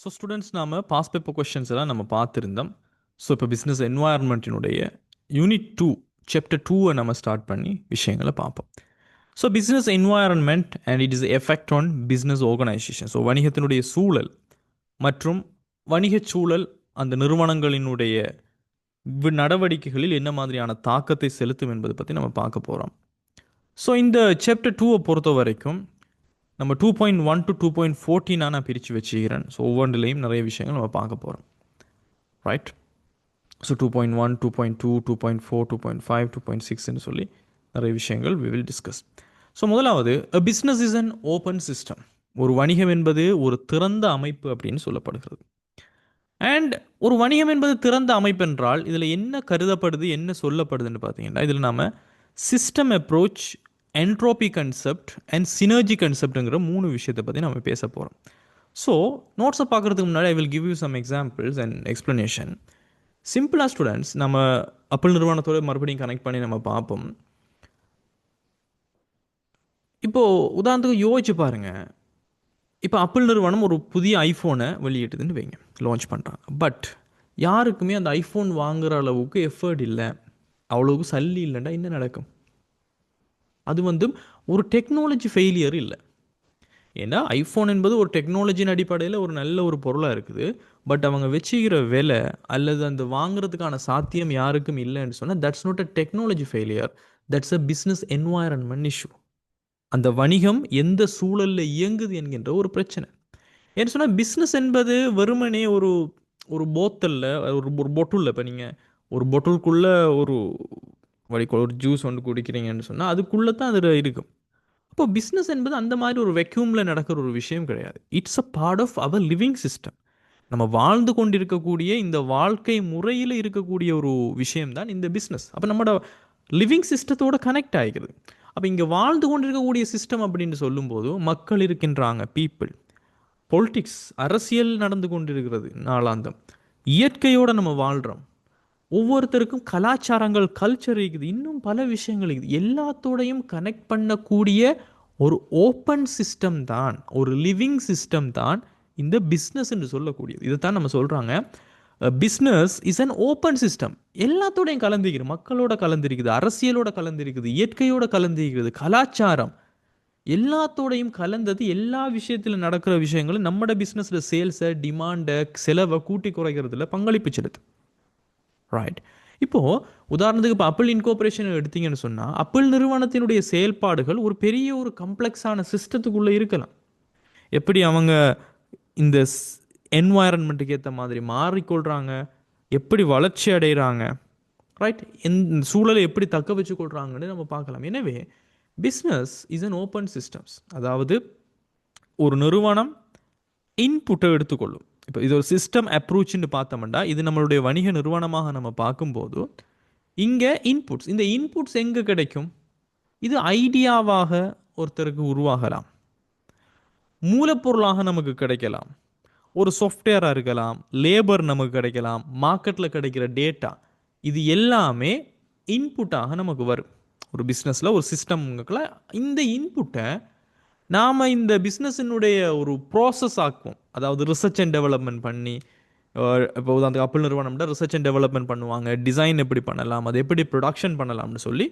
So students நாம pass paper questions எல்லாம் நம்ம பார்த்துருந்தோம். ஸோ இப்போ பிஸ்னஸ் என்வாயர்மெண்ட்டினுடைய யூனிட் 2 சாப்டர் 2 நம்ம ஸ்டார்ட் பண்ணி விஷயங்களை பார்ப்போம். So business environment and it is effect on business organisation. ஸோ வணிகத்தினுடைய சூழல் மற்றும் வணிகச் சூழல் அந்த நிறுவனங்களினுடைய நடவடிக்கைகளில் என்ன மாதிரியான தாக்கத்தை செலுத்தும் என்பதை பற்றி நம்ம பார்க்க போகிறோம். ஸோ இந்த சாப்டர் 2 பொறுத்த வரைக்கும் நம்ம 2.1 to 2.14 நான் பிரித்து வச்சுக்கிறேன். ஸோ ஒவ்வொன்றிலையும் நிறைய விஷயங்கள் நம்ம பார்க்க போகிறோம். ரைட். ஸோ 2.1, 2.2, 2.4, 2.5, 2.6ன்னு சொல்லி நிறைய விஷயங்கள் we will discuss. ஸோ முதலாவது a business is an open system. ஒரு வணிகம் என்பது ஒரு திறந்த அமைப்பு அப்படின்னு சொல்லப்படுகிறது. அண்ட் ஒரு வணிகம் என்பது திறந்த அமைப்பு என்றால் இதில் என்ன கருதப்படுது, என்ன சொல்லப்படுதுன்னு பார்த்தீங்கன்னா, இதில் நாம் system approach, entropy concept and synergy கன்செப்ட்டுங்கிற 3 விஷயத்தை பற்றி நம்ம பேச போகிறோம். ஸோ நோட்ஸை பார்க்குறதுக்கு முன்னாடி I will give you some examples and explanation. சிம்பிளாக ஸ்டூடெண்ட்ஸ் நம்ம அப்பிள் நிறுவனத்தோடு மறுபடியும் கனெக்ட் பண்ணி நம்ம பார்ப்போம். இப்போது உதாரணத்துக்கு யோசிச்சு பாருங்கள். இப்போ அப்பிள் நிறுவனம் ஒரு புதிய ஐஃபோனை வெளியிட்டுதுன்னு வைங்க, லான்ச் பண்ணுறாங்க. பட் யாருக்குமே அந்த ஐஃபோன் வாங்குகிற அளவுக்கு எஃபர்ட் இல்லை, அவ்வளோவுக்கு சல்லி இல்லைன்னா என்ன நடக்கும்? அது ஒரு டெக்னாலஜி ஃபெயிலியர் இல்லை. ஏன்னா ஐஃபோன் என்பது ஒரு டெக்னாலஜின் அடிப்படையில் ஒரு நல்ல ஒரு பொருளாக இருக்குது. பட் அவங்க வச்சுக்கிற விலை அல்லது அந்த வாங்குறதுக்கான சாத்தியம் யாருக்கும் இல்லைன்னு சொன்னால் that's not a technology failure, that's a business environment issue. அந்த வணிகம் எந்த சூழலில் இயங்குது என்கின்ற ஒரு பிரச்சனை. ஏன்னு சொன்னால் பிஸ்னஸ் என்பது வெறுமனே ஒரு ஒரு போத்தலில் ஒரு பொட்டுள்ள, இப்போ நீங்கள் ஒரு பொட்டுலுக்குள்ளே ஒரு ஒரு ஜூஸ் ஒன்று குடிக்கிறீங்கன்னு சொன்னால் அதுக்குள்ளே தான் அதில் இருக்கும். அப்போ பிஸ்னஸ் என்பது அந்த மாதிரி ஒரு வெக்யூமில் நடக்கிற ஒரு விஷயம் கிடையாது. It's a part of our living system. நம்ம வாழ்ந்து கொண்டிருக்கக்கூடிய இந்த வாழ்க்கை முறையில் இருக்கக்கூடிய ஒரு விஷயம்தான் இந்த பிஸ்னஸ். அப்போ நம்மளோட லிவிங் சிஸ்டத்தோட கனெக்ட் ஆகிக்கிறது. அப்போ இங்கே வாழ்ந்து கொண்டிருக்கக்கூடிய சிஸ்டம் அப்படின்னு சொல்லும்போது மக்கள் இருக்கின்றாங்க, பீப்புள், பொலிட்டிக்ஸ், அரசியல் நடந்து கொண்டிருக்கிறது நாளாந்தம், இயற்கையோடு நம்ம வாழ்கிறோம், ஒவ்வொருத்தருக்கும் கலாச்சாரங்கள், கல்ச்சர் இருக்குது, இன்னும் பல விஷயங்கள் இருக்குது. எல்லாத்தோடையும் கனெக்ட் பண்ணக்கூடிய ஒரு ஓப்பன் சிஸ்டம் தான், ஒரு லிவிங் சிஸ்டம் தான் இந்த பிஸ்னஸ் என்று சொல்லக்கூடியது. இதைத்தான் நம்ம சொல்கிறாங்க, business is an open system. எல்லாத்தோடையும் கலந்திருக்குது, மக்களோட கலந்திருக்குது, அரசியலோட கலந்திருக்குது, இயற்கையோட கலந்திருக்கிறது, கலாச்சாரம் எல்லாத்தோடையும் கலந்தது. எல்லா விஷயத்தில் நடக்கிற விஷயங்களும் நம்மட பிஸ்னஸில் சேல்ஸை, டிமாண்டை, செலவை கூட்டி குறைக்கிறதுல பங்களிப்பு செலுத்து. ரைட். இப்போது உதாரணத்துக்கு இப்போ அப்பிள் இன்கோர்பரேஷன் எடுத்தீங்கன்னு சொன்னால் அப்பிள் நிறுவனத்தினுடைய செயல்பாடுகள் ஒரு பெரிய ஒரு கம்ப்ளெக்ஸான சிஸ்டத்துக்குள்ளே இருக்கலாம். எப்படி அவங்க இந்த என்வாயரன்மெண்ட்டுக்கு ஏற்ற மாதிரி மாறிக்கொள்கிறாங்க, எப்படி வளர்ச்சி அடைகிறாங்க, ரைட், இந்த சூழலை எப்படி தக்க வச்சு கொள்கிறாங்கன்னு நம்ம பார்க்கலாம். எனவே business is an open systems. அதாவது ஒரு நிறுவனம் இன்புட்டை எடுத்துக்கொள்ளும். இப்போ இது ஒரு சிஸ்டம் அப்ரோச்னு பார்த்தோம்னா இது நம்மளுடைய வணிக நிறுவனமாக நம்ம பார்க்கும்போது இங்கே இன்புட்ஸ், இந்த இன்புட்ஸ் எங்கே கிடைக்கும்? இது ஐடியாவாக ஒருத்தருக்கு உருவாகலாம், மூலப்பொருளாக நமக்கு கிடைக்கலாம், ஒரு சாஃப்ட்வேராக இருக்கலாம், லேபர் நமக்கு கிடைக்கலாம், மார்க்கெட்டில் கிடைக்கிற டேட்டா, இது எல்லாமே இன்புட்டாக நமக்கு வரும். ஒரு பிஸ்னஸில் ஒரு சிஸ்டம்ல இந்த இன்புட்டை நாம் இந்த பிஸ்னஸினுடைய ஒரு ப்ராசஸ் ஆக்குவோம். அதாவது ரிசர்ச் அண்ட் டெவலப்மெண்ட் பண்ணி, இப்போ அந்த அப்பிள் நிறுவனம்னா ரிசர்ச் அண்ட் டெவலப்மெண்ட் பண்ணுவாங்க, டிசைன் எப்படி பண்ணலாம், அதை எப்படி ப்ரொடக்ஷன் பண்ணலாம்னு சொல்லி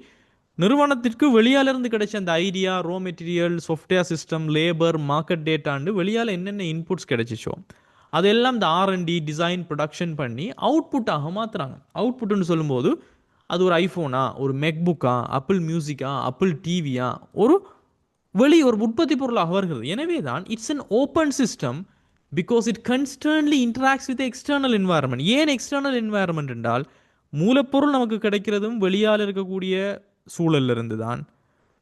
நிறுவனத்திற்கு வெளியாலேருந்து கிடைச்ச அந்த idea, raw material, software system, labour, market டேட்டான்னு வெளியால் என்னென்ன இன்புட்ஸ் கிடைச்சிச்சோ அதெல்லாம் இந்த ஆர்என்டி, டிசைன், ப்ரொடக்ஷன் பண்ணி அவுட்புட்டாக மாற்றுறாங்க. அவுட்புட்டுன்னு சொல்லும்போது அது ஒரு ஐஃபோனா, ஒரு மெக்புக்கா, அப்பிள் மியூசிக்கா, அப்பிள் டிவியா, ஒரு ஒரு உற்பத்தி பொருளாக வருகிறது. எனவே தான் it's an open system because it constantly interacts with external environment. ஏன் எக்ஸ்டர்னல் என்வாயர்மெண்ட் என்றால் மூலப்பொருள் நமக்கு கிடைக்கிறதும் வெளியால் இருக்கக்கூடிய சூழல்ல இருந்து தான்,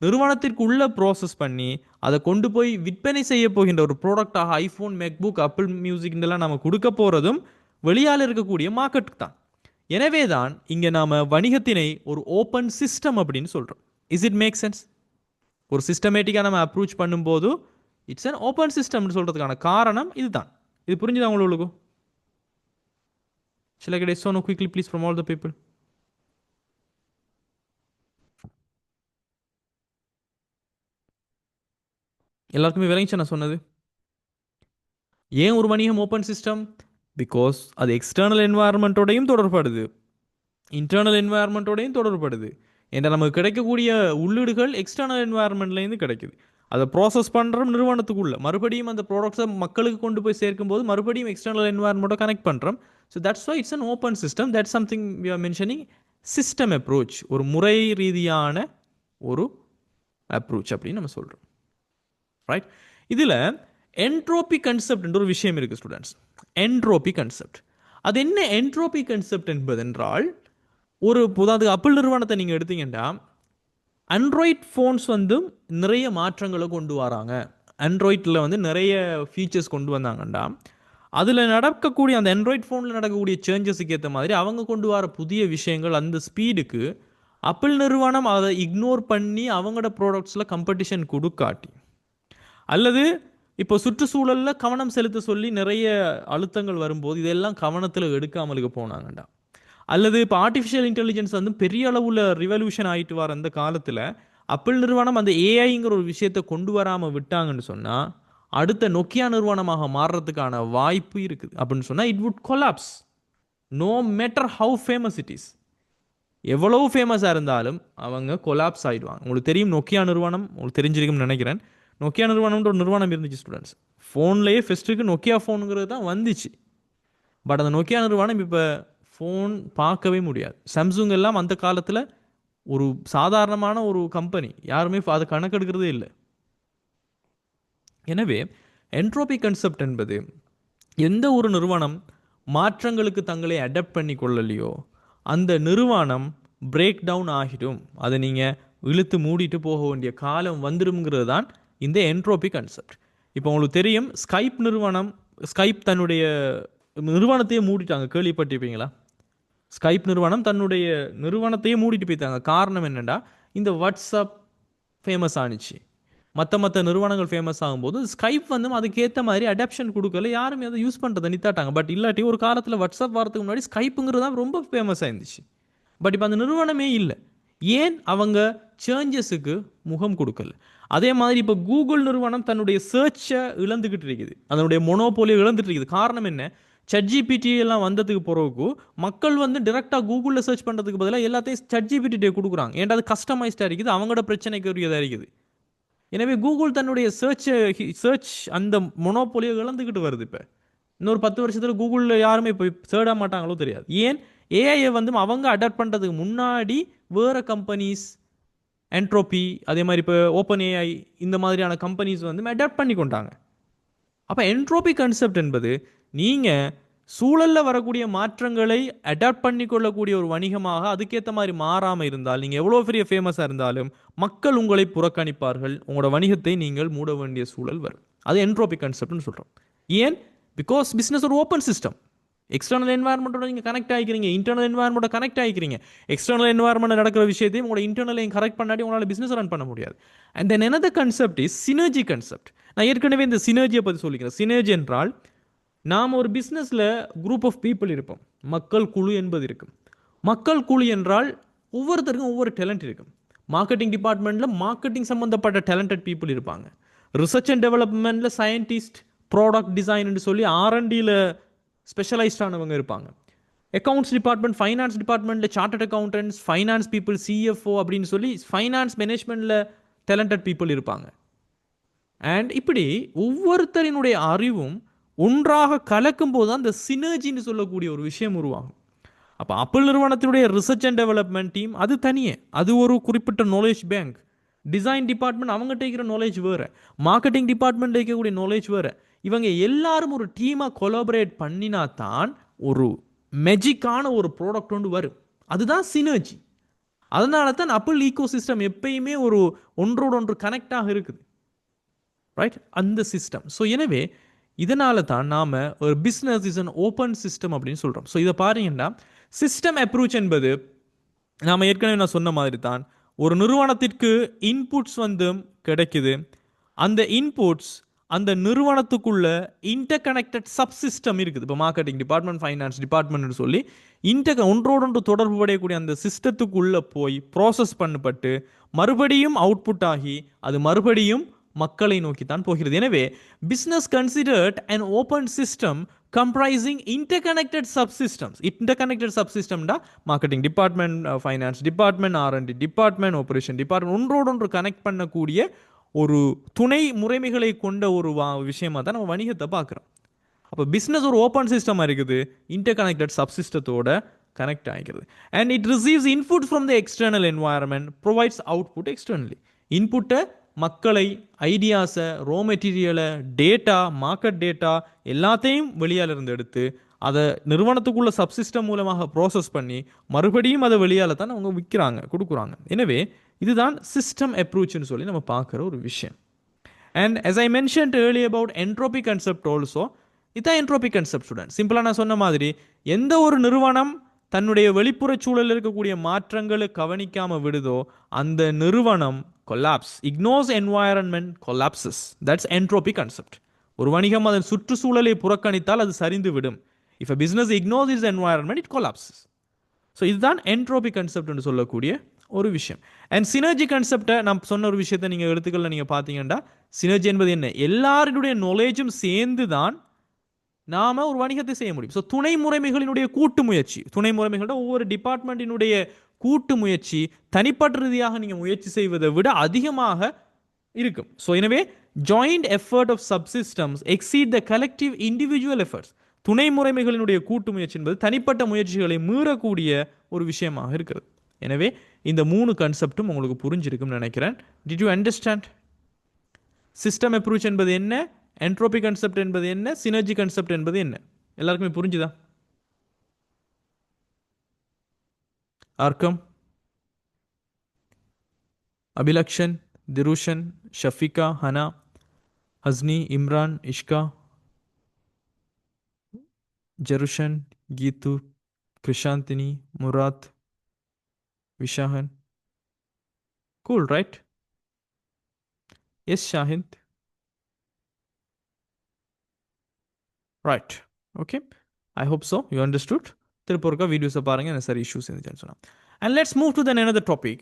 நிறுவனத்திற்கு உள்ள ப்ராசஸ் பண்ணி அதை கொண்டு போய் விற்பனை செய்ய போகின்ற ஒரு ப்ராடக்டாக ஐஃபோன், மேக்புக், அப்பிள் மியூசிக்லாம் நம்ம கொடுக்க போகிறதும் வெளியால் இருக்கக்கூடிய மார்க்கெட்டுக்கு தான். எனவே தான் இங்கே நாம் வணிகத்தினை ஒரு ஓப்பன் சிஸ்டம் அப்படின்னு சொல்கிறோம். Is it make sense? ஒரு சிஸ்டமேட்டிக்காக நம்ம அப்ரோச் பண்ணும்போது இட்ஸ் அன் ஓப்பன் சிஸ்டம்னு சொல்கிறதுக்கான காரணம் இதுதான். இது புரிஞ்சுதான் உங்களுக்கு? Shall I get a no quickly please from all the people? எல்லாருக்குமே விளங்கிச்சு நான் சொன்னது? ஏன் ஒரு வணிகம் ஓப்பன் சிஸ்டம்? பிகாஸ் அது எக்ஸ்டர்னல் என்வாயர்மெண்ட்டோடையும் தொடர்படுது, இன்டர்னல் என்வாயர்மெண்ட்டோடையும் தொடர்படுது. ஏன்னா நமக்கு கிடைக்கக்கூடிய உள்ளீடுகள் எக்ஸ்டர்னல் என்வாயர்மெண்ட்லேருந்து கிடைக்குது. அதை ப்ராசஸ் பண்ணுற நிறுவனத்துக்குள்ள மறுபடியும் அந்த ப்ராடக்ட்ஸை மக்களுக்கு கொண்டு போய் சேர்க்கும் போது மறுபடியும் எக்ஸ்டர்னல் என்வாயர்மெண்ட்டை கனெக்ட் பண்ணுறோம். So that's why it's an open system. That's something we are mentioning system approach, ஒரு முறை ரீதியான ஒரு அப்ரோச் அப்படின்னு நம்ம சொல்கிறோம். ரைட். இதில் என்ட்ரோபி கன்செப்ட் என்ற ஒரு விஷயம் இருக்குது ஸ்டூடெண்ட்ஸ். என்ட்ரோபி கன்செப்ட், அது என்ன என்ட்ரோபி கன்செப்ட் என்பதென்றால், ஒரு உதாரணத்துக்கு ஆப்பிள் நிறுவனத்தை நீங்கள் எடுத்தீங்கன்னா, ஆண்ட்ராய்ட் ஃபோன்ஸ் வந்து நிறைய மாற்றங்களை கொண்டு வராங்க. ஆண்ட்ராய்டில் வந்து நிறைய ஃபீச்சர்ஸ் கொண்டு வந்தாங்கண்டா, அதில் நடக்கக்கூடிய அந்த ஆண்ட்ராய்ட் ஃபோனில் நடக்கக்கூடிய சேஞ்சஸுக்கு ஏற்ற மாதிரி அவங்க கொண்டு வர புதிய விஷயங்கள், அந்த ஸ்பீடுக்கு ஆப்பிள் நிறுவனம் அதை இக்னோர் பண்ணி அவங்களோட ப்ராடக்ட்ஸில் காம்படிஷன் கொடுக்காட்டி, அல்லது இப்போ சுற்றுச்சூழலில் கவனம் செலுத்த சொல்லி நிறைய அழுத்தங்கள் வரும்போது இதெல்லாம் கவனத்தில் எடுக்காமலுக்கு போனாங்கண்டா, அல்லது இப்போ ஆர்டிஃபிஷியல் இன்டெலிஜென்ஸ் வந்து பெரிய அளவில் ரிவல்யூஷன் ஆகிட்டு வர அந்த காலத்தில் ஆப்பிள் நிறுவனம் அந்த ஏஐங்கிற ஒரு விஷயத்தை கொண்டு வராமல் விட்டாங்கன்னு சொன்னால் அடுத்த நோக்கியா நிறுவனமாக மாறுறதுக்கான வாய்ப்பு இருக்குது. அப்படின்னு சொன்னால் it would collapse no matter how famous it is. எவ்வளவு ஃபேமஸாக இருந்தாலும் அவங்க கொலாப்ஸ் ஆகிடுவாங்க. உங்களுக்கு தெரியும் நோக்கியா நிறுவனம், உங்களுக்கு தெரிஞ்சிருக்கும்னு நினைக்கிறேன். நோக்கியா நிறுவனம்ன்ற ஒரு நிறுவனம் இருந்துச்சு ஸ்டூடெண்ட்ஸ். ஃபோன்லேயே ஃபஸ்ட்டுக்கு நோக்கியா ஃபோனுங்கிறது தான் வந்துச்சு. பட் அந்த நோக்கியா நிறுவனம் இப்போ ஃபோன் பார்க்கவே முடியாது. சாம்சங் எல்லாம் அந்த காலத்தில் ஒரு சாதாரணமான ஒரு கம்பெனி, யாருமே அதை கணக்கெடுக்கிறதே இல்லை. எனவே என்ட்ரோபி கன்செப்ட் என்பது எந்த ஒரு நிறுவனம் மாற்றங்களுக்கு தங்களை அடாப்ட் பண்ணி கொள்ளலையோ அந்த நிறுவனம் பிரேக் டவுன் ஆகிடும். அதை நீங்கள் இழுத்து மூடிட்டு போக வேண்டிய காலம் வந்துடும்ங்கிறது தான் இந்த என்ட்ரோபி கன்செப்ட். இப்போ உங்களுக்கு தெரியும் ஸ்கைப் நிறுவனம், ஸ்கைப் தன்னுடைய நிறுவனத்தையே மூடிட்டாங்க, கேள்விப்பட்டிருப்பீங்களா? ஸ்கைப் நிறுவனம் தன்னுடைய நிறுவனத்தையே மூடிட்டு போயிட்டாங்க. காரணம் என்னென்னா, இந்த வாட்ஸ்அப் ஃபேமஸ் ஆனிச்சு, மற்ற நிறுவனங்கள் ஃபேமஸ் ஆகும்போது ஸ்கைப் வந்து அதுக்கேற்ற மாதிரி அடாப்ஷன் கொடுக்கல, யாருமே அதை யூஸ் பண்ணுறதை நித்தாட்டாங்க. பட் இல்லாட்டி ஒரு காலத்தில் வாட்ஸ்அப் வரதுக்கு முன்னாடி ஸ்கைப்புங்கிறது தான் ரொம்ப ஃபேமஸ் ஆயிருந்துச்சு. பட் இப்போ அந்த நிறுவனமே இல்லை. ஏன்? அவங்க சேஞ்சஸுக்கு முகம் கொடுக்கல. அதே மாதிரி இப்போ கூகுள் நிறுவனம் தன்னுடைய சர்ச்சை இழந்துக்கிட்டு இருக்குது, அதனுடைய மொனோபோலியை இழந்துட்டு இருக்குது. காரணம் என்ன? ChatGPT எல்லாம் வந்ததுக்கு பிறகு மக்கள் வந்து டிரெக்டாக கூகுளில் சர்ச் பண்ணுறதுக்கு பதிலாக எல்லாத்தையும் ChatGPT கொடுக்குறாங்க. ஏன்டா அது கஸ்டமைஸ்டாக இருக்குது, அவங்களோட பிரச்சனைக்குரியதாக இருக்குது. எனவே கூகுள் தன்னுடைய சர்ச் அந்த மொனோபோலியை இழந்துக்கிட்டு வருது. இப்போ இன்னொரு 10 வருஷத்தில் கூகுளில் யாருமே இப்போ தேட மாட்டாங்களோ தெரியாது. ஏன்? ஏஐயை வந்து அவங்க அடாப்ட் பண்ணுறதுக்கு முன்னாடி வேறு கம்பெனிஸ், என்ட்ரோபி, அதே மாதிரி இப்போ ஓப்பன் ஏஐ, இந்த மாதிரியான கம்பெனிஸ் வந்து அடாப்ட் பண்ணி கொண்டாங்க. அப்போ என்ட்ரோபி கன்செப்ட் என்பது நீங்கள் சூழலில் வரக்கூடிய மாற்றங்களை அடாப்ட் பண்ணி கொள்ளக்கூடிய ஒரு வணிகமாக அதுக்கேற்ற மாதிரி மாறாமல் இருந்தால், நீங்கள் எவ்வளோ பெரிய ஃபேமஸாக இருந்தாலும் மக்கள் உங்களை புறக்கணிப்பார்கள், உங்களோட வணிகத்தை நீங்கள் மூட வேண்டிய சூழல் வரும். அது என்ட்ரோபி கன்செப்ட்னு சொல்கிறோம். ஏன்? பிகாஸ் பிஸ்னஸ் ஒரு ஓப்பன் சிஸ்டம். எக்ஸ்டர்னல் என்வாயர்மெண்ட்டோட நீங்கள் கனெக்ட் ஆகிக்கிறீங்க, இன்டர்னல் என்வாயர்மெண்ட்டோட கனெக்ட் ஆகிக்கிறீங்க. எக்ஸ்டர்னல் என்வாயர்மெண்ட் நடக்கிற விஷயத்தையும் உங்களோட இன்டர்னலையும் கரெக்ட் பண்ணாடி உங்களால் பிஸ்னஸ் ரன் பண்ண முடியாது. And then another concept is synergy concept. நான் ஏற்கனவே இந்த சினர்ஜியை பற்றி சொல்லிக்கிறேன். சினர்ஜி என்றால் நாம் ஒரு பிஸ்னஸில் குரூப் ஆஃப் பீப்புள் இருப்போம், மக்கள் குழு என்பது இருக்கும். மக்கள் குழு என்றால் ஒவ்வொருத்தருக்கும் ஒவ்வொரு டேலண்ட் இருக்கும். மார்க்கெட்டிங் டிபார்ட்மெண்ட்டில் மார்க்கெட்டிங் சம்மந்தப்பட்ட டேலண்டட் பீப்புள் இருப்பாங்க. ரிசர்ச் அண்ட் டெவலப்மெண்ட்டில் சயின்டிஸ்ட், ப்ராடக்ட் டிசைன்னு சொல்லி R&Dயில் ஸ்பெஷலைஸ்டானவங்க இருப்பாங்க. அக்கௌண்ட்ஸ் டிபார்ட்மெண்ட், ஃபைனான்ஸ் டிபார்ட்மெண்ட்டில் chartered accountants, finance people, CFO அப்படின்னு சொல்லி ஃபைனான்ஸ் மேனேஜ்மெண்ட்டில் டேலண்டட் பீப்புள் இருப்பாங்க. அண்ட் இப்படி ஒவ்வொருத்தரினுடைய அறிவும் ஒன்றாக கலக்கும் போது தான் இந்த சினர்ஜின்னு சொல்லக்கூடிய ஒரு விஷயம் உருவாகும். அப்போ ஆப்பிள் நிறுவனத்தினுடைய ரிசர்ச் அண்ட் டெவலப்மெண்ட் டீம் அது தனியே, அது ஒரு குறிப்பிட்ட நாலேஜ் பேங்க். டிசைன் டிபார்ட்மெண்ட் அவங்ககிட்ட இருக்கிற நாலேஜ் வேறு, மார்க்கெட்டிங் டிபார்ட்மெண்ட்டில் இருக்கக்கூடிய நாலேஜ் வேறு. இவங்க எல்லாரும் ஒரு டீமாக கொலாபரேட் பண்ணினா தான் ஒரு மெஜிக்கான ஒரு ப்ராடக்ட் ஒன்று வரும். அதுதான் சினர்ஜி. அதனால தான் ஆப்பிள் ஈகோ சிஸ்டம் எப்பயுமே ஒரு ஒன்றோடு ஒன்று கனெக்டாக இருக்குது. ரைட், அந்த சிஸ்டம். ஸோ எனவே இதனால தான் நாம் ஒரு business is an open system அப்படின்னு சொல்கிறோம். ஸோ இதை பாருங்கன்னா சிஸ்டம் அப்ரோச் என்பது நாம் ஏற்கனவே நான் சொன்ன மாதிரி தான், ஒரு நிறுவனத்திற்கு இன்புட்ஸ் வந்து கிடைக்குது. அந்த இன்புட்ஸ் அந்த நிறுவனத்துக்குள்ள இன்டர்கனெக்டட் சப்சிஸ்டம் இருக்குது. இப்போ மார்க்கெட்டிங் டிபார்ட்மெண்ட், ஃபைனான்ஸ் டிபார்ட்மெண்ட்னு சொல்லி ஒன்றோடொன்று தொடர்பு படையக்கூடிய அந்த சிஸ்டத்துக்குள்ளே போய் ப்ராசஸ் பண்ணப்பட்டு மறுபடியும் அவுட்புட் ஆகி அது மறுபடியும் மக்களை நோக்கித்தான் போகிறது. எனவே business considered an open system comprising interconnected subsystems. Interconnected subsystem da marketing department, finance department, R&D department, operation department ஒன்றோடொன்று கனெக்ட் பண்ணக்கூடிய ஒரு துணை முறைமைகளை கொண்ட ஒரு விஷயமா தான் நம்ம வணிகத்தை பார்க்குறோம். அப்போ பிஸ்னஸ் ஒரு ஓப்பன் சிஸ்டமாக இருக்குது, இன்டர்கனெக்டட் சப்சிஸ்டத்தோட கனெக்ட் ஆகிக்கிறது. And it receives input from the external environment, provides output externally. இன்புட்டை மக்களை, ஐடியாஸை, ரோ மெட்டீரியலை, டேட்டா, மார்க்கெட் டேட்டா எல்லாத்தையும் வெளியால் இருந்து எடுத்து அதை நிறுவனத்துக்குள்ள சப்சிஸ்டம் மூலமாக ப்ராசஸ் பண்ணி மறுபடியும் அதை வெளியால் தான் அவங்க விற்கிறாங்க, கொடுக்குறாங்க. எனவே இதுதான் சிஸ்டம் அப்ரோச்னு சொல்லி நம்ம பார்க்குற ஒரு விஷயம். And as I mentioned earlier about entropy concept also, இதான் entropy concept ஸ்டூடெண்ட். சிம்பிளாக நான் சொன்ன மாதிரி எந்த ஒரு நிறுவனம் தன்னுடைய வெளிப்புற சூழலில் இருக்கக்கூடிய மாற்றங்களை கவனிக்காமல் விடுதோ அந்த நிறுவனம் collapse. Ignores environment collapses. That's entropy concept. ஒரு வணிகம் அதன் சுற்றுச்சூழலை புறக்கணித்தால் அது சரிந்து விடும். If a business ignores it's environment it collapses. So இதுதான் entropy concept என்று சொல்லக்கூடிய ஒரு விஷயம். அண்ட் சினர்ஜி கான்செப்டை நான் சொன்ன ஒரு விஷயத்தை நீங்கள் எழுத்துக்களில் நீங்கள் பார்த்தீங்கன்னா, சினர்ஜி என்பது என்ன? எல்லாருடைய நாலேஜும் சேர்ந்து தான் நாம் ஒரு வணிகத்தை செய்ய முடியும். ஸோ துணை முறைமைகளினுடைய கூட்டு முயற்சி, துணை முறைமைகளோட ஒவ்வொரு டிபார்ட்மெண்ட்டினுடைய கூட்டு முயற்சி தனிப்பட்ட ரீதியாக நீங்கள் முயற்சி செய்வதை விட அதிகமாக இருக்கும். ஸோ எனவே joint effort of subsystems exceed the collective individual efforts. துணை முறைமைகளினுடைய கூட்டு முயற்சி என்பது தனிப்பட்ட முயற்சிகளை மீறக்கூடிய ஒரு விஷயமாக இருக்கிறது. எனவே இந்த 3 கான்செப்டும் உங்களுக்கு புரிஞ்சிருக்கும்னு நினைக்கிறேன். Did you understand? System approach என்பது என்ன, என்ட்ரோபி கான்செப்ட் என்பது என்ன, சினர்ஜி கான்செப்ட் என்பது என்ன? எல்லாருக்குமே புரிஞ்சுதா? Arkam, Abilakshan, Thirushan, Shafika, Hana, Hasni, Imran, Ishka, Jerushan, Keethu, Kirushanthini, Murad, Vishahan. Cool, right? Yes, Shahid. Right. Okay. I hope so. You understood. Tirupurka videos பாருங்க necessary issues இருந்துச்சுன்னு சொன்னா. And let's move to then another topic.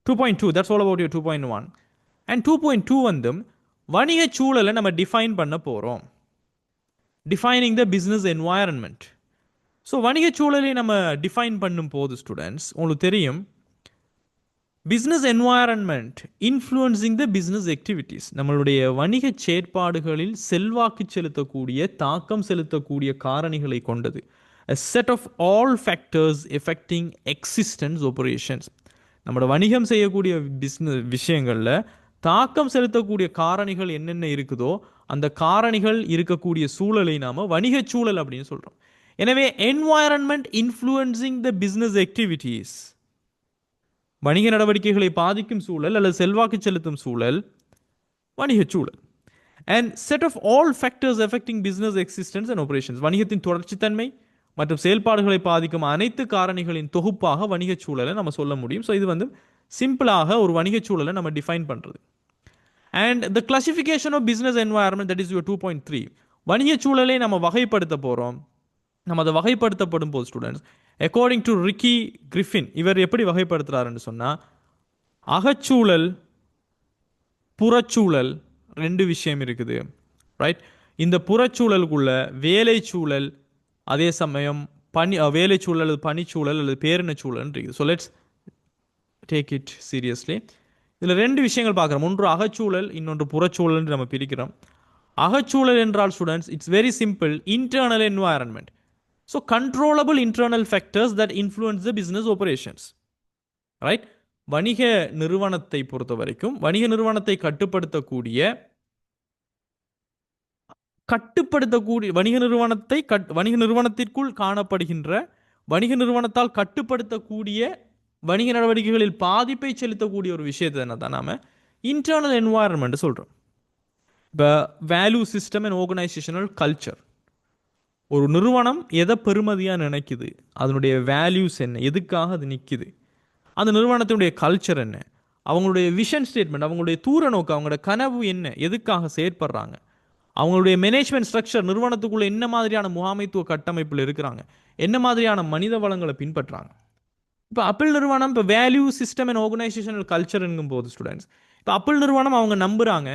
2.2. That's all about your 2.1. And 2.2 வந்து வணிக சூழலை நம்ம டிஃபைன் பண்ண போறோம். Defining the business environment. So வணிக சூழலை நம்ம டிஃபைன் பண்ணும் போது ஸ்டூடெண்ட்ஸ் உங்களுக்கு தெரியும், business environment influencing the business activities. நம்மளுடைய வணிக செயற்பாடுகளில் செல்வாக்கு செலுத்தக்கூடிய, தாக்கம் செலுத்தக்கூடிய காரணிகளை கொண்டது. A set of all factors affecting existence operations. நம்மளோட வணிகம் செய்யக்கூடிய பிஸ்னஸ் விஷயங்களில் தாக்கம் செலுத்தக்கூடிய காரணிகள் என்னென்ன இருக்குதோ அந்த காரணிகள் இருக்கக்கூடிய சூழலை நாம் வணிக சூழல் அப்படின்னு சொல்கிறோம். எனவே environment influencing the business activities, வணிக நடவடிக்கைகளை பாதிக்கும் சூழல் அல்லது செல்வாக்கு செலுத்தும் சூழல் வணிக சூழல். And set of all factors affecting business existence and operations. வணிகத்தின் தொடர்ச்சித்தன்மை மற்றும் செயல்பாடுகளை பாதிக்கும் அனைத்து காரணிகளின் தொகுப்பாக வணிக சூழலை நம்ம சொல்ல முடியும். ஸோ இது வந்து சிம்பிளாக ஒரு வணிக சூழலை நம்ம டிஃபைன் பண்ணுறது. And the classification of business environment, that is your 2.3. வணிக சூழலை நம்ம வகைப்படுத்த போகிறோம். நம்ம அதை வகைப்படுத்தப்படும் போது students, according to Ricky Griffin, இவர் எப்படி வகைப்படுத்துறாருன்னு சொன்னால், அகச்சூழல், புறச்சூழல் 2 விஷயம் இருக்குது, ரைட்? இந்த புறச்சூழலுக்குள்ள வேலை சூழல், அதே சமயம் வேலை சூழல் அல்லது பணிச்சூழல் அல்லது பேரின சூழல் இருக்குது. So let's take it seriously. இதில் 2 விஷயங்கள் பார்க்குறோம். ஒன்று அகச்சூழல், இன்னொன்று புறச்சூழல் நம்ம பிரிக்கிறோம். அகச்சூழல் என்றால் students, it's very simple, internal environment. So controllable internal factors that influence the business operations, right? வணிக நிறுவனத்தை பொறுத்த வரைக்கும் வணிக நிறுவனத்தை கட்டுப்படுத்தக்கூடிய வணிக நிறுவனத்திற்குள் காணப்படுகின்ற வணிக நிறுவனத்தால் கட்டுப்படுத்தக்கூடிய வணிக நடவடிக்கைகளில் பாதிப்பை செலுத்தக்கூடிய ஒரு விஷயத்தை என்ன தான் நாம இன்டர்னல் என்வாயரன்மெண்ட் சொல்றோம். இப்போ value system and organisational culture. ஒரு நிறுவனம் எதை பெருமதியாக நினைக்குது, அதனுடைய வேல்யூஸ் என்ன, எதுக்காக அது நிற்குது, அந்த நிறுவனத்தினுடைய கல்ச்சர் என்ன, அவங்களுடைய விஷன் ஸ்டேட்மெண்ட், அவங்களுடைய தூர நோக்கு, அவங்களோட கனவு என்ன, எதுக்காக செயற்படுறாங்க, அவங்களுடைய மேனேஜ்மெண்ட் ஸ்ட்ரக்சர், நிறுவனத்துக்குள்ள என்ன மாதிரியான முகாமைத்துவ கட்டமைப்பில் இருக்கிறாங்க, என்ன மாதிரியான மனித வளங்களை பின்பற்றுறாங்க. இப்போ ஆப்பிள் நிறுவனம் இப்போ வேல்யூ சிஸ்டம் அண்ட் ஆர்கனைசேஷனல் கல்ச்சர்ங்கும் போது ஸ்டூடெண்ட்ஸ், இப்போ ஆப்பிள் நிறுவனம் அவங்க நம்புகிறாங்க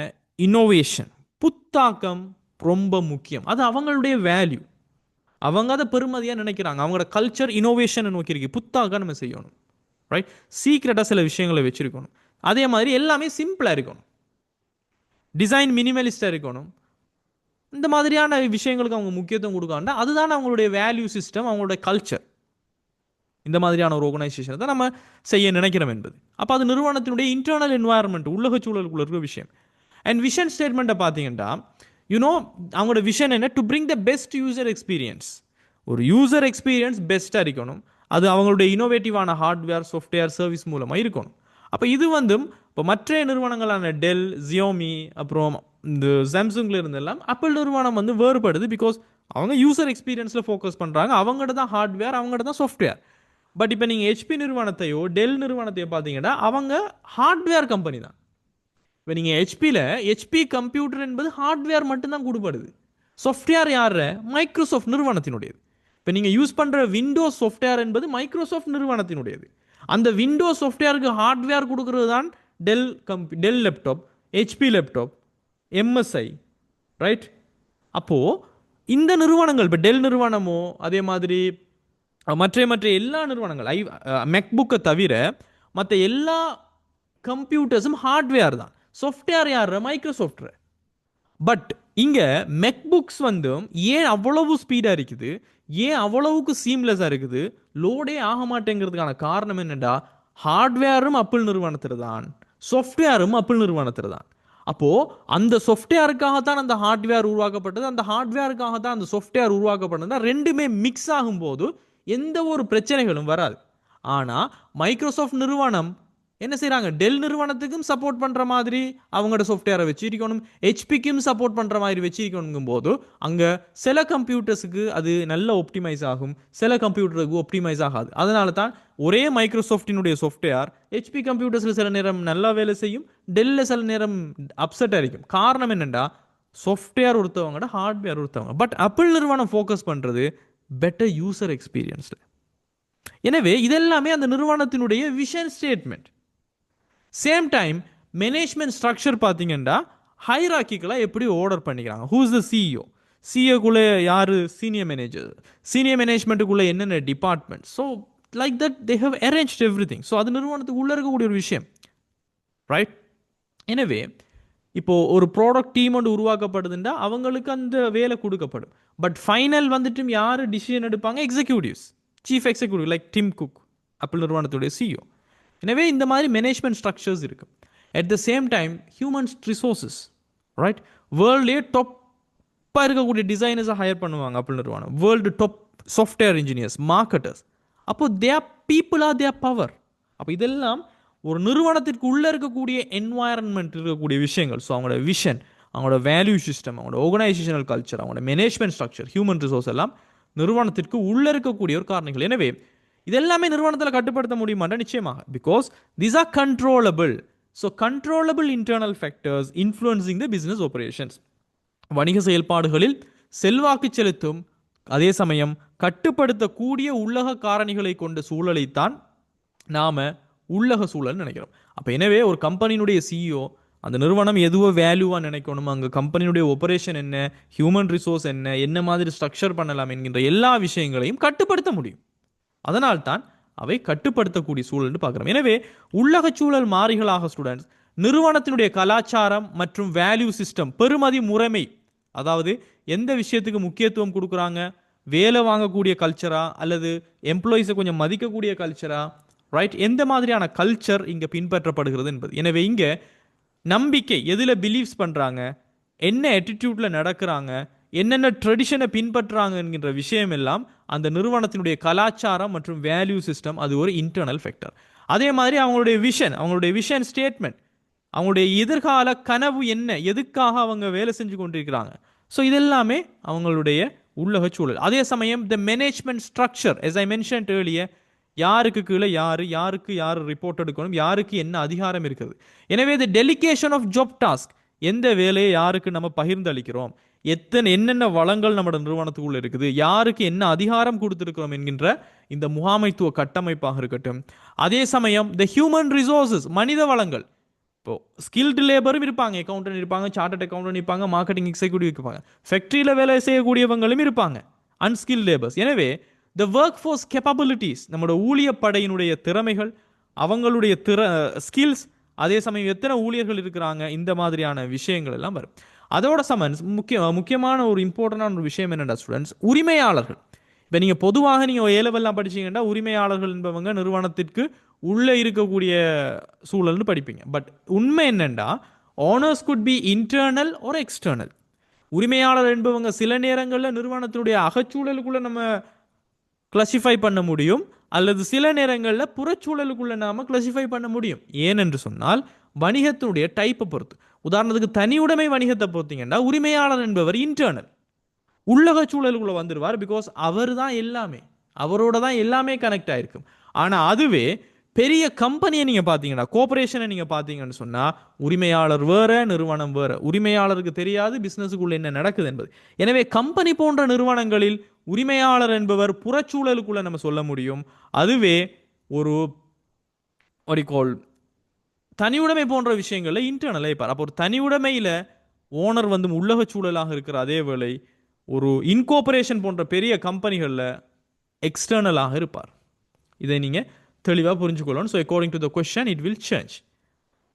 இன்னோவேஷன், புத்தாக்கம் ரொம்ப முக்கியம். அது அவங்களுடைய வேல்யூ. அவங்க அதை பெருமதியாக நினைக்கிறாங்க. அவங்களோட கல்ச்சர் இன்னோவேஷன் நோக்கி இருக்கு. புத்தாக்கம் நம்ம செய்யணும், ரைட்? சீக்ரெட்டாக சில விஷயங்களை வச்சிருக்கணும். அதே மாதிரி எல்லாமே சிம்பிளாக இருக்கணும், டிசைன் மினிமலிஸ்டாக இருக்கணும். இந்த மாதிரியான விஷயங்களுக்கு அவங்க முக்கியத்துவம் கொடுக்காண்டா அதுதான் அவங்களுடைய வேல்யூ சிஸ்டம், அவங்களுடைய கல்ச்சர். இந்த மாதிரியான ஒரு ஆர்கனைசேஷனை தான் நம்ம செய்ய நினைக்கிறோம் என்பது. அப்போ அது நிறுவனத்தினுடைய இன்டர்னல் என்வாயர்மெண்ட், உள்ளக சூழலுக்குள்ள இருக்கிற விஷயம். அண்ட் விஷன் ஸ்டேட்மெண்ட்டை பார்த்தீங்கன்னா, யூனோ அவங்களோட விஷன் என்ன? To bring the best user experience. ஒரு யூசர் எக்ஸ்பீரியன்ஸ் பெஸ்ட்டாக இருக்கணும். அது அவங்களுடைய இனோவேட்டிவான ஹார்ட்வேர், சாஃப்ட்வேர், சர்வீஸ் மூலமாக இருக்கணும். அப்போ இது இப்போ மற்ற நிறுவனங்களான டெல், ஜியோமி, அப்புறம் இந்த சாம்சங்கில் இருந்தெல்லாம் ஆப்பிள் நிறுவனம் வேறுபடுது. பிகாஸ் அவங்க யூசர் எக்ஸ்பீரியன்ஸில் ஃபோக்கஸ் பண்ணுறாங்க. அவங்கள்ட்ட தான் ஹார்ட்வேர், அவங்கள்ட்ட தான் சாஃப்ட்வேர். பட் இப்போ நீங்கள் ஹெச்பி நிறுவனத்தையோ டெல் நிறுவனத்தையோ பார்த்தீங்கன்னா அவங்க ஹார்ட்வேர் கம்பெனி தான். இப்போ நீங்கள் ஹெச்பி கம்ப்யூட்டர் என்பது ஹார்ட்வேர் மட்டும்தான் கொடுப்படுது. சாஃப்ட்வேர் யார்? மைக்ரோசாஃப்ட் நிறுவனத்தினுடையது. இப்போ நீங்கள் யூஸ் பண்ணுற விண்டோஸ் சாஃப்ட்வேர் என்பது மைக்ரோசாஃப்ட் நிறுவனத்தினுடையது. அந்த விண்டோஸ் சாஃப்ட்வேருக்கு ஹார்ட்வேர் கொடுக்கறது தான் del laptop, HP laptop, MSI, right? அப்போது இந்த நிறுவனங்கள், இப்போ டெல் நிறுவனமோ அதே மாதிரி மற்ற எல்லா நிறுவனங்கள், மெக்புக்கை தவிர மற்ற எல்லா கம்ப்யூட்டர்ஸும் ஹார்ட்வேர் தான். சாஃப்ட்வேர் யார்? மைக்ரோசாஃப்ட். பட் இங்கே மெக்புக்ஸ் ஏன் அவ்வளவு ஸ்பீடாக இருக்குது, ஏன் அவ்வளவுக்கு சீம்லெஸ்ஸாக இருக்குது, லோடே ஆக மாட்டேங்கிறதுக்கான காரணம் என்னென்னா, ஹார்ட்வேரும் அப்பிள் நிறுவனத்தில் தான், சாஃப்ட்வேரும் அப்பிள் நிறுவனத்தில் தான். அப்போது அந்த சாஃப்ட்வேருக்காகத்தான் அந்த ஹார்ட்வேர் உருவாக்கப்பட்டது, அந்த ஹார்ட்வேருக்காக தான் அந்த சாஃப்ட்வேர் உருவாக்கப்பட்டது. ரெண்டுமே மிக்ஸ் ஆகும்போது எந்த ஒரு பிரச்சனைகளும் வராது. ஆனால் மைக்ரோசாஃப்ட் நிறுவனம் என்ன செய்கிறாங்க? டெல் நிறுவனத்துக்கும் சப்போர்ட் பண்ணுற மாதிரி அவங்களோட சாஃப்ட்வேரை வச்சிருக்கணும், ஹெச்பிக்கும் சப்போர்ட் பண்ணுற மாதிரி வச்சிருக்கணுங்கும் போது அங்கே சில கம்ப்யூட்டர்ஸுக்கு அது நல்ல ஒப்டிமைஸ் ஆகும், சில கம்ப்யூட்டருக்கு ஒப்டிமைஸ் ஆகாது. அதனால தான் ஒரே மைக்ரோசாஃப்டினுடைய சாஃப்ட்வேர் ஹெச்பி கம்ப்யூட்டர்ஸில் சில நேரம் நல்லா வேலை செய்யும், டெல்லில் சில நேரம் அப்செட் ஆகிக்கும். காரணம் என்னென்னா, சாஃப்ட்வேர் ஒருத்தவங்களோட ஹார்ட்வேர் ஒருத்தவங்க. பட் ஆப்பிள் நிறுவனம் ஃபோக்கஸ் பண்ணுறது பெட்டர் யூசர் எக்ஸ்பீரியன்ஸில். எனவே இதெல்லாமே அந்த நிறுவனத்தினுடைய vision statement. Same time management structure பார்த்தீங்கன்னா ஹைராக்கிக்கலாக எப்படி ஆர்டர் பண்ணிக்கிறாங்க. ஹூ இஸ் த சிஇஓ, சிஇஓக்குள்ளே யார் சீனியர் மேனேஜர், சீனியர் மேனேஜ்மெண்ட்டுக்குள்ளே என்னென்ன department. So like that they have arranged everything. So அது நிறுவனத்துக்கு உள்ளே இருக்கக்கூடிய ஒரு விஷயம், ரைட்? எனவே இப்போது ஒரு ப்ராடக்ட் டீம் ஒன்று உருவாக்கப்படுதுன்னா அவங்களுக்கு அந்த வேலை கொடுக்கப்படும். பட் ஃபைனல் யார் டிசிஷன் எடுப்பாங்க? Executives, chief executive like Tim Cook, Apple நிறுவனத்துடைய சிஇஓ. எனவே இந்த மாதிரி மேனேஜ்மெண்ட் ஸ்ட்ரக்சர்ஸ் இருக்குது. At the same time human resources, right? வேர்ல்ட்லேயே டாப்பாக இருக்கக்கூடிய டிசைனர்ஸை ஹையர் பண்ணுவாங்க ஆப்பிள் நிறுவனம், world top software engineers, marketers. அப்போது their people are their power. அப்போ இதெல்லாம் ஒரு நிறுவனத்திற்கு உள்ளே இருக்கக்கூடிய என்வாயரன்மெண்ட் இருக்கக்கூடிய விஷயங்கள். ஸோ அவங்களோட விஷன், அவங்களோட வேல்யூ சிஸ்டம், அவங்களோட ஆர்கனைசேஷனல் கல்ச்சர், அவங்களோட மேனேஜ்மெண்ட் ஸ்ட்ரக்சர், ஹியூமன் ரிசோர்ஸ் எல்லாம் நிறுவனத்திற்கு உள்ளே இருக்கக்கூடிய ஒரு காரணங்கள். எனவே இதெல்லாமே நிறுவனத்தில் கட்டுப்படுத்த முடியுமாட்டா? நிச்சயமாக. Because these are controllable. So controllable internal factors influencing the business operations. வணிக செயல்பாடுகளில் செல்வாக்கு செலுத்தும், அதே சமயம் கட்டுப்படுத்தக்கூடிய உள்ளக காரணிகளை கொண்ட சூழலைத்தான் நாம் உள்ளக சூழல் நினைக்கிறோம். அப்போ எனவே ஒரு கம்பெனியினுடைய சிஇஓ அந்த நிறுவனம் எதுவோ வேல்யூவாக நினைக்கணும், அங்கே கம்பெனியுடைய ஆப்பரேஷன் என்ன, ஹியூமன் ரிசோர்ஸ் என்ன, என்ன மாதிரி ஸ்ட்ரக்சர் பண்ணலாம் என்கின்ற எல்லா விஷயங்களையும் கட்டுப்படுத்த முடியும். அதனால்தான் அவை கட்டுப்படுத்தக்கூடிய சூழல் பார்க்குறோம். எனவே உள்ளக சூழல் மாறிகளாக ஸ்டூடெண்ட்ஸ் நிறுவனத்தினுடைய கலாச்சாரம் மற்றும் வேல்யூ சிஸ்டம், பெறுமதி முறைமை, அதாவது எந்த விஷயத்துக்கு முக்கியத்துவம் கொடுக்குறாங்க, வேலை வாங்கக்கூடிய கல்ச்சரா அல்லது எம்ப்ளாயிஸை கொஞ்சம் மதிக்கக்கூடிய கல்ச்சரா, ரைட்? எந்த மாதிரியான கல்ச்சர் இங்கே பின்பற்றப்படுகிறது என்பது. எனவே இங்கே நம்பிக்கை எதில் பிலீவ்ஸ் பண்ணுறாங்க, என்ன ஆட்டிடியூடில் நடக்கிறாங்க, என்னென்ன ட்ரெடிஷனை பின்பற்றுறாங்க என்கின்ற விஷயம் எல்லாம் அந்த நிறுவனத்தினுடைய கலாச்சாரம் மற்றும் வேல்யூ சிஸ்டம், அது ஒரு இன்டர்னல் ஃபேக்டர். அதே மாதிரி அவங்களுடைய விஷன் ஸ்டேட்மெண்ட், அவங்களுடைய எதிர்கால கனவு என்ன, எதுக்காக அவங்க வேலை செஞ்சு கொண்டிருக்கிறாங்க. ஸோ இதெல்லாமே அவங்களுடைய உள்ளக சூழல். அதே சமயம் the management structure, as I mentioned earlier, யாருக்கு கீழே யாருக்கு யார் ரிப்போர்ட் எடுக்கணும், யாருக்கு என்ன அதிகாரம் இருக்குது. எனவே த டெலிகேஷன் ஆஃப் ஜாப் டாஸ்க், எந்த வேலையை யாருக்கு நம்ம பகிர்ந்தளிக்கிறோம், என்னென்ன வளங்கள் நம்ம நிறுவனத்துக்குள்ள இருக்குது, யாருக்கு என்ன அதிகாரம் கொடுத்துருக்கிறோம் என்கின்ற இந்த முகாமைத்துவ கட்டமைப்பாக இருக்கட்டும். அதே சமயம் த ஹியூமன் ரிசோர்சஸ், மனித வளங்கள், இப்போ ஸ்கில்டு லேபரும் இருப்பாங்க, அக்கௌண்டன்ட் இருப்பாங்க, சார்ட்டர்ட் அக்கௌண்டன்ட் இருப்பாங்க, மார்க்கெட்டிங் எக்ஸிக்யூட்டிவ் இருப்பாங்க, ஃபேக்ட்ரியில் வேலை செய்யக்கூடியவங்களும் இருப்பாங்க, அன்ஸ்கில் லேபர்ஸ். எனவே த ஒர்க் ஃபோர்ஸ் கேப்பபிலிட்டிஸ், நம்மளோட ஊழியப்படையினுடைய திறமைகள், அவங்களுடைய ஸ்கில்ஸ், அதே சமயம் எத்தனை ஊழியர்கள் இருக்கிறாங்க, இந்த மாதிரியான விஷயங்கள் எல்லாம் வரும். அதோட சமன்ஸ் முக்கியமான ஒரு இம்பார்ட்டண்டான ஒரு விஷயம் என்னென்னா ஸ்டூடெண்ட்ஸ், உரிமையாளர்கள். இப்போ நீங்கள் பொதுவாக நீங்கள் ஏ லெவல்லாம் படிச்சீங்கன்னா உரிமையாளர்கள் என்பவங்க நிறுவனத்திற்கு உள்ளே இருக்கக்கூடிய சூழல்னு படிப்பீங்க. பட் உண்மை என்னென்னா ஓனர்ஸ் குட் பி இன்டர்னல் ஒரு எக்ஸ்டர்னல். உரிமையாளர் என்பவங்க சில நேரங்களில் நிறுவனத்தினுடைய அகச்சூழலுக்குள்ளே நம்ம கிளாசிஃபை பண்ண முடியும், அல்லது சில நேரங்களில் புறச்சூழலுக்குள்ள நாம கிளாசிஃபை பண்ண முடியும். ஏனென்று சொன்னால் வணிகத்தினுடைய டைப்பை பொறுத்து. உதாரணத்துக்கு தனியுடைமை வணிகத்தை பொறுத்தீங்கன்னா உரிமையாளர் என்பவர் இன்டர்னல், உள்ளக சூழலுக்குள்ள வந்துடுவார். பிகாஸ் அவர் தான் எல்லாமே, அவரோட தான் எல்லாமே கனெக்ட் ஆயிருக்கும். ஆனால் அதுவே பெரிய கம்பெனியை நீங்கள் பார்த்தீங்கன்னா, கோஆபரேஷனை நீங்கள் பார்த்தீங்கன்னு சொன்னால் உரிமையாளர் வேற, நிறுவனம் வேற. உரிமையாளருக்கு தெரியாது பிஸ்னஸுக்குள்ள என்ன நடக்குது என்பது. எனவே கம்பெனி போன்ற நிறுவனங்களில் உரிமையாளர் என்பவர் புறச்சூழலுக்குள்ள நம்ம சொல்ல முடியும். அதுவே ஒரு ஒடிகோல் தனியுடைமை போன்ற விஷயங்களில் இன்டர்னலாக இருப்பார். அப்போ ஒரு தனியுடைமையில் ஓனர் வந்து உள்ளக சூழலாக இருக்கிற அதே வேளை ஒரு இன்கோஆபரேஷன் போன்ற பெரிய கம்பெனிகளில் எக்ஸ்டர்னலாக இருப்பார். இதை நீங்கள் தெளிவாக புரிஞ்சுக்கொள்ளணும். So according to the question it will change.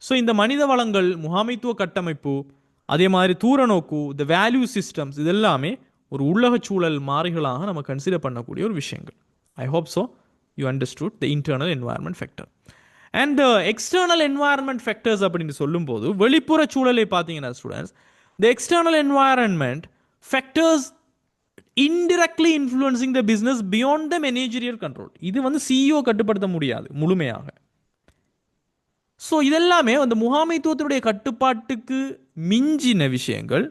So இந்த மனித வளங்கள், முகாமைத்துவ கட்டமைப்பு, அதே மாதிரி தூரநோக்கு, த வேல்யூ சிஸ்டம்ஸ், இது எல்லாமே ஒரு உள்ளக சூழல் மாறிகளாக நம்ம கன்சிடர் பண்ணக்கூடிய ஒரு விஷயங்கள். I hope so you understood the internal environment factor and the external environment factors அப்படின்னு சொல்லும்போது வெளிப்புற சூழலை பார்த்தீங்கன்னா students, the external environment factors indirectly influencing the business beyond the managerial control. இது வந்து சிஇஓ கட்டுப்படுத்த முடியாது முழுமையாக. ஸோ இதெல்லாமே அந்த முகாமைத்துவத்தினுடைய கட்டுப்பாட்டுக்கு மிஞ்சின விஷயங்கள்,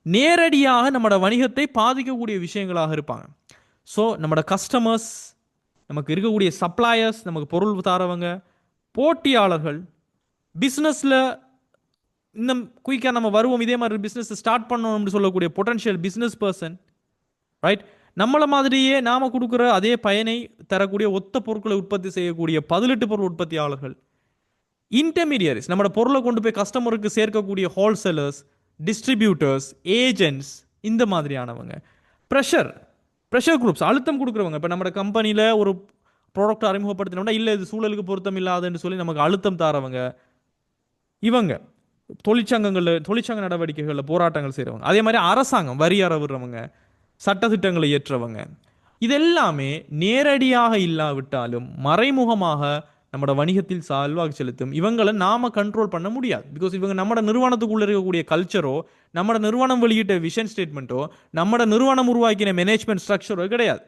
நேரடியாக நம்மளோட வணிகத்தை பாதிக்கக்கூடிய விஷயங்களாக இருப்பாங்க. ஸோ நம்மளோட கஸ்டமர்ஸ், நமக்கு இருக்கக்கூடிய சப்ளையர்ஸ், நமக்கு பொருள் தாரவங்க, போட்டியாளர்கள், பிஸ்னஸில் இன்னும் குயிக்காக நம்ம வருவோம், இதே மாதிரி பிஸ்னஸ் ஸ்டார்ட் பண்ணணும்னு சொல்லக்கூடிய பொட்டன்ஷியல் பிஸ்னஸ் பர்சன், ரைட்? நம்மளை மாதிரியே நாம் கொடுக்குற அதே பயனை தரக்கூடிய ஒத்த பொருட்களை உற்பத்தி செய்யக்கூடிய 18 பொருள் உற்பத்தியாளர்கள், இன்டர்மீடியரிஸ், நம்மளோட பொருளை கொண்டு போய் கஸ்டமருக்கு சேர்க்கக்கூடிய ஹோல்சேலர்ஸ், டிஸ்ட்ரிபியூட்டர்ஸ், ஏஜென்ட்ஸ், இந்த மாதிரியானவங்க, ப்ரெஷர் குரூப்ஸ், அழுத்தம் கொடுக்குறவங்க. இப்போ நம்ம கம்பெனியில் ஒரு ப்ராடக்ட் அறிமுகப்படுத்தினோம்னா இல்லை இது சூழலுக்கு பொருத்தம் இல்லாதுன்னு சொல்லி நமக்கு அழுத்தம் தாரவங்க, இவங்க தொழிற்சங்க நடவடிக்கைகளில் போராட்டங்கள் செய்கிறவங்க. அதே மாதிரி அரசாங்கம் வரி அறவிடுறவங்க, சட்டத்திட்டங்களை இயற்றவங்க, இதெல்லாமே நேரடியாக இல்லாவிட்டாலும் மறைமுகமாக நம்மளோட வணிகத்தில் செல்வாக்கு செலுத்தும். இவங்களை நாம கண்ட்ரோல் பண்ண முடியாது. பிகாஸ் இவங்க நம்மளோட நிறுவனத்துக்குள்ள இருக்கக்கூடிய கல்ச்சரோ, நம்மளோட நிறுவனம் வெளியிட்ட விஷன் ஸ்டேட்மெண்ட்டோ, நம்மளோட நிறுவனம் உருவாக்கின மேனேஜ்மெண்ட் ஸ்ட்ரக்சரோ கிடையாது.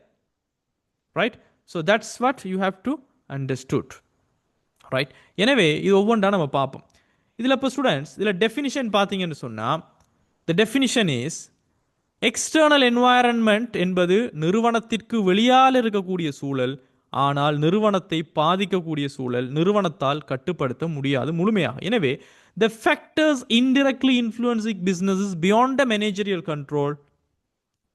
Right? So that's what you have to understood. Right? எனவே இது ஒவ்வொன்றா நம்ம பார்ப்போம். இதில் இப்போ ஸ்டூடெண்ட்ஸ், இதில் டெஃபினிஷன் பார்த்தீங்கன்னு சொன்னால், த டெஃபினிஷன் இஸ் எக்ஸ்டர்னல் என்வாயரன்மெண்ட் என்பது நிறுவனத்திற்கு வெளியால் இருக்கக்கூடிய சூழல், ஆனால் நிறுவனத்தை பாதிக்கக்கூடிய சூழல், நிறுவனத்தால் கட்டுப்படுத்த முடியாது முழுமையாக. எனவே the factors indirectly influencing businesses beyond the managerial control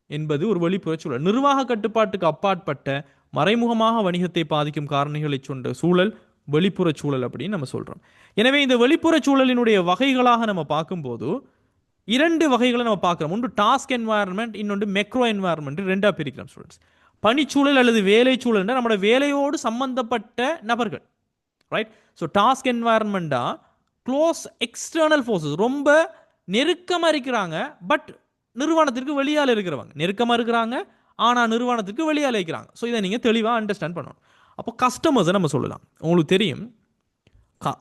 என்பது ஒரு வெளிப்புற சூழல். நிர்வாக கட்டுப்பாட்டுக்கு அப்பாற்பட்ட மறைமுகமாக வணிகத்தை பாதிக்கும் காரணிகளை சொன்ன சூழல் வெளிப்புற சூழல் அப்படின்னு நம்ம சொல்றோம். எனவே இந்த வெளிப்புற சூழலினுடைய வகைகளாக நம்ம பார்க்கும்போது 2 வகைகளை நம்ம பார்க்குறோம். ஒன்று டாஸ்க் என்வாயர்மெண்ட், இன்னொன்று மெக்ரோ என்வாயர்மெண்ட். 2ஆக பிரிக்கிறோம் ஸ்டூடெண்ட்ஸ். பணிச்சூழல் அல்லது வேலை சூழல் நம்மளோட வேலையோடு சம்பந்தப்பட்ட நபர்கள். ரைட்? ஸோ டாஸ்க் என்வாயர்மெண்டா க்ளோஸ் எக்ஸ்டர்னல் ஃபோர்ஸஸ், ரொம்ப நெருக்கமாக இருக்கிறாங்க, பட் நிறுவனத்திற்கு வெளியால் இருக்கிறவங்க. நெருக்கமாக இருக்கிறாங்க ஆனால் நிறுவனத்திற்கு வெளியால் இருக்கிறாங்க. ஸோ இதை நீங்கள் தெளிவாக அண்டர்ஸ்டாண்ட் பண்ணணும். அப்போ கஸ்டமர்ஸை நம்ம சொல்லலாம். உங்களுக்கு தெரியும்,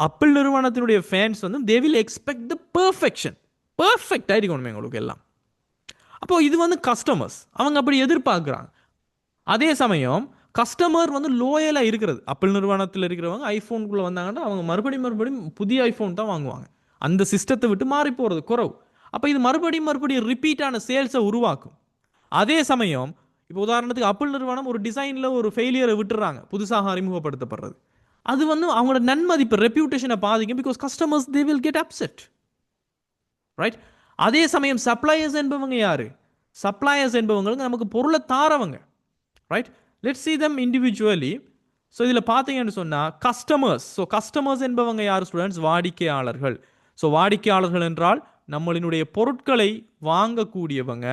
ஆப்பிள் நிறுவனத்தினுடைய ஃபேன்ஸ் வந்து they will expect the perfection, பெர்ஃபெக்டாக இருக்கணுமே உங்களுக்கு எல்லாம். அப்போ இது வந்து கஸ்டமர்ஸ், அவங்க அப்படி எதிர்பார்க்குறாங்க. அதே சமயம் கஸ்டமர் வந்து லோயலாக இருக்கிறது. ஆப்பிள் நிறுவனத்தில் இருக்கிறவங்க ஐஃபோனுக்குள்ளே வந்தாங்கன்னா அவங்க மறுபடியும் புதிய ஐஃபோன் தான் வாங்குவாங்க. அந்த சிஸ்டத்தை விட்டு மாறி போகிறது குறவு. அப்போ இது மறுபடியும் ரிப்பீட்டான சேல்ஸை உருவாக்கும். அதே சமயம் இப்போ உதாரணத்துக்கு ஆப்பிள் நிறுவனம் ஒரு டிசைனில் ஒரு ஃபெயிலியரை விட்டுறாங்க, புதுசாக அறிமுகப்படுத்தப்படுறது, அது வந்து அவங்களோட நன்மதிப்பு, ரெப்யூட்டேஷனை பாதிக்கும். Because customers they will get upset. Right? அதே சமயம் சப்ளையர்ஸ் என்பவங்க யாரு? சப்ளையர்ஸ் என்பவங்க நமக்கு பொருளை தாரவங்க. Right? Let's see them individually. So இதில் பார்த்தீங்கன்னு சொன்னால் கஸ்டமர்ஸ். ஸோ கஸ்டமர்ஸ் என்பவங்க யார் ஸ்டூடெண்ட்ஸ்? வாடிக்கையாளர்கள். ஸோ வாடிக்கையாளர்கள் என்றால் நம்மளினுடைய பொருட்களை வாங்கக்கூடியவங்க,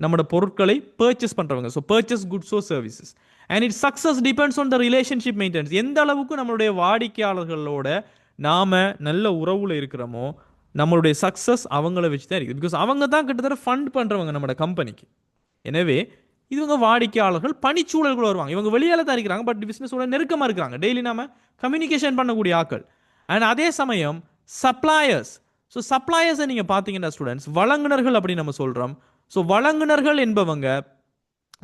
நம்மளோட பொருட்களை பர்ச்சேஸ் பண்ணுறவங்க. So purchase goods or services. And it success depends on the relationship maintenance. எந்த அளவுக்கு நம்மளுடைய வாடிக்கையாளர்களோட நாம் நல்ல உறவில் இருக்கிறோமோ நம்மளுடைய சக்ஸஸ் அவங்கள வச்சு தான் இருக்குது. பிகாஸ் அவங்க தான் கிட்டத்தட்ட ஃபண்ட் பண்ணுறவங்க நம்மளோட கம்பெனிக்கு. எனவே இவங்க வாடிக்கையாளர்கள். பணிச்சூழல்கள் வருவாங்க, இவங்க வெளியால் தான் இருக்கிறாங்க, பட் பிஸ்னஸோட நெருக்கமாக இருக்கிறாங்க, டெய்லி நாம கம்யூனிகேஷன் பண்ணக்கூடிய ஆக்கள். அண்ட் அதே சமயம் சப்ளையர்ஸ். ஸோ சப்ளையர்ஸை நீங்கள் பார்த்தீங்கன்னா ஸ்டூடெண்ட்ஸ் வழங்குனர்கள் அப்படி நம்ம சொல்கிறோம். ஸோ வழங்குனர்கள் என்பவங்க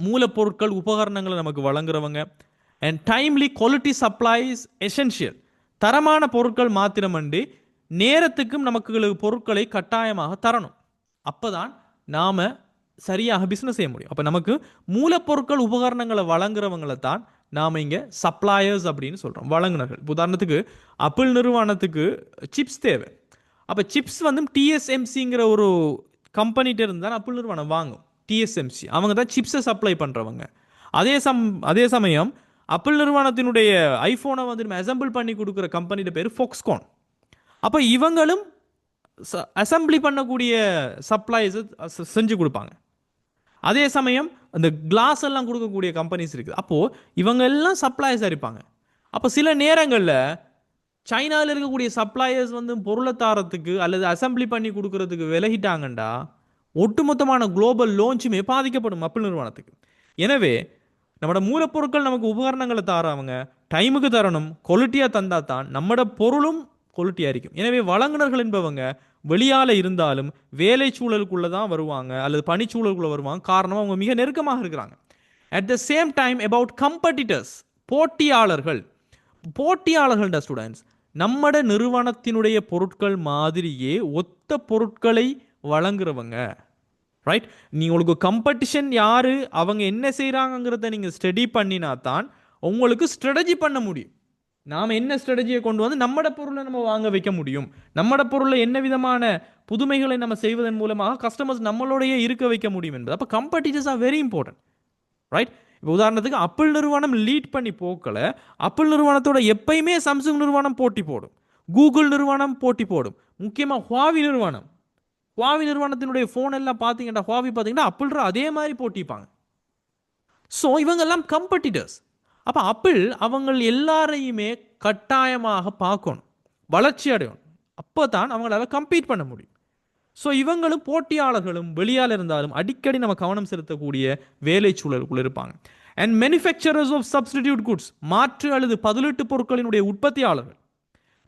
மூலப்பொருட்கள் உபகரணங்களை நமக்கு வழங்குறவங்க. And timely quality supplies essential. தரமான பொருட்கள் மாத்திரமன்றி நேரத்துக்கும் நமக்கு பொருட்களை கட்டாயமாக தரணும். அப்போ தான் நாம் சரியாக பிஸ்னஸ் செய்ய முடியும். அப்போ நமக்கு மூலப்பொருட்கள் உபகரணங்களை வழங்குறவங்களை தான் நாம் இங்கே சப்ளையர்ஸ் அப்படின்னு சொல்கிறோம், வழங்குனர்கள். உதாரணத்துக்கு ஆப்பிள் நிறுவனத்துக்கு சிப்ஸ் தேவை. அப்போ சிப்ஸ் வந்து டிஎஸ்எம்சிங்கிற ஒரு கம்பெனிகிட்ட இருந்து தான் ஆப்பிள் நிறுவனம் வாங்கும். டிஎஸ்எம்சி அவங்க தான் சிப்ஸை சப்ளை பண்ணுறவங்க. அதே சமயம் ஆப்பிள் நிறுவனத்தினுடைய ஐஃபோனை வந்து அசம்பிள் பண்ணி கொடுக்குற கம்பெனியோட பேர் ஃபாக்ஸ்கான். அப்போ இவங்களும் அசம்பிளி பண்ணக்கூடிய சப்ளைஸ் செஞ்சு கொடுப்பாங்க. அதே சமயம் அந்த கிளாஸ் எல்லாம் கொடுக்கக்கூடிய கம்பெனிஸ் இருக்குது. அப்போது இவங்க எல்லாம் சப்ளையர்ஸாக இருப்பாங்க. அப்போ சில நேரங்களில் சைனாவில் இருக்கக்கூடிய சப்ளையர்ஸ் வந்து பொருளை தாரத்துக்கு அல்லது அசம்பிளி பண்ணி கொடுக்கறதுக்கு விலகிட்டாங்கண்டா ஒட்டுமொத்தமான குளோபல் லான்ச்சுமே பாதிக்கப்படும் ஆப்பிள் நிறுவனத்துக்கு. எனவே நம்மளோட மூலப்பொருட்கள் நமக்கு உபகரணங்களை தாரவங்க டைமுக்கு தரணும், குவாலிட்டியாக தந்தா தான் நம்மளோட பொருளும் குவாலிட்டியாக இருக்கும். எனவே வழங்குனர்கள் என்பவங்க வெளியால் இருந்தாலும் வேலை சூழலுக்குள்ளே தான் வருவாங்க அல்லது பணிச்சூழலுக்குள்ளே வருவாங்க. காரணம் அவங்க மிக நெருக்கமாக இருக்கிறாங்க. At the same time about competitors, போட்டியாளர்கள். போட்டியாளர்கள்ட ஸ்டூடெண்ட்ஸ் நம்மட நிறுவனத்தினுடைய பொருட்கள் மாதிரியே ஒத்த பொருட்களை வழங்குறவங்க. ரைட்? உங்களுக்கு கம்படிஷன் யாரு, அவங்க என்ன செய்கிறாங்கிறத நீங்கள் ஸ்டடி பண்ணினா தான் உங்களுக்கு ஸ்ட்ராட்டஜி பண்ண முடியும். நாம் என்ன ஸ்ட்ராட்டஜியை கொண்டு வந்து நம்மட பொருளை நம்ம வாங்க வைக்க முடியும், நம்மட பொருளை என்ன விதமான புதுமைகளை நம்ம செய்வதன் மூலமாக கஸ்டமர்ஸ் நம்மளோடையே இருக்க வைக்க முடியும் என்பது. அப்போ கம்படிட்டர்ஸ் ஆர் வெரி இம்பார்ட்டன்ட். ரைட்? இப்போ உதாரணத்துக்கு ஆப்பிள் நிறுவனம் லீட் பண்ணி போக்கல, ஆப்பிள் நிறுவனத்தோட எப்பயுமே சாம்சங் நிறுவனம் போட்டி போடும், கூகுள் நிறுவனம் போட்டி போடும். முக்கியமாக ஹுவாவி நிறுவனத்தினுடைய ஃபோன் எல்லாம் பார்த்தீங்கன்னா ஹுவாவி பார்த்தீங்கன்னா ஆப்பிள் அதே மாதிரி போட்டிப்பாங்க. ஸோ இவங்கெல்லாம் கம்படிட்டர்ஸ். அப்போ ஆப்பிள் அவங்க எல்லாரையுமே கட்டாயமாக பார்க்கணும், வளர்ச்சி அடையணும். அப்போ தான் அவங்களால கம்பீட் பண்ண முடியும். ஸோ இவங்களும் போட்டியாளர்களும் வெளியால் இருந்தாலும் அடிக்கடி நம்ம கவனம் செலுத்தக்கூடிய வேலை சூழலுக்குள்ள இருப்பாங்க. And manufacturers of substitute goods, மாற்று அல்லது பதிலீட்டு பொருட்களினுடைய உற்பத்தியாளர்கள்.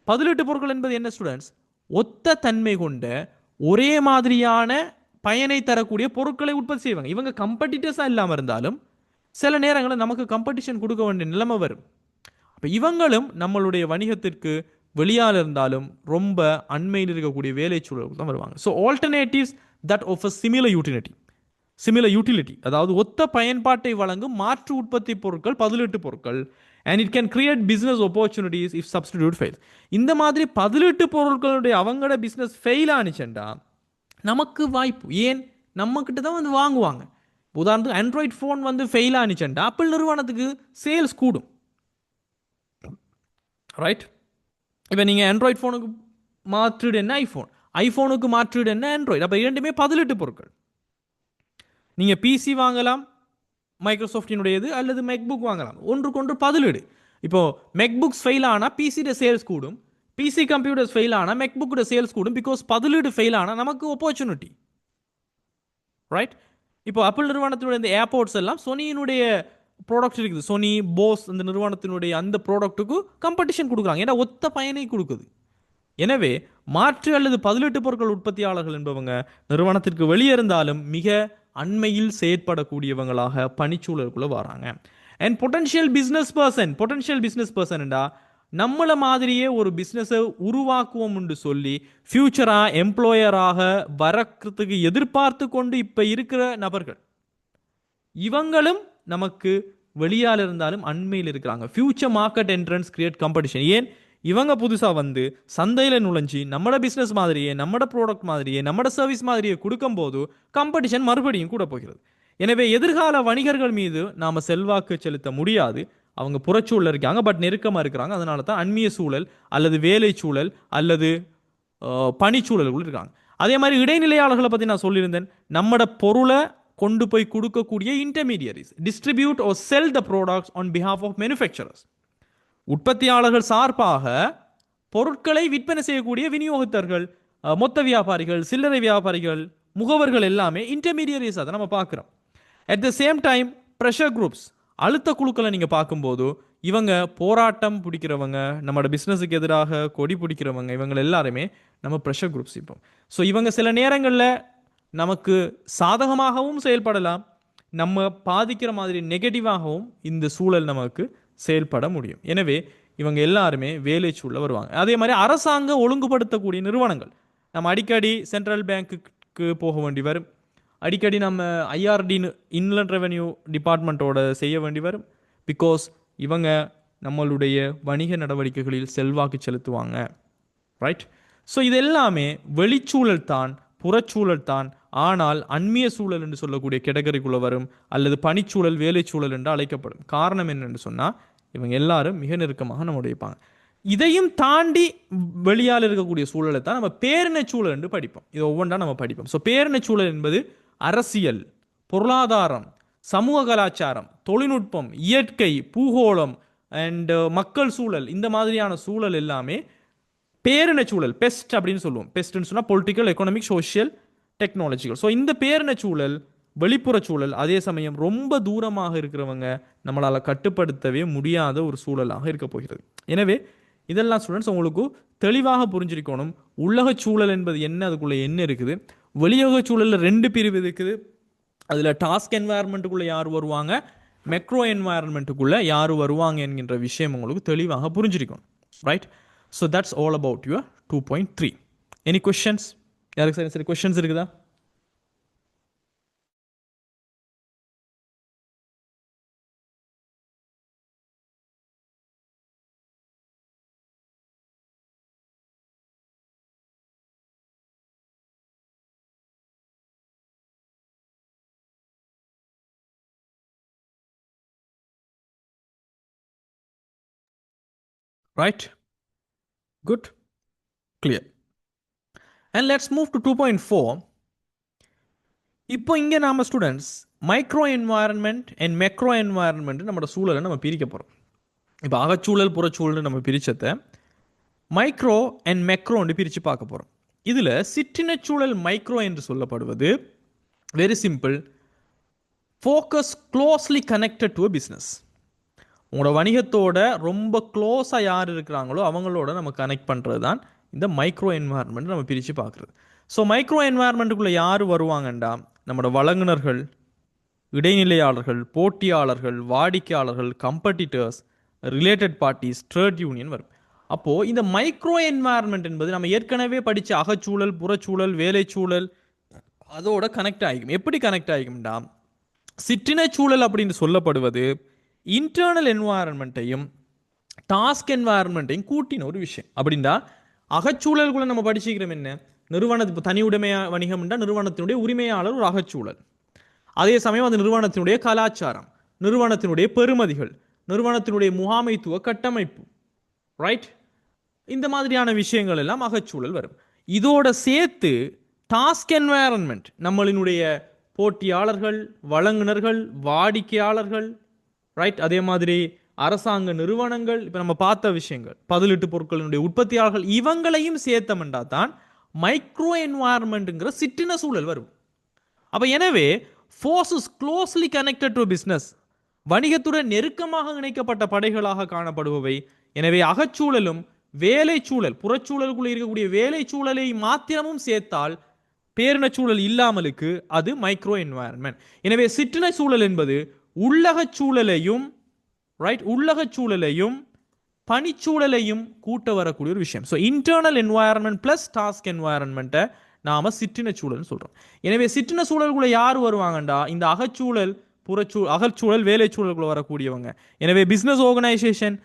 பதிலீட்டு பொருட்கள் என்பது என்ன ஸ்டூடெண்ட்ஸ்? ஒத்த தன்மை கொண்ட ஒரே மாதிரியான பயனை தரக்கூடிய பொருட்களை உற்பத்தி செய்வாங்க. இவங்க கம்படிட்டர்ஸாக இல்லாமல் இருந்தாலும் சில நேரங்களில் நமக்கு கம்படிஷன் கொடுக்க வேண்டிய நிலைமை வரும். அப்போ இவங்களும் நம்மளுடைய வணிகத்திற்கு வெளியால் இருந்தாலும் ரொம்ப அண்மையில் இருக்கக்கூடிய வேலை சூழலுக்கு தான் வருவாங்க. So alternatives that offer similar utility, அதாவது ஒத்த பயன்பாட்டை வழங்கும் மாற்று உற்பத்தி பொருட்கள், பதிலீட்டு பொருட்கள். And it can create business opportunities if substitute fail. இந்த மாதிரி பதிலீட்டு பொருட்களுடைய அவங்களோட பிஸ்னஸ் ஃபெயில் ஆனிச்சுண்டா நமக்கு வாய்ப்பு. ஏன்? நம்மக்கிட்ட தான் வந்து வாங்குவாங்க. உதாரணத்துக்கு ஆண்ட்ராய்ட் ஃபோன் வந்து ஃபெயில் ஆனிச்சுண்டா ஆப்பிள் நிறுவனத்துக்கு சேல்ஸ் கூடும். ரைட்? இப்போ நீங்கள் ஆண்ட்ராய்ட் ஃபோனுக்கு மாற்றீடு என்ன ஐஃபோனுக்கு மாற்றீடு என்ன ஆண்ட்ராய்டு. அப்போ இரண்டுமே பதிலீட்டு பொருட்கள். நீங்கள் பிசி வாங்கலாம் மைக்ரோசாஃப்டினுடையது, அல்லது மெக்புக் வாங்கலாம், ஒன்றுக்கொன்று பதிலீடு. இப்போது மெக்புக்ஸ் ஃபெயில் ஆனால் பிசியோட சேல்ஸ் கூடும், பிசி கம்ப்யூட்டர்ஸ் ஃபெயில் ஆனால் மெக்புக்கோட சேல்ஸ் கூடும். பிகாஸ் பதிலீடு ஃபெயில் ஆனால் நமக்கு ஆப்பர்ச்சுனிட்டி. ரைட்? இப்போ ஆப்பிள் நிறுவனத்தினுடைய இந்த ஏர்போர்ட்ஸ் எல்லாம் சோனியினுடைய ப்ராடக்ட் இருக்குது, சோனி போஸ் அந்த நிறுவனத்தினுடைய அந்த ப்ராடக்ட்டுக்கு கம்படிஷன் கொடுக்குறாங்க, ஏன்னா ஒத்த பயனை கொடுக்குது. எனவே மாற்று அல்லது பதிலீட்டு பொருட்கள் உற்பத்தியாளர்கள் என்பவங்க நிறுவனத்திற்கு வெளியே இருந்தாலும் மிக அண்மையில் செயற்படக்கூடியவங்களாக பணிச்சூழலுக்குள்ள வராங்க. அண்ட் பொட்டன்ஷியல் பிஸ்னஸ் பர்சன்டா நம்மளை மாதிரியே ஒரு பிஸ்னஸை உருவாக்குவோம் என்று சொல்லி ஃபியூச்சராக எம்ப்ளாயராக வரக்கிறதுக்கு எதிர்பார்த்து கொண்டு இப்போ இருக்கிற நபர்கள், இவங்களும் நமக்கு வெளியால் இருந்தாலும் அண்மையில் இருக்கிறாங்க. Future market entrance create competition. ஏன்? இவங்க புதுசாக வந்து சந்தையில் நுழைஞ்சி நம்மளோட பிஸ்னஸ் மாதிரியே, நம்மளோட ப்ராடக்ட் மாதிரியே, நம்மளோட சர்வீஸ் மாதிரியே கொடுக்கும் போது காம்படிஷன் மறுபடியும் கூட போகிறது. எனவே எதிர்கால வணிகர்கள் மீது நாம் செல்வாக்கு செலுத்த முடியாது. அவங்க புறச்சூழல் இருக்காங்க, பட் நெருக்கமாக இருக்கிறாங்க. அதனால தான் அந்நிய சூழல் அல்லது வேலை சூழல் அல்லது பணிச்சூழல்கள் இருக்காங்க. அதே மாதிரி இடைநிலையாளர்களை பற்றி நான் சொல்லியிருந்தேன். நம்மட பொருளை கொண்டு போய் கொடுக்கக்கூடிய intermediaries, distribute or sell the products on behalf of manufacturers. உற்பத்தியாளர்கள் சார்பாக பொருட்களை விற்பனை செய்யக்கூடிய விநியோகத்தர்கள், மொத்த வியாபாரிகள், சில்லறை வியாபாரிகள், முகவர்கள் எல்லாமே இன்டர்மீடியரிஸ். அதை நம்ம பார்க்குறோம். At the same time pressure groups, அழுத்த குழுக்களை நீங்கள் பார்க்கும்போது இவங்க போராட்டம் பிடிக்கிறவங்க, நம்மளோட பிஸ்னஸுக்கு எதிராக கொடி பிடிக்கிறவங்க, இவங்க எல்லாருமே நம்ம ப்ரெஷர் குரூப்ஸ். இப்போ ஸோ இவங்க சில நேரங்களில் நமக்கு சாதகமாகவும் செயல்படலாம், நம்ம பாதிக்கிற மாதிரி நெகட்டிவாகவும் இந்த சூழல் நமக்கு செயல்பட முடியும். எனவே இவங்க எல்லாருமே வேலை சூழலில் வருவாங்க. அதே மாதிரி அரசாங்க ஒழுங்குபடுத்தக்கூடிய நிறுவனங்கள், நம்ம அடிக்கடி சென்ட்ரல் பேங்க்குக்கு போக வேண்டி வரும், அடிக்கடி நம்ம ஐஆர்டி இன்லண்ட் ரெவென்யூ டிபார்ட்மெண்ட்டோட செய்ய வேண்டி வரும். பிகாஸ் இவங்க நம்மளுடைய வணிக நடவடிக்கைகளில் செல்வாக்கு செலுத்துவாங்க. ரைட்? ஸோ இது எல்லாமே வெளிச்சூழல் தான், புறச்சூழல் தான். ஆனால் அந்நிய சூழல் என்று சொல்லக்கூடிய கேட்டகரிக்குள்ளே வரும், அல்லது பணிச்சூழல், வேலைச்சூழல் என்று அழைக்கப்படும். காரணம் என்னென்னு சொன்னால் இவங்க எல்லாரும் மிக நெருக்கமாக நம்ம உடைப்பாங்க. இதையும் தாண்டி வெளியால் இருக்கக்கூடிய சூழலை தான் நம்ம பேரின சூழல் என்று படிப்போம். இது ஒவ்வொன்றா நம்ம படிப்போம். ஸோ பேரின சூழல் என்பது அரசியல், பொருளாதாரம், சமூக கலாச்சாரம், தொழில்நுட்பம், இயற்கை, பூகோளம் அண்ட் மக்கள் சூழல், இந்த மாதிரியான சூழல் எல்லாமே பேரின சூழல், பெஸ்ட் அப்படின்னு சொல்லுவோம். பெஸ்ட்னு சொன்னால் political, economic, social, technological. So இந்த பேரின சூழல், வெளிப்புற சூழல், அதே சமயம் ரொம்ப தூரமாக இருக்கிறவங்க நம்மளால் கட்டுப்படுத்தவே முடியாத ஒரு சூழலாக இருக்க போகிறது. எனவே இதெல்லாம் ஸ்டூடெண்ட்ஸ் உங்களுக்கு தெளிவாக புரிஞ்சிருக்கணும். உலக சூழல் என்பது என்ன, அதுக்குள்ளே என்ன இருக்குது. வெளியுலக சூழலில் 2 பிரிவு இருக்குது. அதில் டாஸ்க் என்வாயர்மெண்ட்டுக்குள்ளே யார் வருவாங்க, மெக்ரோ என்வாயர்மெண்ட்டுக்குள்ளே யார் வருவாங்க என்கின்ற விஷயம் உங்களுக்கு தெளிவாக புரிஞ்சிருக்கணும். Right? So that's all about your 2.3. Any questions? யாருக்கு சரி கொஸ்டின்ஸ் இருக்குதா? Right? Good? Clear. And let's move to 2.4. இப்போ இங்கே நாம students micro environment and macro environment நம்மளோட சூழலை நம்ம பிரிக்க போகிறோம். இப்போ அகச்சூழல், புறச்சூழல் நம்ம பிரிச்சதை மைக்ரோ அண்ட் மெக்ரோன்னு பிரித்து பார்க்க போகிறோம். இதில் சிற்றினச்சூழல் மைக்ரோ என்று சொல்லப்படுவது very simple, focus closely connected to a business. உங்களோட வணிகத்தோட ரொம்ப க்ளோஸாக யார் இருக்கிறாங்களோ அவங்களோட நம்ம கனெக்ட் பண்ணுறது தான் இந்த மைக்ரோ என்வாயர்மெண்ட் நம்ம பிரித்து பார்க்குறது. ஸோ மைக்ரோ என்வாயர்மெண்ட்டுக்குள்ளே யார் வருவாங்கண்டா, நம்மளோட வழங்குனர்கள், இடைநிலையாளர்கள், போட்டியாளர்கள், வாடிக்கையாளர்கள், கம்படிட்டர்ஸ், ரிலேட்டட் பார்ட்டிஸ், ட்ரேட் யூனியன் வரும். அப்போது இந்த மைக்ரோ என்வாயர்மெண்ட் என்பது நம்ம ஏற்கனவே படித்த அகச்சூழல், புறச்சூழல், வேலைச்சூழல் அதோட கனெக்ட் ஆகிக்கும். எப்படி கனெக்ட் ஆகிக்கும்டா, சிற்றினச்சூழல் அப்படின்னு சொல்லப்படுவது இன்டர்னல் என்வாயர்மெண்ட்டையும் டாஸ்க் என்வாயர்மெண்ட்டையும் கூட்டின ஒரு விஷயம். அப்படின்னா அகச்சூழலுக்குள்ள நம்ம படிச்சுக்கிறோம் என்ன, நிறுவனத்து தனி உடைமையா வணிகம்ன்றா நிறுவனத்தினுடைய உரிமையாளர் ஒரு அகச்சூழல். அதே சமயம் அந்த நிறுவனத்தினுடைய கலாச்சாரம், நிறுவனத்தினுடைய பெறுமதிகள், நிறுவனத்தினுடைய முகாமைத்துவ கட்டமைப்பு, ரைட், இந்த மாதிரியான விஷயங்கள் எல்லாம் அகச்சூழல் வரும். இதோட சேர்த்து டாஸ்க் என்வாயர்மெண்ட், நம்மளினுடைய போட்டியாளர்கள், வழங்குனர்கள், வாடிக்கையாளர்கள், ரைட், அதே மாதிரி அரசாங்க நிறுவனங்கள், இப்போ நம்ம பார்த்த விஷயங்கள், பதிலீட்டு பொருட்களினுடைய உற்பத்தியாளர்கள், இவங்களையும் சேர்த்தமெண்டா தான் மைக்ரோ என்வாயர்மெண்ட்டுங்கிற சிற்றின சூழல் வரும். அப்போ எனவே forces closely connected to business, வணிகத்துடன் நெருக்கமாக இணைக்கப்பட்ட படைகளாக காணப்படுபவை. எனவே அகச்சூழலும் வேலைச்சூழல், புறச்சூழலுக்குள்ள இருக்கக்கூடிய வேலைச்சூழலை மாத்திரமும் சேர்த்தால் பேரின சூழல் இல்லாமலுக்கு அது மைக்ரோ என்வாயர்மெண்ட். எனவே சிற்றின சூழல் என்பது உள்ளக சூழலையும், ரைட், உள்ளக சூழலையும் பணிச்சூழலையும் கூட்ட வரக்கூடிய ஒரு விஷயம். So internal environment plus task என்வாயர்மெண்ட்டை நாம சிற்றின சூழல்னு சொல்றோம். எனவே சிற்றின சூழலுக்குள்ள யார் வருவாங்கண்டா, இந்த அகச்சூழல், அகச்சூழல், வேலைச்சூழலுக்குள்ள வரக்கூடியவங்க. எனவே business organisation,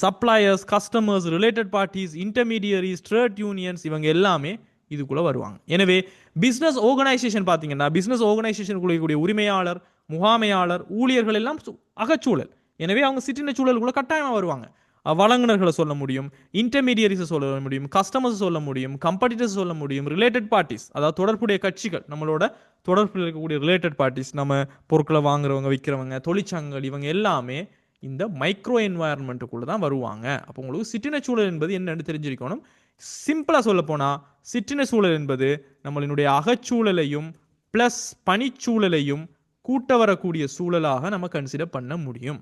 suppliers, customers, related parties, intermediaries, trade unions, இவங்க எல்லாமே இதுக்குள்ள வருவாங்க. எனவே பிசினஸ் ஆர்கனைசேஷன் பார்த்தீங்கன்னா, பிசினஸ் ஆர்கனைசேஷனுக்குள்ள கூடிய உரிமையாளர், முகாமையாளர், ஊழியர்கள் எல்லாம் அகச்சூழல். எனவே அவங்க சிற்றின சூழலுக்குள்ள கட்டாயமாக வருவாங்க. வழங்குனர்களை சொல்ல முடியும், இன்டர்மீடியரிஸை சொல்ல முடியும், கஸ்டமர்ஸ் சொல்ல முடியும், கம்படிட்டர்ஸ் சொல்ல முடியும், ரிலேட்டட் பார்ட்டிஸ், அதாவது தொடர்புடைய கட்சிகள், நம்மளோட தொடர்பில் இருக்கக்கூடிய ரிலேட்டட் பார்ட்டிஸ், நம்ம பொருட்களை வாங்குறவங்க, விற்கிறவங்க, தொழிற்சங்கங்கள், இவங்க எல்லாமே இந்த மைக்ரோ என்வாயர்மெண்ட்டுக்குள்ள தான் வருவாங்க. அப்போ உங்களுக்கு சிற்றின சூழல் என்பது என்னன்னு தெரிஞ்சிருக்கணும். சிம்பிளா சொல்ல போனா சிற்றின சூழல் என்பது நம்மளினுடைய அகச்சூழலையும் பிளஸ் பனிச்சூழலையும் கூட்ட வரக்கூடிய சூழலாக நம்ம கன்சிடர் பண்ண முடியும்.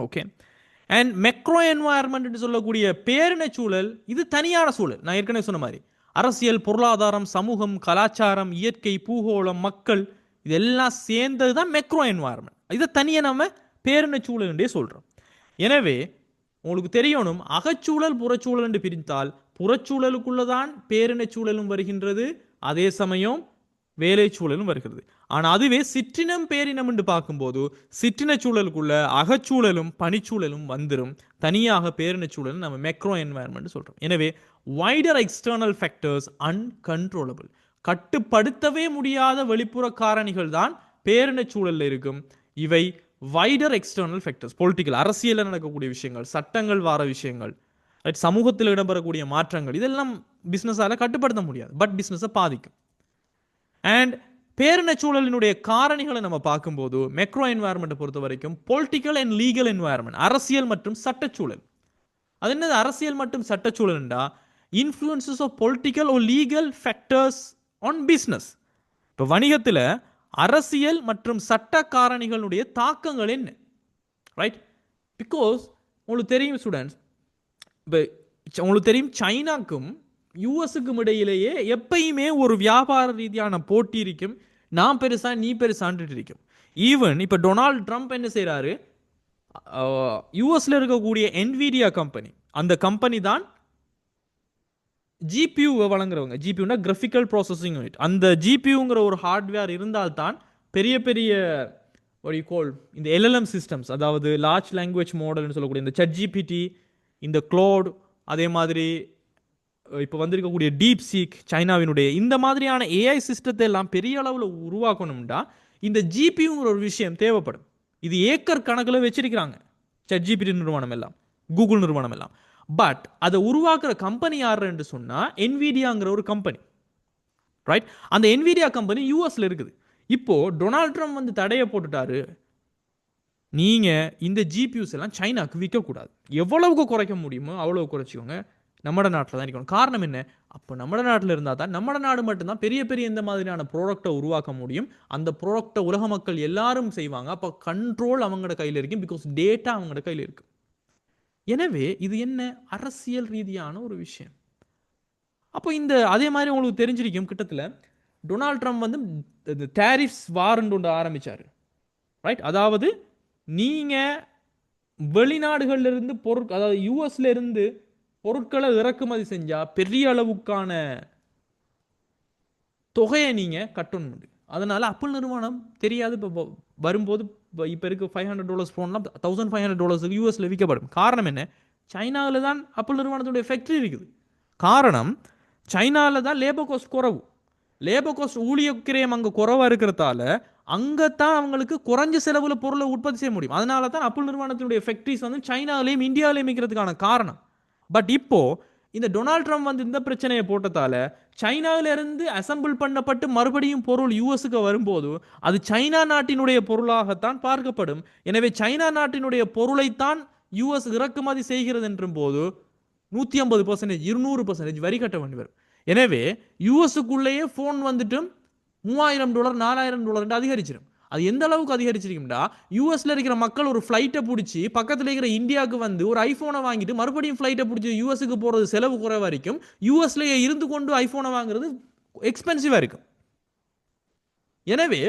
ஓகே. அண்ட் மெக்ரோ என்வாயர்மெண்ட் சொல்லக்கூடிய பேரின சூழல் இது தனியான சூழல். நான் ஏற்கனவே சொன்ன மாதிரி அரசியல், பொருளாதாரம், சமூகம், கலாச்சாரம், இயற்கை, பூகோளம், மக்கள், இதெல்லாம் சேர்ந்தது தான் மெக்ரோ என்வாயர்மெண்ட். இதை தனியாக நம்ம பேரின சூழல் சொல்றோம். எனவே உங்களுக்கு தெரியணும், அகச்சூழல் புறச்சூழல் என்று பிரித்தால் புறச்சூழலுக்குள்ளதான் பேரின சூழலும் வருகின்றது, அதே சமயம் வேலை சூழலும் வருகிறது. ஆனால் அதுவே சிற்றினம் பேரினம் என்று பார்க்கும்போது சிற்றின சூழலுக்குள்ள அகச்சூழலும் பனிச்சூழலும் வந்துடும். தனியாக பேரின சூழல் நம்ம மெக்ரோ என்வாயர்மெண்ட் சொல்றோம். எனவே வைடர் எக்ஸ்டர்னல் ஃபேக்டர்ஸ் அன்கண்ட்ரோலபிள், கட்டுப்படுத்தவே முடியாத வெளிப்புற காரணிகள் தான் பேரின சூழலில் இருக்கும். இவை வைடர் எக்ஸ்டர்னல் ஃபேக்டர்ஸ், பொலிட்டிக்கல், அரசியலில் நடக்கக்கூடிய விஷயங்கள், சட்டங்கள் வார விஷயங்கள், சமூகத்தில் இடம்பெறக்கூடிய மாற்றங்கள், இதெல்லாம் பிஸ்னஸால கட்டுப்படுத்த முடியாது, பட் பிஸ்னஸை பாதிக்கும். அண்ட் பேரின சூழலினுடைய காரணிகளை நம்ம பார்க்கும்போது மெக்ரோ என்வாயர்மெண்ட்டை பொறுத்த வரைக்கும் பொலிட்டிக்கல் அண்ட் லீகல் என்வாயர்மெண்ட், அரசியல் மற்றும் சட்டச்சூழல். அது என்னது அரசியல் மற்றும் சட்டச்சூழல்ண்டா influences of political or legal factors on business. இப்போ வணிகத்தில் அரசியல் மற்றும் சட்ட காரணிகளுடைய தாக்கங்கள் என்ன, ரைட்? பிகாஸ் உங்களுக்கு தெரியும் ஸ்டூடெண்ட்ஸ், இப்போ உங்களுக்கு தெரியும் சைனாக்கும் யூஎஸுக்கும் இடையிலேயே எப்பயுமே ஒரு வியாபார ரீதியான போட்டி இருக்கும். நான் பெருசா நீ பெருசான்ட்டு இருக்கும். ஈவன் இப்போ டொனால்ட் ட்ரம்ப் என்ன செய்கிறாரு, யூஎஸ்ல இருக்கக்கூடிய என்விடியா கம்பெனி, அந்த கம்பெனி தான் ஜிபியூவை வழங்குறவங்க. ஜிபியூனா கிராஃபிக்கல் ப்ராசஸிங் யூனிட். அந்த ஜிபியூங்கிற ஒரு ஹார்ட்வேர் இருந்தால்தான் பெரிய பெரிய இந்த எல்எல்எம் சிஸ்டம்ஸ், அதாவது லார்ஜ் லாங்குவேஜ் மாடல்னு சொல்லக்கூடிய இந்த ChatGPT, இந்த க்ளோட், அதே மாதிரி இப்போ வந்திருக்கக்கூடிய டீப் சீக், சைனாவினுடைய இந்த மாதிரியான ஏஐ சிஸ்டத்தை எல்லாம் பெரிய அளவில் உருவாக்கணும்னா இந்த ஜிபியூங்கிற ஒரு விஷயம் தேவைப்படும். இது ஏக்கர் கணக்கில் வச்சிருக்கிறாங்க ChatGPT நிறுவனம் எல்லாம், கூகுள் நிறுவனம் எல்லாம். பட் அதை உருவாக்குற கம்பெனி யார் என்று சொன்னா என்விடியாங்கிற ஒரு கம்பெனி, ரைட்? அந்த என்விடியா கம்பெனி யூஎஸ்ல இருக்குது. இப்போ டொனால்ட் ட்ரம்ப் வந்து தடையை போட்டுட்டாரு, நீங்க இந்த ஜிபியூஸ் எல்லாம் சைனாக்கு விற்கக்கூடாது, எவ்வளவுக்கு குறைக்க முடியுமோ அவ்வளவு குறைச்சிக்கோங்க, நம்ம நாட்டில் தான் இருக்கணும். காரணம் என்ன, அப்போ நம்ம நாட்டில் இருந்தால் தான் நம்ம நாடு மட்டும்தான் பெரிய பெரிய இந்த மாதிரியான ப்ராடக்டை உருவாக்க முடியும். அந்த ப்ராடக்டை உலக மக்கள் எல்லாரும் செய்வாங்க. அப்போ கண்ட்ரோல் அவங்களோட கையில் இருக்கும், பிகாஸ் டேட்டா அவங்களோட கையில் இருக்கு. எனவே இது என்ன அரசியல் ரீதியான ஒரு விஷயம். அப்போ இந்த அதே மாதிரி உங்களுக்கு தெரிஞ்சிருக்கும், கிட்டத்தில் டொனால்ட் ட்ரம்ப் வந்து இந்த டேரிஃப்ஸ் வார்ன்னு ஒன்று ஆரம்பிச்சாரு, ரைட்? அதாவது நீங்க வெளிநாடுகள்ல இருந்து பொருட்கள், அதாவது யூஎஸ்ல இருந்து பொருட்களை இறக்குமதி செஞ்சா பெரிய அளவுக்கான தொகையை நீங்க கட்டணும். அதனால ஆப்பிள் நிறுவனம் தெரியாது, இப்போ வரும்போது இப்போ இருக்க $500 ஃபோன்லாம் $1500 யூஎஸ்ல விற்கப்படும். காரணம் என்ன, சைனாவில் தான் ஆப்பிள் நிறுவனத்துடைய ஃபேக்டரி இருக்குது. காரணம் சைனாவில் தான் லேபர் காஸ்ட் குறவு, லேபர் காஸ்ட் ஊழிய கிரயம் அங்கே குறவாக இருக்கிறதால அங்கே தான் அவங்களுக்கு குறைஞ்ச செலவில் பொருளை உற்பத்தி செய்ய முடியும். அதனால தான் ஆப்பிள் நிறுவனத்தினுடைய ஃபேக்டரிஸ் வந்து சைனாவிலையும் இந்தியாவிலையும் இருக்கிறதுக்கான காரணம். பட் இப்போ இந்த டொனால்ட் ட்ரம்ப் வந்து இந்த பிரச்சனையை போட்டதால சைனாவிலிருந்து அசம்பிள் பண்ணப்பட்டு மறுபடியும் பொருள் யூஎஸ்க்கு வரும்போது அது சைனா நாட்டினுடைய பொருளாகத்தான் பார்க்கப்படும். எனவே சைனா நாட்டினுடைய பொருளைத்தான் யூஎஸ் இறக்குமதி செய்கிறது என்றும் போது 150%, 200% வரி கட்ட வேண்டி வரும். எனவே யூஎஸ்க்குள்ளேயே ஃபோன் வந்துட்டும் $3000, $4000 அதிகரிச்சிடும். அது எந்த அளவுக்கு அதிகரிச்சிருக்கும்டா, யூஎஸ்ல இருக்கிற மக்கள் ஒரு ஃப்ளைட்டை பிடிச்சி பக்கத்தில் இருக்கிற இந்தியாவுக்கு வந்து ஒரு ஐஃபோனை வாங்கிட்டு மறுபடியும் ஃப்ளைட்டை பிடிச்சி யூஎஸ்க்கு போகிறது செலவு குறைவா இருக்கும். யூஎஸ்லேயே இருந்து கொண்டு ஐஃபோனை வாங்குறது எக்ஸ்பென்சிவாக இருக்கும். எனவே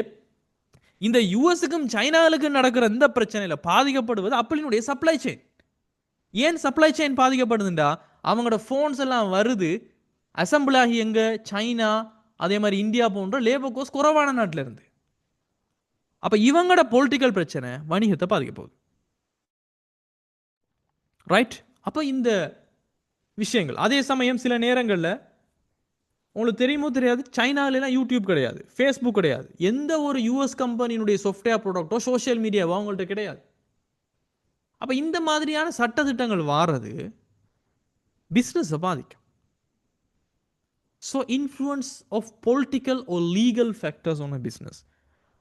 இந்த யூஎஸ்க்கும் சைனாவுக்கும் நடக்கிற இந்த பிரச்சனையில் பாதிக்கப்படுவது ஆப்பிளினுடைய சப்ளை செயின். ஏன் சப்ளை செயின் பாதிக்கப்படுதுண்டா, அவங்களோட ஃபோன்ஸ் எல்லாம் வருது அசம்பிள் ஆகி எங்க, சைனா, அதே மாதிரி இந்தியா போன்ற லேபர் காஸ்ட் குறைவான நாட்டில் இருந்து. அப்ப இவங்களோட பொலிட்டிக்கல் பிரச்சனை வணிகத்தை பாதிக்க போகுது, ரைட்? அப்ப இந்த விஷயங்கள் அதே சமயம் சில நேரங்களில் உங்களுக்கு தெரியுமோ தெரியாது, சைனாவிலாம் யூடியூப் கிடையாது, ஃபேஸ்புக் கிடையாது, எந்த ஒரு யூஎஸ் கம்பெனியினுடைய சாஃப்ட்வேர் ப்ராடக்டோ சோஷியல் மீடியாவோ அவங்கள்ட்ட கிடையாது. அப்போ இந்த மாதிரியான சட்டத்திட்டங்கள் வாரது பிஸ்னஸை பாதிக்கும். So influence of political or legal factors on a business.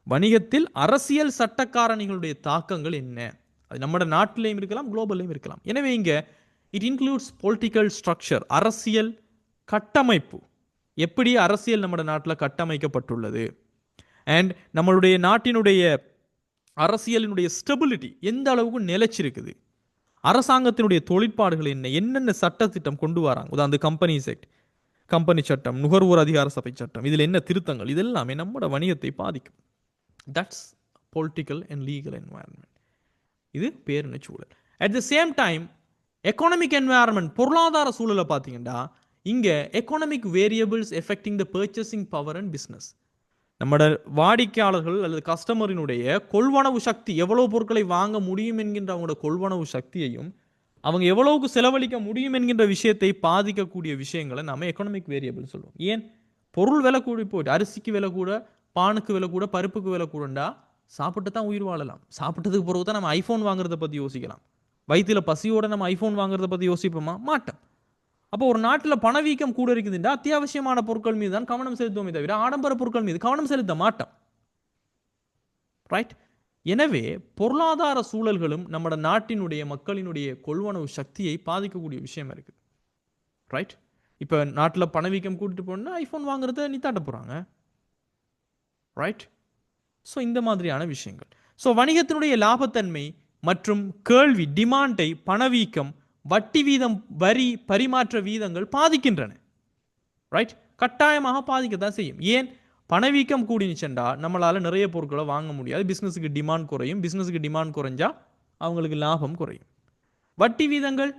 வணிகத்தில் அரசியல் சட்டக்காரணிகளுடைய தாக்கங்கள் என்ன? அது நம்ம நாட்டிலையும் இருக்கலாம், குளோபல்லையும் இருக்கலாம். எனவே இங்கே இட் இன்க்ளூட்ஸ் பொலிட்டிக்கல் ஸ்ட்ரக்சர், அரசியல் கட்டமைப்பு, எப்படி அரசியல் நம்ம நாட்டில் கட்டமைக்கப்பட்டுள்ளது, அண்ட் நம்மளுடைய நாட்டினுடைய அரசியலினுடைய ஸ்டெபிலிட்டி எந்த அளவுக்கு நிலைச்சிருக்குது, அரசாங்கத்தினுடைய தொழிற்பாடுகள் என்னென்ன சட்டத்திட்டம் கொண்டு வராங்க, உதாரணம் கம்பெனிஸ் ஆக்ட், கம்பெனி சட்டம், நுகர்வோர் அதிகார சபை சட்டம், இதில் என்ன திருத்தங்கள், இதெல்லாமே நம்மளோட வணிகத்தை பாதிக்கும். That's political and legal environment. இது பேரின சூழல். At the same time economic environment, பொருளாதார சூழலை பார்த்தீங்கன்னா இங்கே economic variables affecting the purchasing power and business. நம்மளோட வாடிக்கையாளர்கள் அல்லது கஸ்டமரினுடைய கொள்வனவு சக்தி, எவ்வளவு பொருட்களை வாங்க முடியும் என்கின்ற அவங்களோட கொள்வனவு சக்தியையும் அவங்க எவ்வளவுக்கு செலவழிக்க முடியும் என்கின்ற விஷயத்தை பாதிக்கக்கூடிய விஷயங்களை நம்ம எக்கனாமிக் வேரியபிள் சொல்லுவோம். ஏன் பொருள் விலை கூடி போயிட்டு, அரிசிக்கு விலை கூட, பானுக்கு விலை கூட, பருப்புக்கு விலை கூடண்டா சாப்பிட்டு தான் உயிர் வாழலாம். சாப்பிட்டதுக்கு பிறகு தான் நம்ம ஐஃபோன் வாங்குறத பற்றி யோசிக்கலாம். வயிற்றுல பசியோட நம்ம ஐஃபோன் வாங்குறத பற்றி யோசிப்போமா? மாட்டோம். அப்போ ஒரு நாட்டில் பணவீக்கம் கூட இருக்குதுன்னா அத்தியாவசியமான பொருட்கள் மீது தான் கவனம் செலுத்துவோமே தவிர ஆடம்பர பொருட்கள் மீது கவனம் செலுத்த மாட்டோம். ரைட்? எனவே பொருளாதார சூழல்களும் நம்ம நாட்டினுடைய மக்களினுடைய கொள்வனவு சக்தியை பாதிக்கக்கூடிய விஷயம் இருக்குது. ரைட்? இப்போ நாட்டில் பணவீக்கம் கூட்டிட்டு போனா ஐஃபோன் வாங்குறத நித்தாட்ட போகிறாங்க. ரைட்? ஸோ இந்த மாதிரியான விஷயங்கள். ஸோ வணிகத்தினுடைய லாபத்தன்மை மற்றும் கேள்வி, டிமாண்டை பணவீக்கம், வட்டி வீதம், வரி, பரிமாற்ற வீதங்கள் பாதிக்கின்றன. ரைட்? கட்டாயமாக பாதிக்கத்தான் செய்யும். ஏன்? பணவீக்கம் கூடினுச்சென்றா நம்மளால் நிறைய பொருட்களை வாங்க முடியாது, பிஸ்னஸுக்கு டிமாண்ட் குறையும், பிஸ்னஸுக்கு டிமாண்ட் குறைஞ்சா அவங்களுக்கு லாபம் குறையும். வட்டி வீதங்கள்,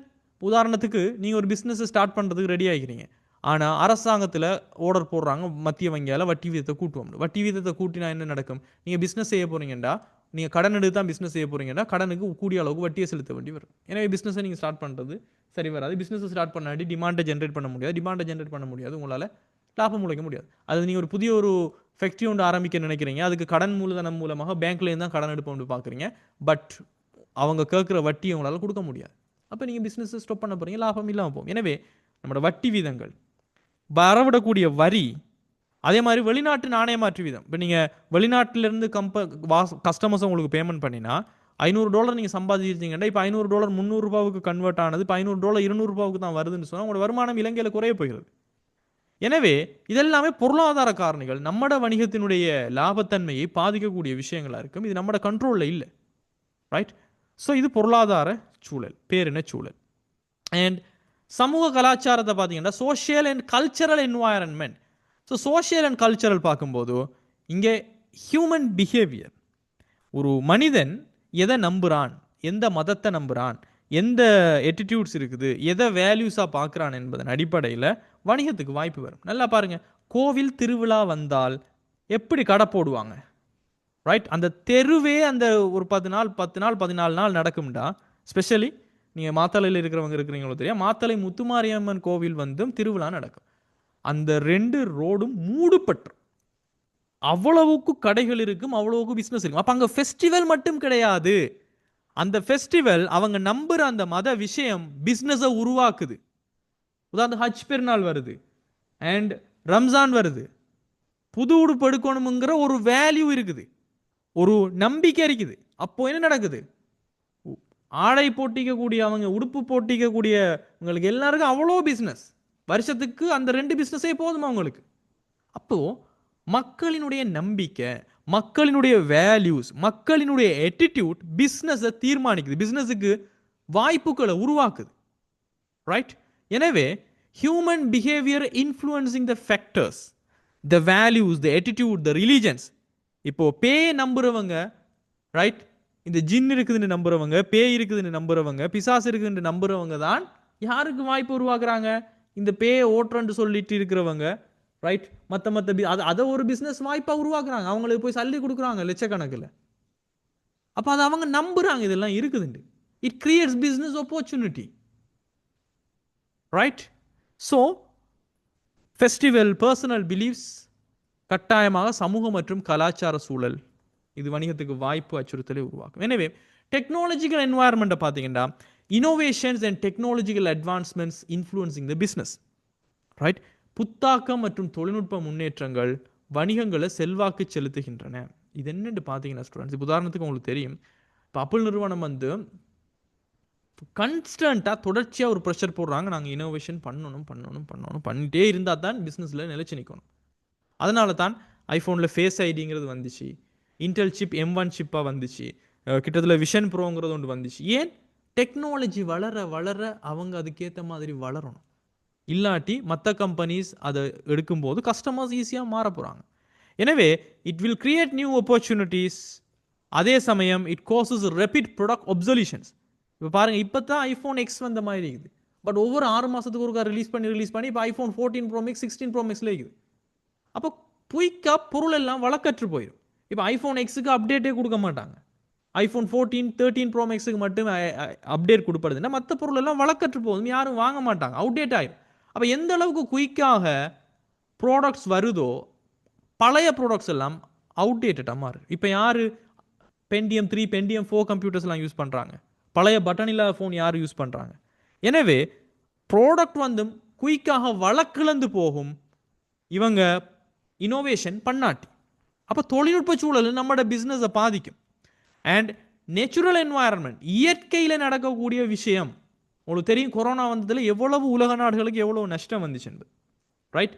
உதாரணத்துக்கு நீங்கள் ஒரு பிஸ்னஸை ஸ்டார்ட் பண்ணுறதுக்கு ரெடி ஆகிக்கிறீங்க, ஆனால் அரசாங்கத்தில் ஆர்டர் போடுறாங்க மத்திய வங்கியால் வட்டி வீதத்தை கூட்டுவோம். வட்டி வீதத்தை கூட்டினா என்ன நடக்கும்? நீங்கள் பிஸ்னஸ் செய்ய போகிறீங்கண்டா, நீங்கள் கடன் எடுத்து தான் பிஸ்னஸ் செய்ய போகிறீங்கன்னா கடனுக்கு கூடிய அளவுக்கு வட்டியை செலுத்த வேண்டி வரும். எனவே பிஸ்னஸை நீங்கள் ஸ்டார்ட் பண்ணுறது சரி வராது. பிஸ்னஸை ஸ்டார்ட் பண்ணாடி டிமாண்டை ஜென்ரேட் பண்ண முடியாது, டிமாண்டை ஜென்ரேட் பண்ண முடியாது, உங்களால் லாபம் உழைக்க முடியாது. அது நீங்கள் ஒரு புதிய ஒரு ஃபேக்ட்ரி ஒன்று ஆரம்பிக்க நினைக்கிறீங்க, அதுக்கு கடன் மூலதனம் மூலமாக பேங்க்லேருந்து தான் கடன் எடுப்போம்னு பார்க்குறீங்க, பட் அவங்க கேட்குற வட்டியை உங்களால் கொடுக்க முடியாது. அப்போ நீங்கள் பிஸ்னஸை ஸ்டாப் பண்ண போகிறீங்க, லாபம் இல்லாமல் போகும். எனவே நம்மளோட வட்டி வீதங்கள், வரவிடக்கூடிய வரி, அதே மாதிரி வெளிநாட்டு நாணய மாற்று வீதம். இப்போ நீங்கள் வெளிநாட்டிலேருந்து கஸ்டமர்ஸ் உங்களுக்கு பேமெண்ட் பண்ணினா $500 நீங்கள் சம்பாதிச்சிருந்தீங்கன்னா இப்போ $500 $300 கன்வெர்ட் ஆனது, இப்போ $500 $200 தான் வருதுன்னு சொன்னால் உங்களோட வருமானம் இலங்கையில் குறைய போகிறது. எனவே இதெல்லாமே பொருளாதார காரணிகள் நம்மட வணிகத்தினுடைய லாபத்தன்மையை பாதிக்கக்கூடிய விஷயங்களாக இருக்கும். இது நம்மட கண்ட்ரோலில் இல்லை. ரைட்? ஸோ இது பொருளாதார சூழல், பேரின சூழல். அண்ட் சமூக கலாச்சாரத்தை பார்த்தீங்கன்னா social and cultural environment. So social and cultural பார்க்கும்போது இங்கே ஹியூமன் பிஹேவியர், ஒரு மனிதன் எதை நம்புகிறான், எந்த மதத்தை நம்புகிறான், எந்த எட்டிடியூட்ஸ் இருக்குது, எதை வேல்யூஸாக பார்க்குறான் என்பதன் அடிப்படையில் வணிகத்துக்கு வாய்ப்பு வரும். நல்லா பாருங்கள், கோவில் திருவிழா வந்தால் எப்படி கடை போடுவாங்க? ரைட்? அந்த தெருவே அந்த ஒரு 10 நாள் 14 நாள் நடக்கும்டா. ஸ்பெஷலி நீங்கள் மாத்தளையில் இருக்கிறீங்களோ தெரியும், மாத்தளை முத்துமாரியம்மன் கோவில் வந்தும் திருவிழா நடக்கும். அந்த 2 ரோடும் மூடுபட்டு அவ்வளவுக்கு கடைகள் இருக்கும், அவ்வளவுக்கு பிஸ்னஸ் இருக்கும். அப்போ அங்கே ஃபெஸ்டிவல் மட்டும் கிடையாது, அந்த ஃபெஸ்டிவல் அவங்க நம்புற அந்த மத விஷயம் பிஸ்னஸை உருவாக்குது. உதாரணம் ஹஜ் பெருநாள் வருது அண்ட் ரம்ஜான் வருது, புது உடுப்பு எடுக்கணுங்கிற ஒரு வேல்யூ இருக்குது, ஒரு நம்பிக்கை இருக்குது. அப்போ என்ன நடக்குது? ஆடை போட்டிக்கக்கூடிய அவங்க, உடுப்பு போட்டிக்கக்கூடிய உங்களுக்கு எல்லாருக்கும் அவ்வளோ பிஸ்னஸ், வருஷத்துக்கு அந்த 2 பிஸ்னஸே போதுமா உங்களுக்கு? அப்போ மக்களினுடைய நம்பிக்கை, மக்களினுடைய வேல்யூஸ், மக்களினுடைய எட்டிடியூட் பிஸ்னஸை தீர்மானிக்குது, பிஸ்னஸுக்கு வாய்ப்புகளை உருவாக்குது. ரைட்? எனவே human behaviour influencing the factors, the values, the attitude, the religions. இப்போ பேயை நம்புறவங்க, ரைட், இந்த ஜின் இருக்குதுன்னு நம்புறவங்க, பேய் இருக்குதுன்னு நம்புறவங்க, பிசாசு இருக்குதுன்னு நம்புறவங்க தான் யாருக்கு வாய்ப்பு உருவாக்குறாங்க? இந்த பேயை ஓட்டுறன்னு சொல்லிட்டு இருக்கிறவங்க. ரைட்? மற்ற அதை ஒரு பிஸ்னஸ் வாய்ப்பாக உருவாக்குறாங்க, அவங்களுக்கு போய் சல்லி கொடுக்குறாங்க லட்சக்கணக்கில். அப்போ அதை அவங்க நம்புறாங்க இதெல்லாம் இருக்குதுண்டு. It creates business opportunity. Right? So festival, personal beliefs, கட்டாயமாக சமூக மற்றும் கலாச்சார சூழல், இது வணிகத்துக்கு வாய்ப்பு அச்சுறுத்தலை உருவாக்கும். எனவே டெக்னாலஜிக்கல் என்வாயர்மெண்ட்டை பார்த்தீங்கன்னா innovations and technological advancements influencing the business, right? புத்தாக்கம் மற்றும் தொழில்நுட்ப முன்னேற்றங்கள் வணிகங்களை செல்வாக்கு செலுத்துகின்றன. இது என்னென்னு பார்த்தீங்கன்னா ஸ்டூடெண்ட்ஸ், இப்போ உதாரணத்துக்கு உங்களுக்கு தெரியும், இப்போ ஆப்பிள் நிறுவனம் வந்து கன்ஸ்டண்ட்டாக தொடர்ச்சியாக ஒரு ப்ரெஷர் போடுறாங்க, நாங்கள் இனோவேஷன் பண்ணிகிட்டே இருந்தால் தான் பிஸ்னஸில் நிலைச்சு நிற்கணும். அதனால தான் ஐஃபோனில் ஃபேஸ் ஐடிங்கிறது வந்துச்சு, இன்டெல் சிப் M1 சிப்பாக வந்துச்சு, கிட்டத்தட்ட விஷன் ப்ரோங்கிறது ஒன்று வந்துச்சு. ஏன்? டெக்னாலஜி வளர வளர அவங்க அதுக்கேற்ற மாதிரி வளரணும். இல்லாட்டி மற்ற கம்பெனிஸ் அதை எடுக்கும்போது கஸ்டமர்ஸ் ஈஸியாக மாற போகிறாங்க. எனவே it will create new opportunities. அதே சமயம் இட் காசஸ் ரெபிட் ப்ராடக்ட் ஒப்சல்யூஷன்ஸ். இப்போ பாருங்கள், இப்போ தான் ஐஃபோன் X வந்த மாதிரி இருக்குது, பட் ஒவ்வொரு 6 மாதத்துக்கு ஒருக்கா ரிலீஸ் பண்ணி இப்போ ஐஃபோன் 14 Pro Max 16 Pro Maxல இருக்குது. அப்போ குயிக்காக பொருள் எல்லாம் வழக்கற்று போயிடும். இப்போ ஐஃபோன் Xக்கு அப்டேட்டே கொடுக்க மாட்டாங்க, ஐஃபோன் 14 13 Pro Maxக்கு மட்டும் அப்டேட் கொடுப்படுதுன்னா மற்ற பொருள் எல்லாம் வழக்கற்று போகுது, யாரும் வாங்க மாட்டாங்க, அவுடேட் ஆகிடும். அப்போ எந்த அளவுக்கு குயிக்காக ப்ராடக்ட்ஸ் வருதோ பழைய ப்ராடக்ட்ஸ் எல்லாம் அவுடேட்டடாக மாறுது. இப்போ யார் Pentium 3 Pentium 4 கம்ப்யூட்டர்ஸ்லாம் யூஸ் பண்ணுறாங்க? பழைய பட்டன் இல்லாத ஃபோன் யார் யூஸ் பண்ணுறாங்க? எனவே ப்ராடக்ட் வந்து குயிக்காக வழக்கிழந்து போகும் இவங்க இனோவேஷன் பண்ணாட்டி. அப்போ தொழில்நுட்ப சூழல் நம்மளோட பிஸ்னஸை பாதிக்கும். அண்ட் நேச்சுரல் என்வாயர்மெண்ட், இயற்கையில் நடக்கக்கூடிய விஷயம் உங்களுக்கு தெரியும், கொரோனா வந்ததில் எவ்வளவு உலக நாடுகளுக்கு எவ்வளவு நஷ்டம் வந்துச்சு என்பது, ரைட்?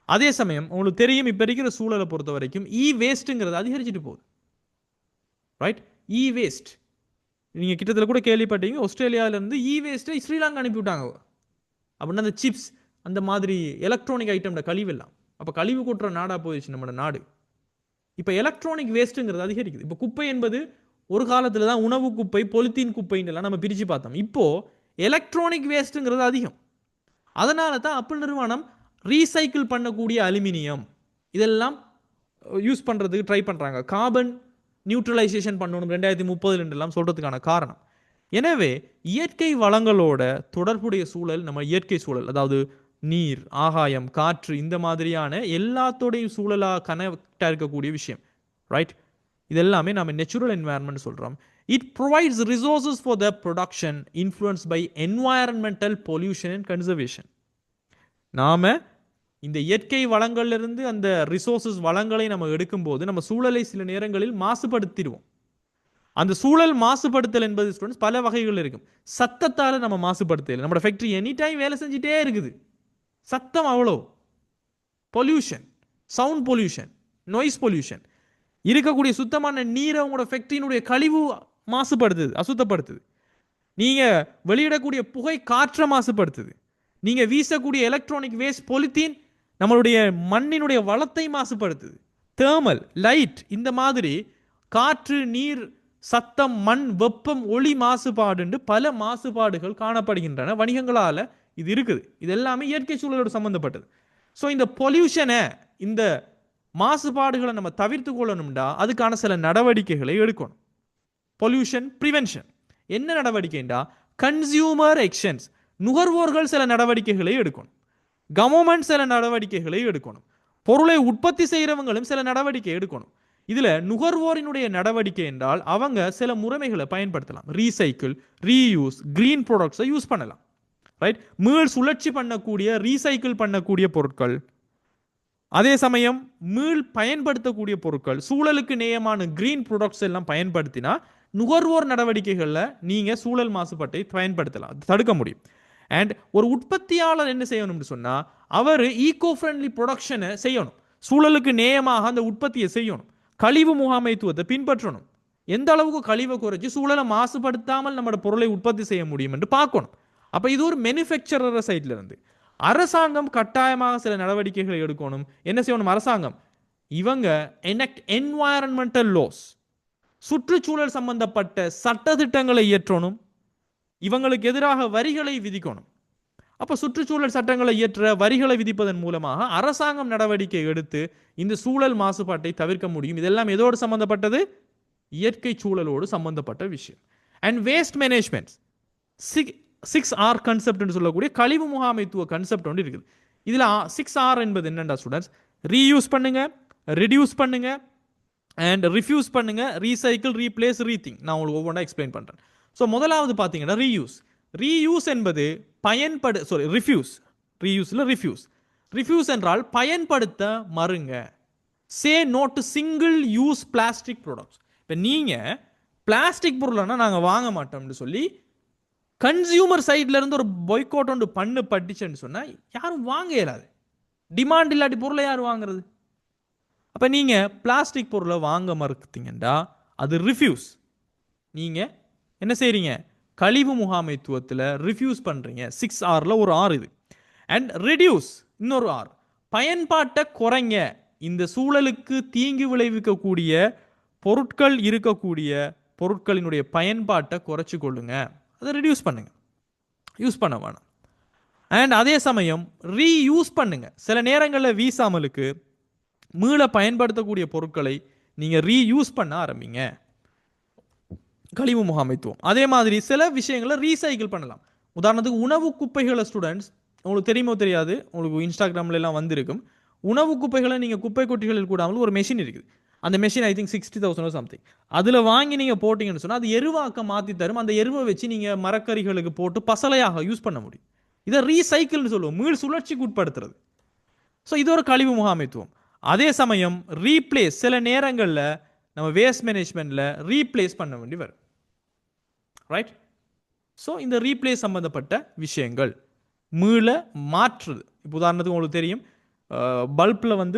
அதே சமயம் உங்களுக்கு தெரியும், இப்போ இருக்கிற சூழலை பொறுத்த வரைக்கும் வேஸ்ட்டுங்கிறது அதிகரிச்சுட்டு போகுது, ரைட்? வேஸ்ட் நீங்கள் கிட்டத்தட்ட கூட கேள்விப்பட்டீங்க, ஆஸ்திரேலியாவிலேருந்து வேஸ்ட்டை ஸ்ரீலங்கா அனுப்பிவிட்டாங்க. அப்படின்னா அந்த சிப்ஸ் அந்த மாதிரி எலக்ட்ரானிக் ஐட்டம்ட கழிவெல்லாம், அப்போ கழிவு கொட்டுற நாடாக போயிடுச்சு நம்ம நாடு. இப்போ எலக்ட்ரானிக் வேஸ்ட்டுங்கிறது அதிகரிக்குது. இப்போ குப்பை என்பது ஒரு காலத்தில் தான் உணவு குப்பை பொலித்தீன் குப்பைன்னெல்லாம் நம்ம பிரித்து பார்த்தோம். இப்போது எலக்ட்ரானிக் வேஸ்ட்டுங்கிறது அதிகம். அதனால தான் ஆப்பிள் நிறுவனம் ரீசைக்கிள் பண்ணக்கூடிய அலுமினியம் இதெல்லாம் யூஸ் பண்ணுறதுக்கு ட்ரை பண்ணுறாங்க. கார்பன் நியூட்ரலைசேஷன் பண்ணணும் 2030 சொல்கிறதுக்கான காரணம். எனவே இயற்கை வளங்களோட தொடர்புடைய சூழல், நம்ம இயற்கை சூழல், அதாவது நீர், ஆகாயம், காற்று, இந்த மாதிரியான எல்லாத்தோடையும் சூழலாக கனெக்டாக இருக்கக்கூடிய விஷயம், ரைட்? இதெல்லாமே நம்ம நேச்சுரல் என்வாயர்மெண்ட் சொல்கிறோம். It provides resources for the production influence by environmental pollution and conservation. நாம் இந்த இயற்கை வளங்களிலிருந்து அந்த ரிசோர்சஸ் வளங்களை நம்ம எடுக்கும்போது நம்ம சூழலை சில நேரங்களில் மாசுபடுத்திடுவோம். அந்த சூழல் மாசுபடுத்தல் என்பது ஸ்டூடெண்ட்ஸ் பல வகைகள் இருக்கும். சத்தத்தால் நம்ம மாசுபடுத்தல, நம்மளோட ஃபேக்ட்ரி எனி டைம் வேலை செஞ்சுட்டே இருக்குது, சத்தம் அவ்வளோ, pollution, sound pollution, noise pollution, இருக்கக்கூடிய சுத்தமான நீரை உங்களோட ஃபேக்ட்ரியினுடைய கழிவு மாசுபடுத்துது, அசுத்தப்படுத்துது. நீங்கள் வெளியிடக்கூடிய புகை காற்றை மாசுபடுத்துது. நீங்கள் வீசக்கூடிய எலக்ட்ரானிக் வேஸ்ட் பொலித்தீன் நம்மளுடைய மண்ணினுடைய வளத்தை மாசுபடுத்துது. தேர்மல், லைட், இந்த மாதிரி காற்று, நீர், சத்தம், மண், வெப்பம், ஒளி மாசுபாடு பல மாசுபாடுகள் காணப்படுகின்றன. வணிகங்களால் இது இருக்குது. இது எல்லாமே இயற்கை சூழலோடு சம்பந்தப்பட்டது. ஸோ இந்த பொல்யூஷனை, இந்த மாசுபாடுகளை நம்ம தவிர்த்து கொள்ளணும்டா அதுக்கான சில நடவடிக்கைகளை எடுக்கணும். பொல்யூஷன் ப்ரிவென்ஷன் என்ன நடவடிக்கைண்டா, கன்சியூமர் ஆக்ஷன்ஸ், நுகர்வோர்கள் சில நடவடிக்கைகளை எடுக்கணும், கவர்மெண்ட் சில நடவடிக்கைகளை எடுக்கணும், பொருளை உற்பத்தி செய்கிறவங்களும் சில நடவடிக்கை எடுக்கணும். இதில் நுகர்வோரினுடைய நடவடிக்கை என்றால் அவங்க சில முறைமைகளை பயன்படுத்தலாம். ரீசைக்கிள், ரீயூஸ், கிரீன் ப்ராடக்ட்ஸை யூஸ் பண்ணலாம், ரைட்? மீள் சுழற்சி பண்ணக்கூடிய, ரீசைக்கிள் பண்ணக்கூடிய பொருட்கள், அதே சமயம் மீள் பயன்படுத்தக்கூடிய பொருட்கள், சூழலுக்கு நேயமான கிரீன் ப்ராடக்ட்ஸ் எல்லாம் பயன்படுத்தினா நுகர்வோர் நடவடிக்கைகளில் நீங்கள் சூழல் மாசுபாட்டை பயன்படுத்தலாம், தடுக்க முடியும். அண்ட் ஒரு உற்பத்தியாளர் என்ன செய்யணும்னு சொன்னால் அவர் ஈகோ ஃப்ரெண்ட்லி ப்ரொடக்ஷனை செய்யணும், சூழலுக்கு நேயமாக அந்த உற்பத்தியை செய்யணும், கழிவு முகாமைத்துவத்தை பின்பற்றணும், எந்த அளவுக்கு கழிவை குறைச்சி சூழலை மாசுபடுத்தாமல் நம்மளோட பொருளை உற்பத்தி செய்ய முடியும் என்று பார்க்கணும். அப்போ இது ஒரு மேனுஃபேக்சரர் சைட்ல இருந்து அரசாங்கம் கட்டாயமாக சில நடவடிக்கைகளை எடுக்கணும். என்ன செய்யணும் அரசாங்கம்? இவங்க என்வாயரன்மெண்டல் லாஸ், சுற்றுச்சூழல் சம்பந்தப்பட்ட சட்டத்திட்டங்களை இயற்றணும், இவங்களுக்கு எதிராக வரிகளை விதிக்கணும். அப்போ சுற்றுச்சூழல் சட்டங்களை இயற்ற, வரிகளை விதிப்பதன் மூலமாக அரசாங்கம் நடவடிக்கை எடுத்து இந்த சூழல் மாசுபாட்டை தவிர்க்க முடியும். இதெல்லாம் எதோடு சம்பந்தப்பட்டது? இயற்கை சூழலோடு சம்பந்தப்பட்ட விஷயம். And waste management, 6R concept சொல்லக்கூடிய கழிவு முகாமைத்துவ கன்செப்ட் ஒன்று இருக்குது. இதில் 6R என்பது என்னென்னா ஸ்டூடெண்ட்ஸ், ரீயூஸ் பண்ணுங்க, ரிடியூஸ் பண்ணுங்க, அண்ட் ரிஃப்யூஸ் பண்ணுங்க, ரீசைக்கிள், ரீப்ளேஸ், ரீதிங்க். நான் உங்களுக்கு ஒவ்வொன்றா எக்ஸ்பிளைன் பண்ணுறேன். ஸோ முதலாவது பார்த்தீங்கன்னா ரீயூஸ். ரீயூஸ் என்பது ரிஃப்யூஸ். ரீயூஸில் ரிஃப்யூஸ். ரிஃப்யூஸ் என்றால் பயன்படுத்த மறுங்க. Say no to single use plastic products. இப்போ நீங்கள் பிளாஸ்டிக் பொருள்னா நாங்கள் வாங்க மாட்டோம்னு சொல்லி கன்சியூமர் சைட்ல இருந்து ஒரு பாய்காட் ஒன்று பட்டுச்சுன்னு சொன்னால் யாரும் வாங்க இயலாது. டிமாண்ட் இல்லாட்டி பொருளை யார் வாங்குறது? அப்போ நீங்கள் பிளாஸ்டிக் பொருளை வாங்க மறுத்தீங்கன்னா அது ரிஃப்யூஸ். நீங்கள் என்ன செய்கிறீங்க? கழிவு முகாமைத்துவத்தில் ரிஃப்யூஸ் பண்ணுறீங்க. 6Rல ஒரு R இது. அண்ட் ரெடியூஸ் இன்னொரு R. பயன்பாட்டை குறைங்க. இந்த சூழலுக்கு தீங்கு விளைவிக்கக்கூடிய பொருட்கள் இருக்கக்கூடிய பொருட்களினுடைய பயன்பாட்டை குறைச்சி கொள்ளுங்க. அதை ரிடியூஸ் பண்ணுங்க, யூஸ் பண்ண வேணாம். அண்ட் அதே சமயம் ரீயூஸ் பண்ணுங்க. சில நேரங்களில் வீசாமலுக்கு மீள பயன்படுத்தக்கூடிய பொருட்களை நீங்கள் ரீயூஸ் பண்ண ஆரம்பிங்க. கழிவு முகாமைத்துவம். அதே மாதிரி சில விஷயங்களை ரீசைக்கிள் பண்ணலாம். உதாரணத்துக்கு உணவு குப்பைகளை ஸ்டூடெண்ட்ஸ் உங்களுக்கு தெரியுமோ தெரியாது, உங்களுக்கு இன்ஸ்டாகிராம்ல எல்லாம் வந்திருக்கும். உணவு குப்பைகளை நீங்கள் குப்பை கொட்டிகளில் கூடாமல் ஒரு மெஷின் இருக்குது. அந்த மெஷின் ஐ திங்க் 60,000 சம்திங். அதில் வாங்கி நீங்கள் போட்டிங்கன்னு சொன்னால் அது எருவாக்க மாற்றி தரும். அந்த எருவை வச்சு நீங்கள் மரக்கறிகளுக்கு போட்டு பசலையாக யூஸ் பண்ண முடியும். இதை ரீசைக்கிள்னு சொல்லுவோம், மீள் சுழற்சிக்கு உட்படுத்துறது. ஸோ இது ஒரு கழிவு முகாமைத்துவம். அதே சமயம் ரீப்ளேஸ். சில நேரங்களில் நம்ம வேஸ்ட் மேனேஜ்மெண்ட்டில் ரீப்ளேஸ் பண்ண வேண்டி வரும். ரைட்? ஸோ இந்த ரீப்ளேஸ் சம்பந்தப்பட்ட விஷயங்கள் மீள மாற்றுது. இப்போ உதாரணத்துக்கு உங்களுக்கு தெரியும், பல்பில் வந்து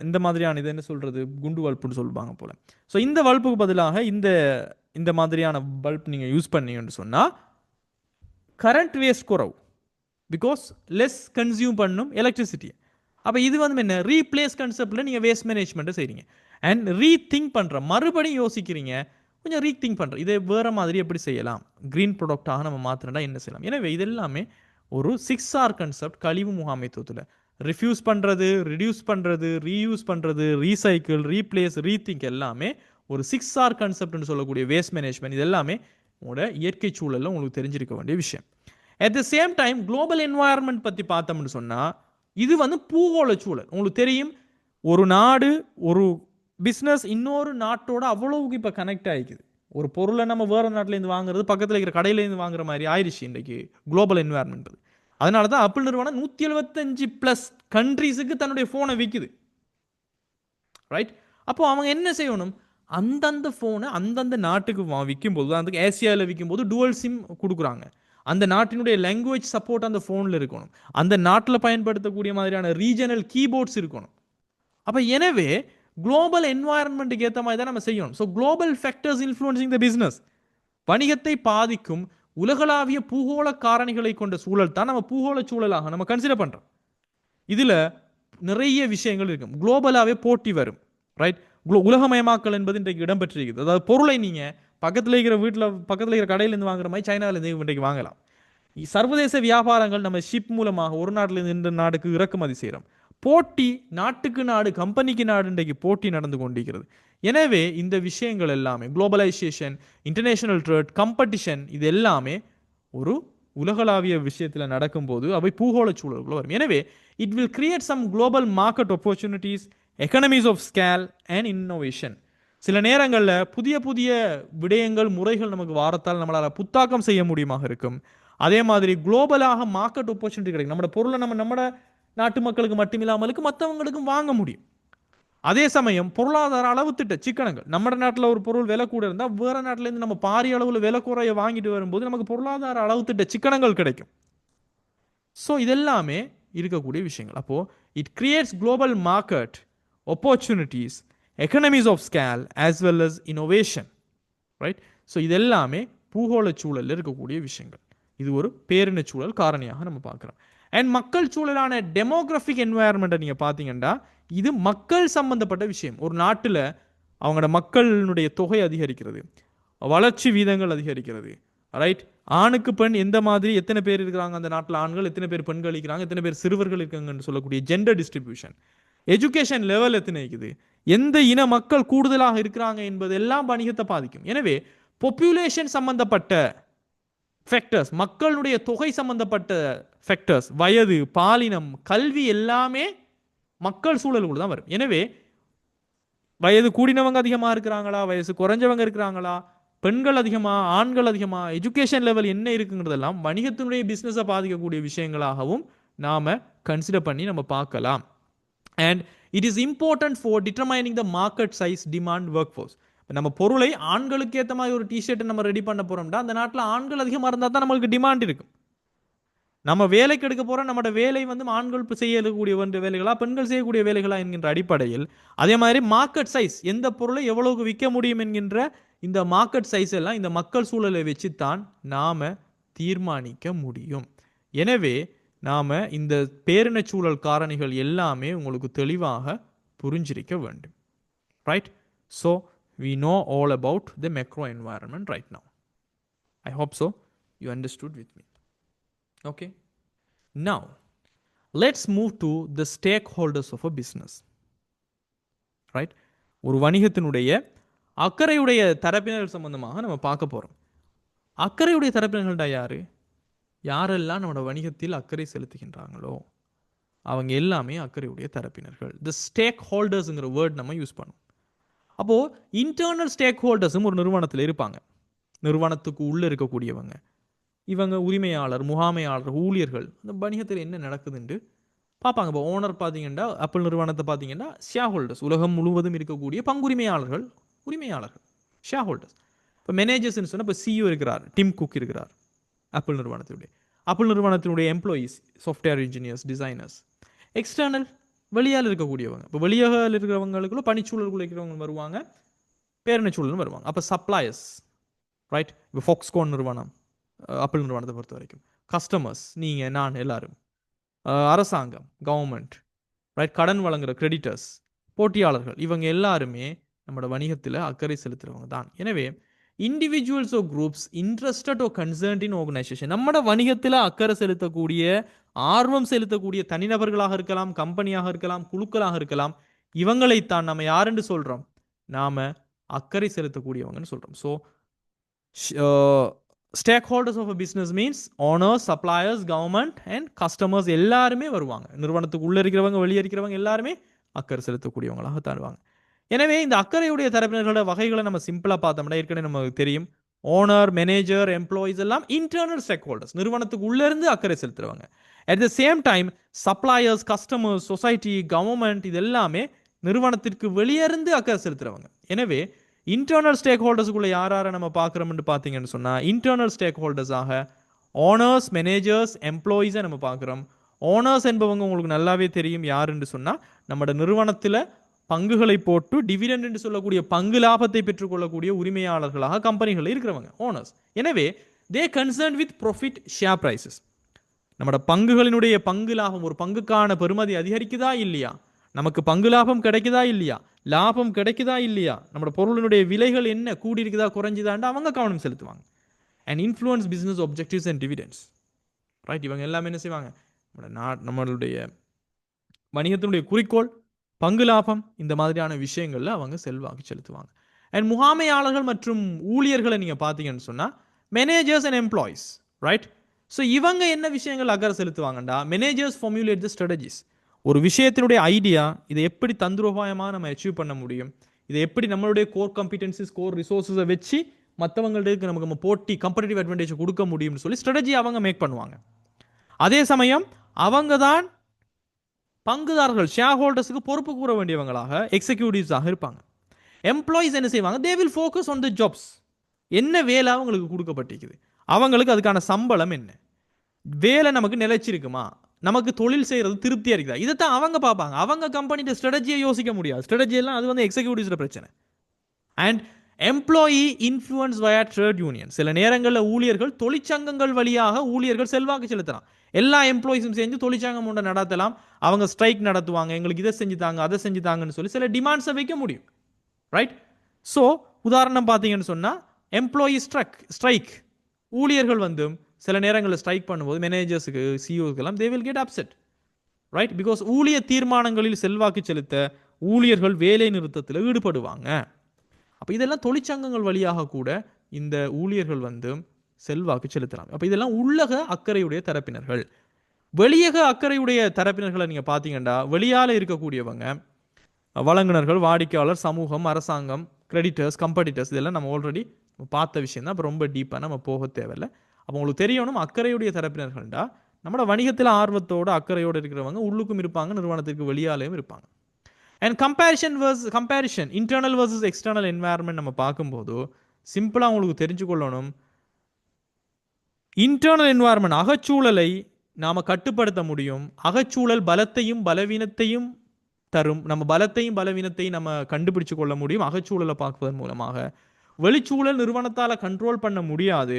இந்த மாதிரியான இது என்ன சொல்கிறது, குண்டு பல்புன்னு சொல்லுவாங்க போல். ஸோ இந்த பல்புக்கு பதிலாக இந்த மாதிரியான பல்ப் நீங்கள் யூஸ் பண்ணீங்கன்னு சொன்னால் கரண்ட் வேஸ்ட் குறவு. பிகாஸ் லெஸ் கன்சியூம் பண்ணும் எலக்ட்ரிசிட்டியை. அப்போ இது வந்து என்ன, ரீப்ளேஸ் கான்செப்டில் நீங்கள் வேஸ்ட் மேனேஜ்மெண்ட்டை செய்கிறீங்க. அண்ட் ரீதிங்க் பண்ணுற, மறுபடியும் யோசிக்கிறீங்க, கொஞ்சம் ரீதிங்க் பண்ணுற, இதை வேறு மாதிரி எப்படி செய்யலாம், க்ரீன் ப்ராடக்டாக நம்ம மாற்றினா என்ன செய்யலாம். எனவே இது எல்லாமே ஒரு 6R கான்செப்ட் கழிவு முகாமைத்துவத்தில். ரிஃப்யூஸ் பண்ணுறது, ரிடியூஸ் பண்ணுறது, ரீயூஸ் பண்ணுறது, ரீசைக்கிள், ரீப்ளேஸ், ரீதிங்க் எல்லாமே ஒரு 6R கான்செப்ட்னு சொல்லக்கூடிய வேஸ்ட் மேனேஜ்மெண்ட். இது எல்லாமே உங்களோட இயற்கை சூழலில் உங்களுக்கு தெரிஞ்சிருக்க வேண்டிய விஷயம். At the same time global environment பற்றி பார்த்தோம்னு சொன்னால் இது வந்து பூகோள சூழல். உங்களுக்கு தெரியும், ஒரு நாடு, ஒரு பிஸ்னஸ் இன்னொரு நாட்டோட அவ்வளவுக்கு இப்போ கனெக்ட் ஆகிக்குது. ஒரு பொருளை நம்ம வேறு நாட்டிலேருந்து வாங்குறது பக்கத்தில் இருக்கிற கடையிலேருந்து வாங்குற மாதிரி ஆயிடுச்சு இன்றைக்கு குளோபல் என்வாயர்மெண்ட். அதனால தான் ஆப்பிள் நிறுவனம் 175+ கண்ட்ரீஸுக்கு தன்னுடைய ஃபோனை விற்குது. ரைட்? அப்போ அவங்க என்ன செய்யணும், அந்தந்த ஃபோனை அந்தந்த நாட்டுக்கு விற்கும்போது, அந்த ஏசியாவில் விற்கும்போது டுவல் சிம் கொடுக்குறாங்க. அந்த நாட்டினுடைய லாங்குவேஜ் சப்போர்ட் அந்த ஃபோனில் இருக்கணும். அந்த நாட்டில் பயன்படுத்தக்கூடிய மாதிரியான ரீஜனல் கீபோர்ட்ஸ் இருக்கணும். அப்போ எனவே குளோபல் என்வாயர்மெண்ட்டுக்கு ஏற்ற மாதிரி தான் நம்ம செய்யணும். So global factors influencing the business. வணிகத்தை பாதிக்கும் உலகளாவிய பூகோள காரணிகளை கொண்ட சூழல் தான் நம்ம பூகோள சூழலாக நம்ம கன்சிடர் பண்ணுறோம். இதில் நிறைய விஷயங்கள் இருக்கும். குளோபலாகவே போட்டி வரும். ரைட்? உலகமயமாக்கல் என்பது இன்றைக்கு இடம்பெற்றிருக்குது. அதாவது பொருளை நீங்கள் பக்கத்தில் இருக்கிற வீட்டில் பக்கத்தில் இருக்கிற கடையிலேருந்து வாங்குற மாதிரி சைனாவிலேருந்து இன்றைக்கு வாங்கலாம். சர்வதேச வியாபாரங்கள் நம்ம ஷிப் மூலமாக ஒரு நாட்டிலேருந்து இந்த நாடுக்கு இறக்குமதி செய்கிறோம். போட்டி நாட்டுக்கு நாடு, கம்பெனிக்கு நாடு இன்றைக்கு போட்டி நடந்து கொண்டிருக்கிறது. எனவே இந்த விஷயங்கள் எல்லாமே குளோபலைசேஷன், இன்டர்நேஷனல் ட்ரேட், காம்படிஷன், இது எல்லாமே ஒரு உலகளாவிய விஷயத்தில் நடக்கும்போது அவை பூகோள சூழல்கள் வரும். எனவே it will create some global market opportunities, economies of scale and innovation. சில நேரங்களில் புதிய புதிய விடயங்கள், முறைகள் நமக்கு வாரத்தால் நம்மளால் புத்தாக்கம் செய்ய முடியுமாக இருக்கும். அதே மாதிரி குளோபலாக மார்க்கெட் ஆப்பர்ச்சுனிட்டி கிடைக்கும். நம்மளோட பொருளை நம்மளோட நாட்டு மக்களுக்கு மட்டுமில்லாமலுக்கு மற்றவங்களுக்கும் வாங்க முடியும். அதே சமயம் பொருளாதார அளவு திட்ட சிக்கனங்கள். நம்ம நாட்டில் ஒரு பொருள் விலை கூட இருந்தால் வேறு நாட்டிலேருந்து நம்ம பாரிய அளவில் விலை குறைய வாங்கிட்டு வரும்போது நமக்கு பொருளாதார அளவு திட்ட சிக்கனங்கள் கிடைக்கும். ஸோ இதெல்லாமே இருக்கக்கூடிய விஷயங்கள். அப்போது it creates global market opportunities, economies of scale as well as innovation. Right? So இதெல்லாமே பூகோள சூழலில் இருக்கக்கூடிய விஷயங்கள். இது ஒரு பேரின சூழல் காரணியாக நம்ம பார்க்குறோம். அண்ட் மக்கள் சூழலான டெமோகிராஃபிக் என்வாயர்மெண்ட்டை நீங்கள் பார்த்தீங்கன்னா இது மக்கள் சம்பந்தப்பட்ட விஷயம். ஒரு நாட்டில் அவங்களோட மக்களினுடைய தொகை அதிகரிக்கிறது, வளர்ச்சி வீதங்கள் அதிகரிக்கிறது. ரைட்? ஆணுக்கு பெண் எந்த மாதிரி, எத்தனை பேர் இருக்கிறாங்க அந்த நாட்டில், ஆண்கள் எத்தனை பேர், பெண்கள் இருக்கிறாங்க, எத்தனை பேர் சிறுவர்கள் இருக்காங்கன்னு சொல்லக்கூடிய ஜெண்டர் டிஸ்ட்ரிபியூஷன், எஜுகேஷன் லெவல் எத்தனை இருக்குது, எந்த இன மக்கள் கூடுதலாக இருக்கிறாங்க என்பது எல்லாம் வணிகத்தை பாதிக்கும். எனவே பாப்புலேஷன் சம்பந்தப்பட்ட ஃபேக்டர்ஸ், மக்களுடைய தொகை சம்பந்தப்பட்ட ஃபேக்டர்ஸ், வயது, பாலினம், கல்வி எல்லாமே மக்கள் சூழலுக்குள்ள தான் வரும். எனவே வயது கூடினவங்க அதிகமாக இருக்கிறாங்களா, வயசு குறைஞ்சவங்க இருக்கிறாங்களா, பெண்கள் அதிகமா, ஆண்கள் அதிகமா, எஜுகேஷன் லெவல் என்ன இருக்குங்கிறதெல்லாம் வணிகத்தினுடைய பிஸ்னஸை பாதிக்கக்கூடிய விஷயங்களாகவும் நாம கன்சிடர் பண்ணி நம்ம பார்க்கலாம். And it is important for determining the market size demand work force. நம்ம பொருளை ஆண்களுக்கு ஏற்ற மாதிரி ஒரு டிஷர்ட்டை நம்ம ரெடி பண்ண போறோம்னா அந்த நாட்டில் ஆண்கள் அதிகமாக இருந்தால் தான் நம்மளுக்கு டிமாண்ட் இருக்கும். நம்ம வேலைக்கு எடுக்க போகிறோம், நம்மளோட வேலை வந்து ஆண்கள் செய்யக்கூடிய வேலைகளா பெண்கள் செய்யக்கூடிய வேலைகளா என்கின்ற அடிப்படையில், அதே மாதிரி மார்க்கெட் சைஸ் எந்த பொருளை எவ்வளவுக்கு விற்க முடியும் என்கின்ற இந்த மார்க்கெட் சைஸ் எல்லாம் இந்த மக்கள் சூழலை வச்சுத்தான் நாம தீர்மானிக்க முடியும். எனவே நாம இந்த பேரினச்சூழல் காரணிகள் எல்லாமே உங்களுக்கு தெளிவாக புரிஞ்சிருக்க வேண்டும். Right? So we know all about the macro environment right now. I hope so you understood with me. Okay, now let's move to the stakeholders of a business. Right? ஒரு வணிகத்தினுடைய அக்கறையுடைய தரப்பினர் சம்பந்தமாக நம்ம பார்க்க போறோம். அக்கறையுடைய தரப்பினர்கள்டா யாரு? யாரெல்லாம் நம்மளோட வணிகத்தில் அக்கறை செலுத்துகின்றாங்களோ அவங்க எல்லாமே அக்கறையுடைய தரப்பினர்கள். தி ஸ்டேக் ஹோல்டர்ஸ்ங்கிற வேர்ட் நம்ம யூஸ் பண்ணுவோம். அப்போ இன்டர்னல் ஸ்டேக் ஹோல்டர்ஸும் ஒரு நிறுவனத்தில் இருப்பாங்க. நிறுவனத்துக்கு உள்ள இருக்கக்கூடியவங்க, இவங்க உரிமையாளர், முகாமையாளர், ஊழியர்கள், அந்த வணிகத்தில் என்ன நடக்குதுன்னு பார்ப்பாங்க. இப்போ ஓனர் பார்த்தீங்கன்னா, ஆப்பிள் நிறுவனத்தை பார்த்தீங்கன்னா ஷேர் ஹோல்டர்ஸ், உலகம் முழுவதும் இருக்கக்கூடிய பங்குரிமையாளர்கள், உரிமையாளர்கள், ஷேர் ஹோல்டர்ஸ். இப்போ மேனேஜர்ஸ்ன்னு சொன்னால் இப்போ சிஇஓ இருக்கிறார், டிம் குக் இருக்கிறார் ஆப்பிள் நிறுவனத்தினுடைய employees, software engineers, designers. External வெளியால் இருக்கக்கூடியவங்க, இப்போ வெளியாக இருக்கிறவங்களுக்குள்ள பணிச்சூழலுக்குள்ள இருக்கிறவங்க வருவாங்க, பேரினச்சூழலும் வருவாங்க. அப்போ சப்ளையர்ஸ், ரைட்? இப்போ ஃபாக்ஸ்கான் நிறுவனம், ஆப்பிள் நிறுவனத்தை பொறுத்த வரைக்கும் கஸ்டமர்ஸ் நீங்கள் நான் எல்லாரும், அரசாங்கம், கவர்மெண்ட், ரைட்? கடன் வழங்குற கிரெடிட்டர்ஸ், போட்டியாளர்கள், இவங்க எல்லாருமே நம்மளோட வணிகத்தில் அக்கறை செலுத்துறவங்க தான். எனவே individuals or groups interested or concerned in organisation, நம்மளோட வணிகத்தில் அக்கறை செலுத்தக்கூடிய, ஆர்வம் செலுத்தக்கூடிய தனிநபர்களாக இருக்கலாம், கம்பெனியாக இருக்கலாம், குழுக்களாக இருக்கலாம், இவங்களைத்தான் நம்ம யாருன்னு சொல்றோம்? நாம அக்கறை செலுத்தக்கூடியவங்கன்னு சொல்றோம். So stakeholders of a business means owners, suppliers, government and customers எல்லாருமே வருவாங்க. நிறுவனத்துக்கு உள்ள இருக்கிறவங்க, வெளியே இருக்கிறவங்க எல்லாருமே அக்கறை செலுத்தக்கூடியவங்களாக தருவாங்க. எனவே இந்த அக்கறையுடைய தரப்பினர்களோட வகைகளை நம்ம சிம்பிளா பார்த்தோம்னா ஏற்கனவே நமக்கு தெரியும். ஓனர், மேனேஜர், எம்ப்ளாயிஸ் எல்லாம் இன்டர்னல் ஸ்டேக் ஹோல்டர்ஸ், நிறுவனத்துக்கு உள்ள இருந்து அக்கறை செலுத்துறவங்க. At the same time suppliers, customers, society, government இது எல்லாமே நிறுவனத்திற்கு வெளியே இருந்து அக்கறை செலுத்துறவங்க. எனவே இன்டர்னல் ஸ்டேக் ஹோல்டர்ஸுக்குள்ள யாரை நம்ம பார்க்குறோம்னு பார்த்தீங்கன்னு சொன்னால், இன்டர்னல் ஸ்டேக் ஹோல்டர்ஸாக ஓனர்ஸ், மேனேஜர்ஸ், எம்ப்ளாயீஸை நம்ம பார்க்குறோம். ஓனர்ஸ் என்பவங்க உங்களுக்கு நல்லாவே தெரியும் யாருன்னு சொன்னால், நம்ம நிறுவனத்தில் பங்குகளை போட்டு டிவிடெண்ட் என்று சொல்லக்கூடிய பங்கு லாபத்தை பெற்றுக்கொள்ளக்கூடிய உரிமையாளர்களாக கம்பெனிகள் இருக்கிறவங்க ஓனர்ஸ். எனவே they concern with profit, share prices. நம்மளோட பங்குகளினுடைய பங்கு லாபம், ஒரு பங்குக்கான பெறுமதி அதிகரிக்குதா இல்லையா, நமக்கு பங்கு லாபம் கிடைக்குதா இல்லையா, லாபம் கிடைக்குதா இல்லையா, நம்மளோட பொருளினுடைய விலைகள் என்ன கூடி இருக்குதா குறைஞ்சுதான்னு அவங்க கவனம் செலுத்துவாங்க. And influence business objectives and dividends. Right? இவங்க எல்லாமே என்ன செய்வாங்க? நம்மளுடைய வணிகத்தினுடைய குறிக்கோள் பங்கு லாபம், இந்த மாதிரியான விஷயங்கள்ல அவங்க செல்வாக்கு செலுத்துவாங்க. அண்ட் முகாமையாளர்கள் மற்றும் ஊழியர்களை நீங்க பார்த்தீங்கன்னு சொன்னா managers and employees, right? So இவங்க என்ன விஷயங்கள் அக்கறை செலுத்துவாங்கண்டா, மேனேஜர்ஸ் ஃபார்முலேட் த ஸ்ட்ராட்டஜிஸ். ஒரு விஷயத்தினுடைய ஐடியா, இதை எப்படி தந்திரோபாயமாக நம்ம அச்சீவ் பண்ண முடியும், இதை எப்படி நம்மளுடைய கோர் காம்பிடன்சிஸ், கோர் ரிசோர்ஸஸை வச்சு மற்றவங்களுக்கு நமக்கு நம்ம போட்டி, கம்படிட்டிவ் அட்வான்டேஜ் கொடுக்க முடியும்னு சொல்லி ஸ்ட்ராட்டஜி அவங்க மேக் பண்ணுவாங்க. அதே சமயம் அவங்க தான் பங்குதாரர்கள், ஷேர் ஹோல்டர்ஸுக்கு பொறுப்பு கூற வேண்டியவங்களாக, எக்ஸிக்யூட்டிவ்ஸாக இருப்பாங்க. எம்ப்ளாயிஸ் என்ன செய்வாங்க? They will focus on the jobs. என்ன வேலை அவங்களுக்கு கொடுக்கப்பட்டிருக்குது, அவங்களுக்கு அதுக்கான சம்பளம் என்ன, வேலை நமக்கு நிலைச்சிருக்குமா, நமக்கு தொழில் செய்யறது திருப்தியா இருக்குதா, இதைத்தான் அவங்க பார்ப்பாங்க. அவங்க கம்பெனியோட ஸ்ட்ராட்டஜியை யோசிக்க முடியாது. ஸ்ட்ராட்டஜி எல்லாம் அது வந்து எக்ஸிக்யூட்டிவ்ஸோட பிரச்சனை. And employee influence via trade union. சில நேரங்களில் ஊழியர்கள் தொழிற்சங்கங்கள் வழியாக ஊழியர்கள் செல்வாக்கு செலுத்தலாம். எல்லா எம்ப்ளாயிஸும் சேர்ந்து தொழிற்சங்கம் ஒன்றை நடத்தலாம், அவங்க ஸ்ட்ரைக் நடத்துவாங்க, எங்களுக்கு இதை செஞ்சு தாங்க, அதை செஞ்சு தாங்கன்னு சொல்லி சில டிமாண்ட்ஸை வைக்க முடியும். ரைட்? ஸோ உதாரணம் பார்த்தீங்கன்னு சொன்னால் எம்ப்ளாயி ஸ்ட்ரைக், ஊழியர்கள் வந்து சில நேரங்களில் ஸ்ட்ரைக் பண்ணும்போது மேனேஜர்ஸுக்கு, சிஇஓக்கெல்லாம் they will get upset. Right? Because ஊழிய தீர்மானங்களில் செல்வாக்கு செலுத்த ஊழியர்கள் வேலை நிறுத்தத்தில் ஈடுபடுவாங்க. அப்போ இதெல்லாம் தொழிற்சங்கங்கள் வழியாக கூட இந்த ஊழியர்கள் வந்து செல்வாக்கு செலுத்தலாம். அப்போ இதெல்லாம் உள்ளக அக்கறையுடைய தரப்பினர்கள். வெளியக அக்கறையுடைய தரப்பினர்களை நீங்கள் பார்த்தீங்கன்னா வெளியால் இருக்கக்கூடியவங்க வழங்குனர்கள், வாடிக்கையாளர், சமூகம், அரசாங்கம், கிரெடிட்டர்ஸ், கம்படிட்டர்ஸ், இதெல்லாம் நம்ம ஆல்ரெடி பார்த்த விஷயம் தான். அப்போ ரொம்ப டீப்பாக நம்ம போக தேவையில்லை. அப்போ உங்களுக்கு தெரியணும், அக்கறையுடைய தரப்பினர்கள்டா நம்மளோட வணிகத்தில் ஆர்வத்தோடு அக்கறையோடு இருக்கிறவங்க உள்ளுக்கும் இருப்பாங்க, நிறுவனத்திற்கு வெளியாலேயும் இருப்பாங்க. And comparison internal versus external environment நம்ம பார்க்கும்போது சிம்பிளாக உங்களுக்கு தெரிஞ்சு கொள்ளணும். இன்டர்னல் என்வாயர்மெண்ட் அகச்சூழலை நாம் கட்டுப்படுத்த முடியும். அகச்சூழல் பலத்தையும் பலவீனத்தையும் தரும். நம்ம பலத்தையும் பலவீனத்தையும் நம்ம கண்டுபிடிச்சு கொள்ள முடியும் அகச்சூழலை பார்ப்பதன் மூலமாக. வெளிச்சூழல் நிறுவனத்தால் கண்ட்ரோல் பண்ண முடியாது.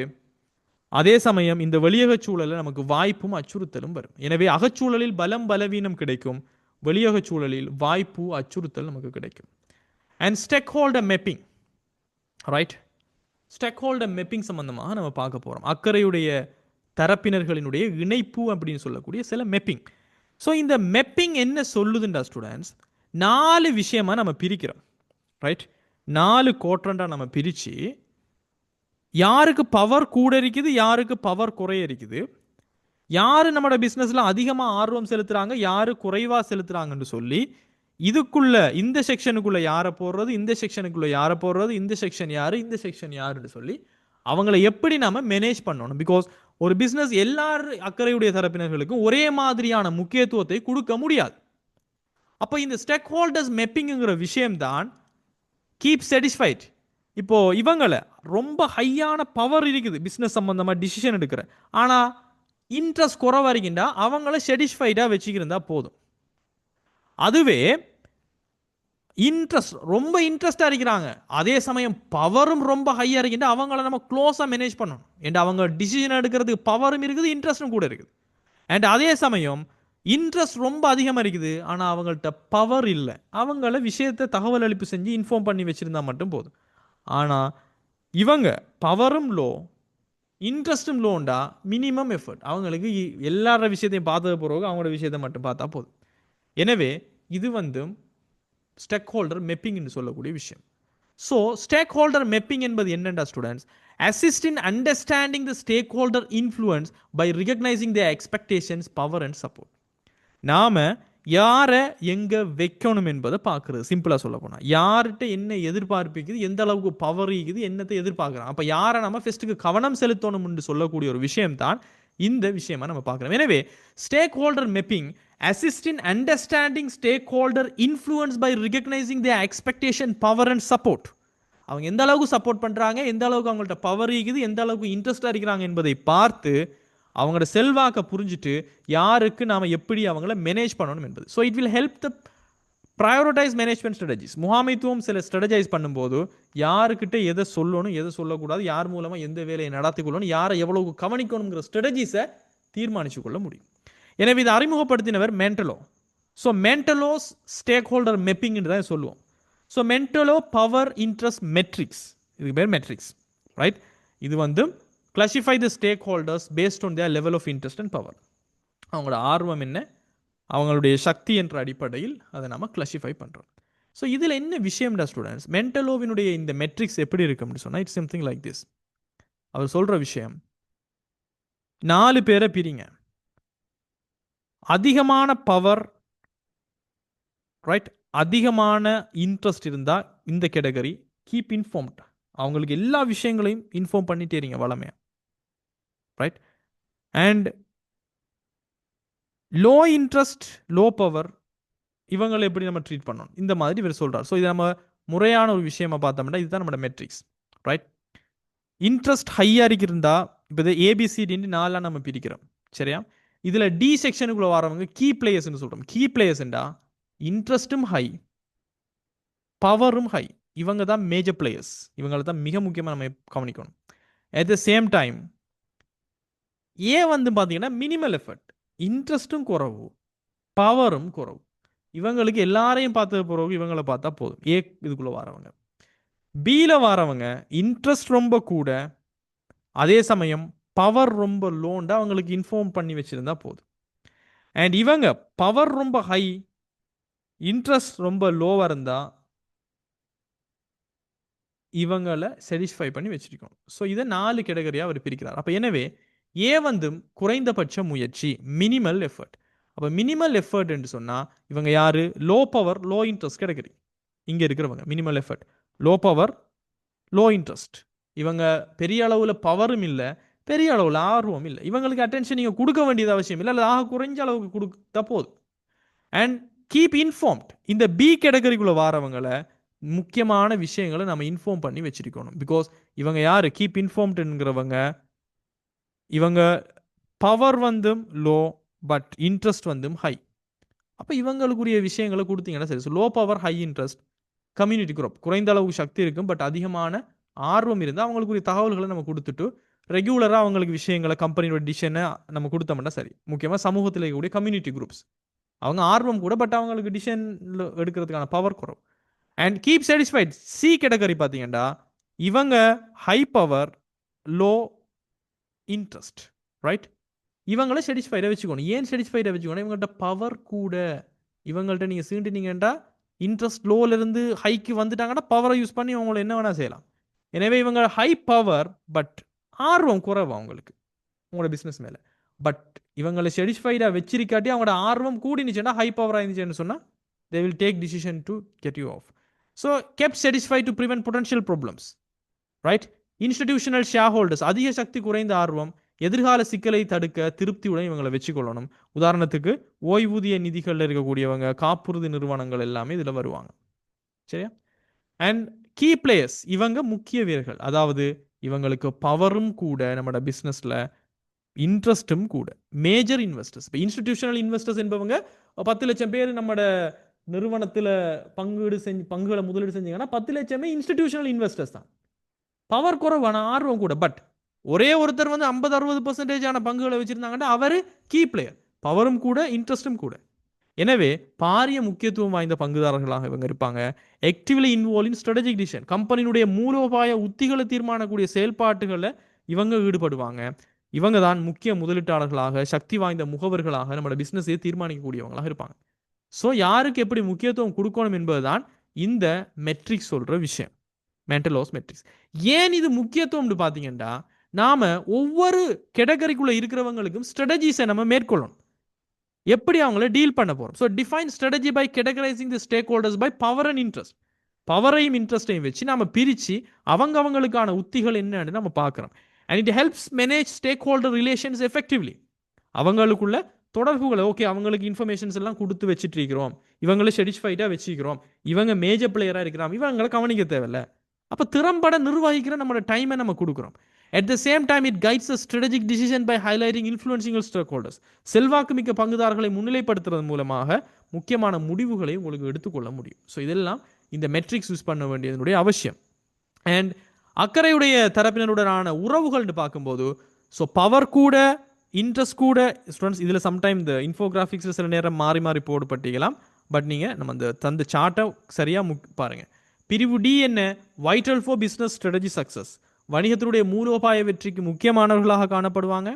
அதே சமயம் இந்த வெளியகச் சூழலில் நமக்கு வாய்ப்பும் அச்சுறுத்தலும் வரும். எனவே அகச்சூழலில் பலம் பலவீனம் கிடைக்கும், வெளியகச் சூழலில் வாய்ப்பு அச்சுறுத்தல் நமக்கு கிடைக்கும். And stakeholder mapping, right? Stakeholder mapping சம்பந்தமாக நம்ம பார்க்க போகிறோம். அக்கறையுடைய தரப்பினர்களினுடைய இணைப்பு அப்படின்னு சொல்லக்கூடிய சில மெப்பிங். ஸோ இந்த மெப்பிங் என்ன சொல்லுதுண்டா ஸ்டூடெண்ட்ஸ், 4 விஷயமா நம்ம பிரிக்கிறோம், ரைட்? 4 குவாட்ரண்டா நம்ம பிரித்து யாருக்கு பவர் கூட இருக்குது, யாருக்கு பவர் குறைய இருக்குது, யார் நம்மளோட பிஸ்னஸில் அதிகமாக ஆர்வம் செலுத்துகிறாங்க, யார் குறைவாக செலுத்துகிறாங்கன்னு சொல்லி இதுக்குள்ள இந்த செக்ஷனுக்குள்ளே யாரை போடுறது, இந்த செக்ஷனுக்குள்ளே யாரை போடுறது, இந்த செக்ஷன் யார், இந்த செக்ஷன் யாருன்னு சொல்லி அவங்கள எப்படி நம்ம மேனேஜ் பண்ணணும். பிகாஸ் ஒரு பிஸ்னஸ் எல்லாரும் அக்கறையுடைய தரப்பினர்களுக்கும் ஒரே மாதிரியான முக்கியத்துவத்தை கொடுக்க முடியாது. அப்போ இந்த ஸ்டேக் ஹோல்டர்ஸ் மெப்பிங்கிற விஷயம்தான் கீப் சாட்டிஸ்ஃபைட். இப்போ இவங்களை ரொம்ப ஹையான பவர் இருக்குது பிஸ்னஸ் சம்பந்தமாக டிசிஷன் எடுக்கிற, ஆனால் இன்ட்ரெஸ்ட் குறைவாக இருக்கின்றா அவங்கள சாட்டிஸ்ஃபைடாக வச்சுக்கிருந்தா போதும். அதுவே இன்ட்ரெஸ்ட் ரொம்ப இன்ட்ரெஸ்டாக இருக்கிறாங்க, அதே சமயம் பவரும் ரொம்ப ஹையாக இருக்கின்ற அவங்கள நம்ம க்ளோஸாக மேனேஜ் பண்ணணும். அண்ட் அவங்க டிசிஷன் எடுக்கிறதுக்கு பவரும் இருக்குது, இன்ட்ரெஸ்டும் கூட இருக்குது. அண்ட் அதே சமயம் இன்ட்ரெஸ்ட் ரொம்ப அதிகமாக இருக்குது, ஆனால் அவங்கள்ட்ட பவர் இல்லை, அவங்கள விஷயத்தை தகவல் அளிப்பு செஞ்சு இன்ஃபார்ம் பண்ணி வச்சுருந்தா மட்டும் போதும். ஆனால் இவங்க பவரும் லோ இன்ட்ரெஸ்டும் லோண்டா மினிமம் எஃபர்ட், அவங்களுக்கு எல்லார விஷயத்தையும் பார்த்தது பிறகு அவங்களோட விஷயத்தை மட்டும் பார்த்தா போதும். எனவே இது ஸ்டேக் ஹோல்டர் மெப்பிங் என்று சொல்லக்கூடிய விஷயம். ஸோ ஸ்டேக் ஹோல்டர் மெப்பிங் என்பது என்னென்னா students, assist in understanding the stakeholder influence by recognizing their expectations, power and support. நாம யாரை எங்கே வைக்கணும் என்பதை பார்க்குறது. சிம்பிளாக சொல்ல போனால் யார்கிட்ட என்ன எதிர்பார்ப்பிக்குது, எந்த அளவுக்கு பவர் இருக்குது, என்னத்தை எதிர்பார்க்குறோம், அப்போ யாரை நம்ம ஃபஸ்ட்டுக்கு கவனம் செலுத்தணும் என்று சொல்லக்கூடிய ஒரு விஷயம்தான் இந்த விஷயமா நம்ம பார்க்குறோம். எனவே stake holder mapping assist in understanding stakeholder influence by recognizing their expectation, power and support. அவங்க எந்த அளவுக்கு சப்போர்ட் பண்ணுறாங்க, எந்த அளவுக்கு அவங்கள்ட்ட பவர் இருக்குது, எந்த அளவுக்கு இன்ட்ரெஸ்டாக இருக்கிறாங்க என்பதை பார்த்து அவங்களோட செல்வாக்க புரிஞ்சுட்டு யாருக்கு நாம் எப்படி அவங்கள மேனேஜ் பண்ணணும் என்பது. So it will help the prioritise management strategies. முகாமைத்துவம் சில ஸ்ட்ராட்டஜைஸ் பண்ணும்போது யாருக்கிட்ட எதை சொல்லணும், எதை சொல்லக்கூடாது, யார் மூலமாக எந்த வேலையை நடத்தி கொள்ளணும், யாரை எவ்வளவு கவனிக்கணுங்கிற ஸ்ட்ராட்டஜிஸை தீர்மானித்து கொள்ள முடியும். எனவே இதை அறிமுகப்படுத்தினவர் Mendelow. So Mendelow's stack holder mapping என்று தான் சொல்லுவோம். So Mendelow power interest matrix, இதுக்கு பேர் மெட்ரிக்ஸ், ரைட்? இது classify the stakeholders based on their level of interest and power. அவங்களோட ஆர்வம் என்ன, அவங்களுடைய சக்தி என்ற அடிப்படையில் அதை நம்ம கிளாசிஃபை பண்ணுறோம். ஸோ இதில் என்ன விஷயம்டா ஸ்டூடெண்ட்ஸ், மென்டலோவினுடைய இந்த மெட்ரிக்ஸ் எப்படி இருக்கும்னு சொன்னால் இட்ஸ் சம்திங் லைக் திஸ். அவர் சொல்கிற விஷயம் 4 பேரை பிரிங்க. அதிகமான பவர், ரைட், அதிகமான இன்ட்ரெஸ்ட் இருந்தால் இந்த கேட்டகரி கீப் இன்ஃபார்ம்ட், அவங்களுக்கு எல்லா விஷயங்களையும் இன்ஃபார்ம் பண்ணிட்டே இருங்க வளமையா, right? And low interest low power இவங்களை எப்படி நம்ம ட்ரீட் பண்ணணும், இந்த மாதிரி இவர் சொல்கிறார். ஸோ இது நம்ம முறையான ஒரு விஷயமா பார்த்தோம்னா இதுதான் நம்மளோட மெட்ரிக்ஸ், ரைட்? இன்ட்ரெஸ்ட் ஹையாக இருந்தா இப்போ இது ஏபிசிடின்னு 4 நம்ம பிரிக்கிறோம், சரியா? இதில் டி செக்ஷனுக்குள்ளே வரவங்க கீ பிளேயர்ஸ்ன்னு சொல்கிறோம். கீ பிளேயர்ஸ்ண்டா இன்ட்ரெஸ்ட்டும் ஹை, பவரும் ஹை, இவங்க தான் மேஜர் பிளேயர்ஸ், இவங்களை தான் மிக முக்கியமாக நம்ம கவனிக்கணும். அட் த சேம் டைம் பார்த்தீங்கன்னா மினிமல் எஃபர்ட், இன்ட்ரெஸ்ட்டும் குறவு, பவரும் குறவு, இவங்களுக்கு எல்லாரையும் பார்த்தது பிறகு இவங்களை பார்த்தா போதும். இதுக்குள்ளே வரவங்க. பியில் வரவங்க இன்ட்ரெஸ்ட் ரொம்ப கூட, அதே சமயம் பவர் ரொம்ப லோண்டா அவங்களுக்கு இன்ஃபார்ம் பண்ணி வச்சிருந்தா போதும். அண்ட் இவங்க பவர் ரொம்ப ஹை, இன்ட்ரெஸ்ட் ரொம்ப லோவாக இருந்தால் இவங்களை சாட்டிஸ்ஃபை பண்ணி வச்சிருக்கணும். ஸோ இதை 4 கேட்டகரியாக அவர் பிரிக்கிறார். அப்போ எனவே குறைந்தபட்ச முயற்சி, மினிமல் எஃபர்ட், அப்போ மினிமல் எஃபர்ட்னு சொன்னால் இவங்க யார்? Low power low interest category. இங்கே இருக்கிறவங்க minimal effort, low power low interest. இவங்க பெரிய அளவில் பவரும் இல்லை, பெரிய அளவில் ஆர்வம் இல்லை. இவங்களுக்கு அட்டென்ஷன் நீங்கள் கொடுக்க வேண்டியது அவசியம் இல்லை, அல்லது ஆக குறைஞ்ச அளவுக்கு கொடுத்தா போதும். And keep informed. இந்த பி கேட்டகரிக்குள்ளே வாரவங்களை முக்கியமான விஷயங்களை நம்ம இன்ஃபார்ம் பண்ணி வச்சிருக்கணும். பிகாஸ் இவங்க யார்? கீப் இன்ஃபார்ம்டுங்கிறவங்க இவங்க பவர் வந்தும் லோ, பட் இன்ட்ரெஸ்ட் வந்தும் ஹை. அப்போ இவங்களுக்குரிய விஷயங்களை கொடுத்தீங்கன்னா சரி. So low power high interest community group, குறைந்த அளவுக்கு சக்தி இருக்கும், பட் அதிகமான ஆர்வம் இருந்தால் அவங்களுக்குரிய தகவல்களை நம்ம கொடுத்துட்டு ரெகுலராக அவங்களுக்கு விஷயங்களை கம்பெனியோட டிசிஷனை நம்ம கொடுத்தோம்னா சரி. முக்கியமாக சமூகத்தில் இருக்கக்கூடிய கம்யூனிட்டி குரூப்ஸ், அவங்க ஆர்வம் கூட, பட் அவங்களுக்கு டிசிஷன் எடுக்கிறதுக்கான பவர் குறைவு. And keep satisfied. C category பார்த்தீங்கன்னா இவங்க high power low interest, right? இவங்கள சாட்டிஸ்ஃபைடாக வச்சுக்கணும். ஏன் சாட்டிஸ்ஃபைடாக வச்சுக்கணும்? இவங்கள்ட்ட பவர் கூட. இவங்கள்ட்ட நீங்கள் சீண்டுனீங்கன்னா இன்ட்ரெஸ்ட் லோலேருந்து ஹைக்கு வந்துட்டாங்கன்னா பவரை யூஸ் பண்ணி அவங்கள என்ன வேணால் செய்யலாம். எனவே இவங்க ஹை பவர், பட் ஆர்வம் குறைவு அவங்களுக்கு உங்களோட பிஸ்னஸ் மேலே. பட் இவங்களை சாட்டிஸ்ஃபைடாக வச்சிருக்காட்டி அவங்களோட ஆர்வம் கூடினுச்சுன்னா, ஹை பவராக இருந்துச்சுன்னு சொன்னால் they will take decision to get you off. So kept satisfied to prevent potential problems, right? Institutional shareholders, அதிக சக்தி குறைந்த ஆர்வம், எதிர்கால சிக்கலை தடுக்க திருப்தியுடன் இவங்களை வச்சுக்கொள்ளணும். உதாரணத்துக்கு ஓய்வூதிய நிதிகளில் இருக்கக்கூடியவங்க, காப்புறுதி நிறுவனங்கள் எல்லாமே இதில் வருவாங்க. சரியா? அண்ட் கீ பிளேயர்ஸ், இவங்க முக்கிய வீரர்கள். அதாவது இவங்களுக்கு பவரும் கூட, நம்மளோட பிஸ்னஸில் இன்ட்ரெஸ்ட்டும் கூட. மேஜர் இன்வெஸ்டர்ஸ், இப்போ இன்ஸ்டிடியூஷனல் இன்வெஸ்டர்ஸ் என்பவங்க 10 லட்சம் பேர் நம்மளோட நிறுவனத்தில் பங்குகளை முதலீடு செஞ்சீங்கன்னா 10 லட்சமே இன்ஸ்டிடியூஷனல் இன்வெஸ்டர்ஸ் தான். பவர் குறைவான ஆர்வம் கூட. பட் ஒரே ஒருத்தர் வந்து 50-60% ஆன பங்குகளை வச்சிருந்தாங்கன்னா அவர் கீ பிளேயர், பவரும் கூட இன்ட்ரெஸ்டும் கூட. எனவே பாரிய முக்கியத்துவம் வாய்ந்த பங்குதாரர்களாக இவங்க இருப்பாங்க. Actively involve in strategic decision, கம்பெனியினுடைய மூலோபாய உத்திகளை தீர்மானக்கூடிய செயல்பாட்டுகளில் இவங்க ஈடுபடுவாங்க. இவங்க தான் முக்கிய முதலீட்டாளர்களாக, சக்தி வாய்ந்த முகவர்களாக நம்மளோட பிஸ்னஸை தீர்மானிக்கக்கூடியவங்களாக இருப்பாங்க. ஸோ யாருக்கு எப்படி முக்கியத்துவம் கொடுக்கணும் என்பதுதான் இந்த மெட்ரிக்ஸ் சொல்கிற விஷயம், மென்டல் லாஸ் மெட்ரிக்ஸ். ஏன் இது முக்கியத்துவம்னு பார்த்தீங்கன்னா, நாம் ஒவ்வொரு கேட்டகரிக்குள்ளே இருக்கிறவங்களுக்கும் ஸ்ட்ராட்டஜிஸை நம்ம மேற்கொள்ளணும். எப்படி அவங்கள டீல் பண்ண போகிறோம். So define strategy by categorising the stake holders by power and interest. பவரையும் இன்ட்ரெஸ்டையும் வச்சு நம்ம பிரித்து அவங்களுக்கான உத்திகள் என்னன்னு நம்ம பார்க்குறோம். And it helps manage stake holder relations effectively. அவங்களுக்குள்ள தொடர்புகளை ஓகே அவங்களுக்கு இன்ஃபர்மேஷன்ஸ் எல்லாம் கொடுத்து வச்சுட்டு இருக்கிறோம், இவங்களை சாட்டிஸ்ஃபைடாக வச்சுக்கிறோம், இவங்க மேஜர் பிளேயராக இருக்கிறோம், இவங்களை கவனிக்க தேவையில்ல. அப்போ திறம்பட நிர்வகிக்கிற நம்மளோட டைமை நம்ம கொடுக்குறோம். At the same time, it guides a strategic decision by highlighting influencing stakeholders. செல்வாக்கு மிக்க பங்குதாரர்களை முன்னிலைப்படுத்துறது மூலமாக முக்கியமான முடிவுகளை உங்களுக்கு எடுத்துக்கொள்ள முடியும். ஸோ இதெல்லாம் இந்த மெட்ரிக்ஸ் யூஸ் பண்ண வேண்டியதனுடைய அவசியம். அண்ட் அக்கறையுடைய தரப்பினருடனான உறவுகள்னு பார்க்கும்போது, ஸோ பவர் கூட இன்ட்ரெஸ்ட் கூட ஸ்டூடெண்ட்ஸ் இதில் சம்டைம் இந்த இன்ஃபோகிராஃபிக்ஸில் சில நேரம் மாறி மாறி போடப்பட்டிக்கலாம். பட் நீங்கள் நம்ம அந்த தந்த சார்ட்டை சரியாக பாருங்கள். பிரிவு டி என்ன? Vital for business strategy success, வணிகத்தினுடைய மூலோபாய வெற்றிக்கு முக்கியமானவர்களாக காணப்படுவாங்க.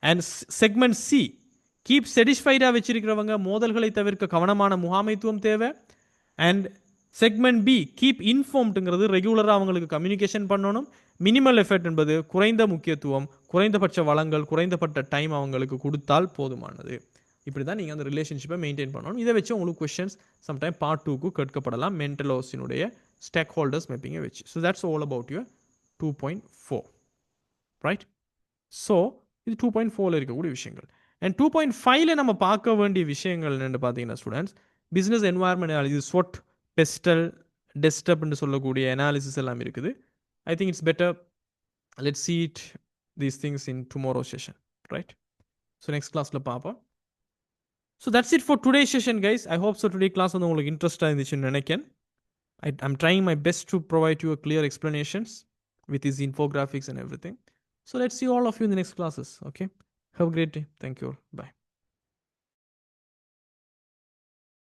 அண்ட் செக்மெண்ட் சி, கீப் சாட்டிஸ்ஃபைடாக வச்சிருக்கிறவங்க, மோதல்களை தவிர்க்க கவனமான முகாமைத்துவம் தேவை. அண்ட் செக்மெண்ட் பி, கீப் இன்ஃபார்ம்டுங்கிறது ரெகுலராக அவங்களுக்கு கம்யூனிகேஷன் பண்ணணும். மினிமல் எஃபெக்ட் என்பது குறைந்த முக்கியத்துவம், குறைந்தபட்ச வளங்கள், குறைந்தபட்ச டைம் அவங்களுக்கு கொடுத்தால் போதுமானது. இப்படி தான் நீங்கள் அந்த ரிலேஷன்ஷிப்பை மெயின்டைன் பண்ணணும். இதை வச்சு உங்களுக்கு கொஸ்டின்ஸ் சம்டைம் பார்ட் 2க்கு கேட்கப்படலாம், மென்டல் லாஸினுடைய ஸ்டேக் ஹோல்டர்ஸ் மேப்பிங்கை வச்சு. So that's all about your 2.4, right? So இது 2.4 இருக்கக்கூடிய விஷயங்கள். அண்ட் 2.5 நம்ம பார்க்க வேண்டிய விஷயங்கள் என்னென்னு பார்த்தீங்கன்னா ஸ்டூடெண்ட்ஸ், பிஸ்னஸ் என்வாயர்மெண்ட் அனாலிசிஸ், ஸ்வொட், பெஸ்டல், டெஸ்டப்னு சொல்லக்கூடிய அனாலிசிஸ் எல்லாம் இருக்குது. I think it's better, let's see these things in tomorrow's session, right? So next class la paapom. So that's it for today's session, guys. I hope so today class வந்து உங்களுக்கு இன்ட்ரெஸ்டாக இருந்துச்சுன்னு நினைக்கிறேன். I'm trying my best to provide you a clear explanations with these infographics and everything. So let's see all of you in the next classes, okay? Have a great day. Thank you. Bye.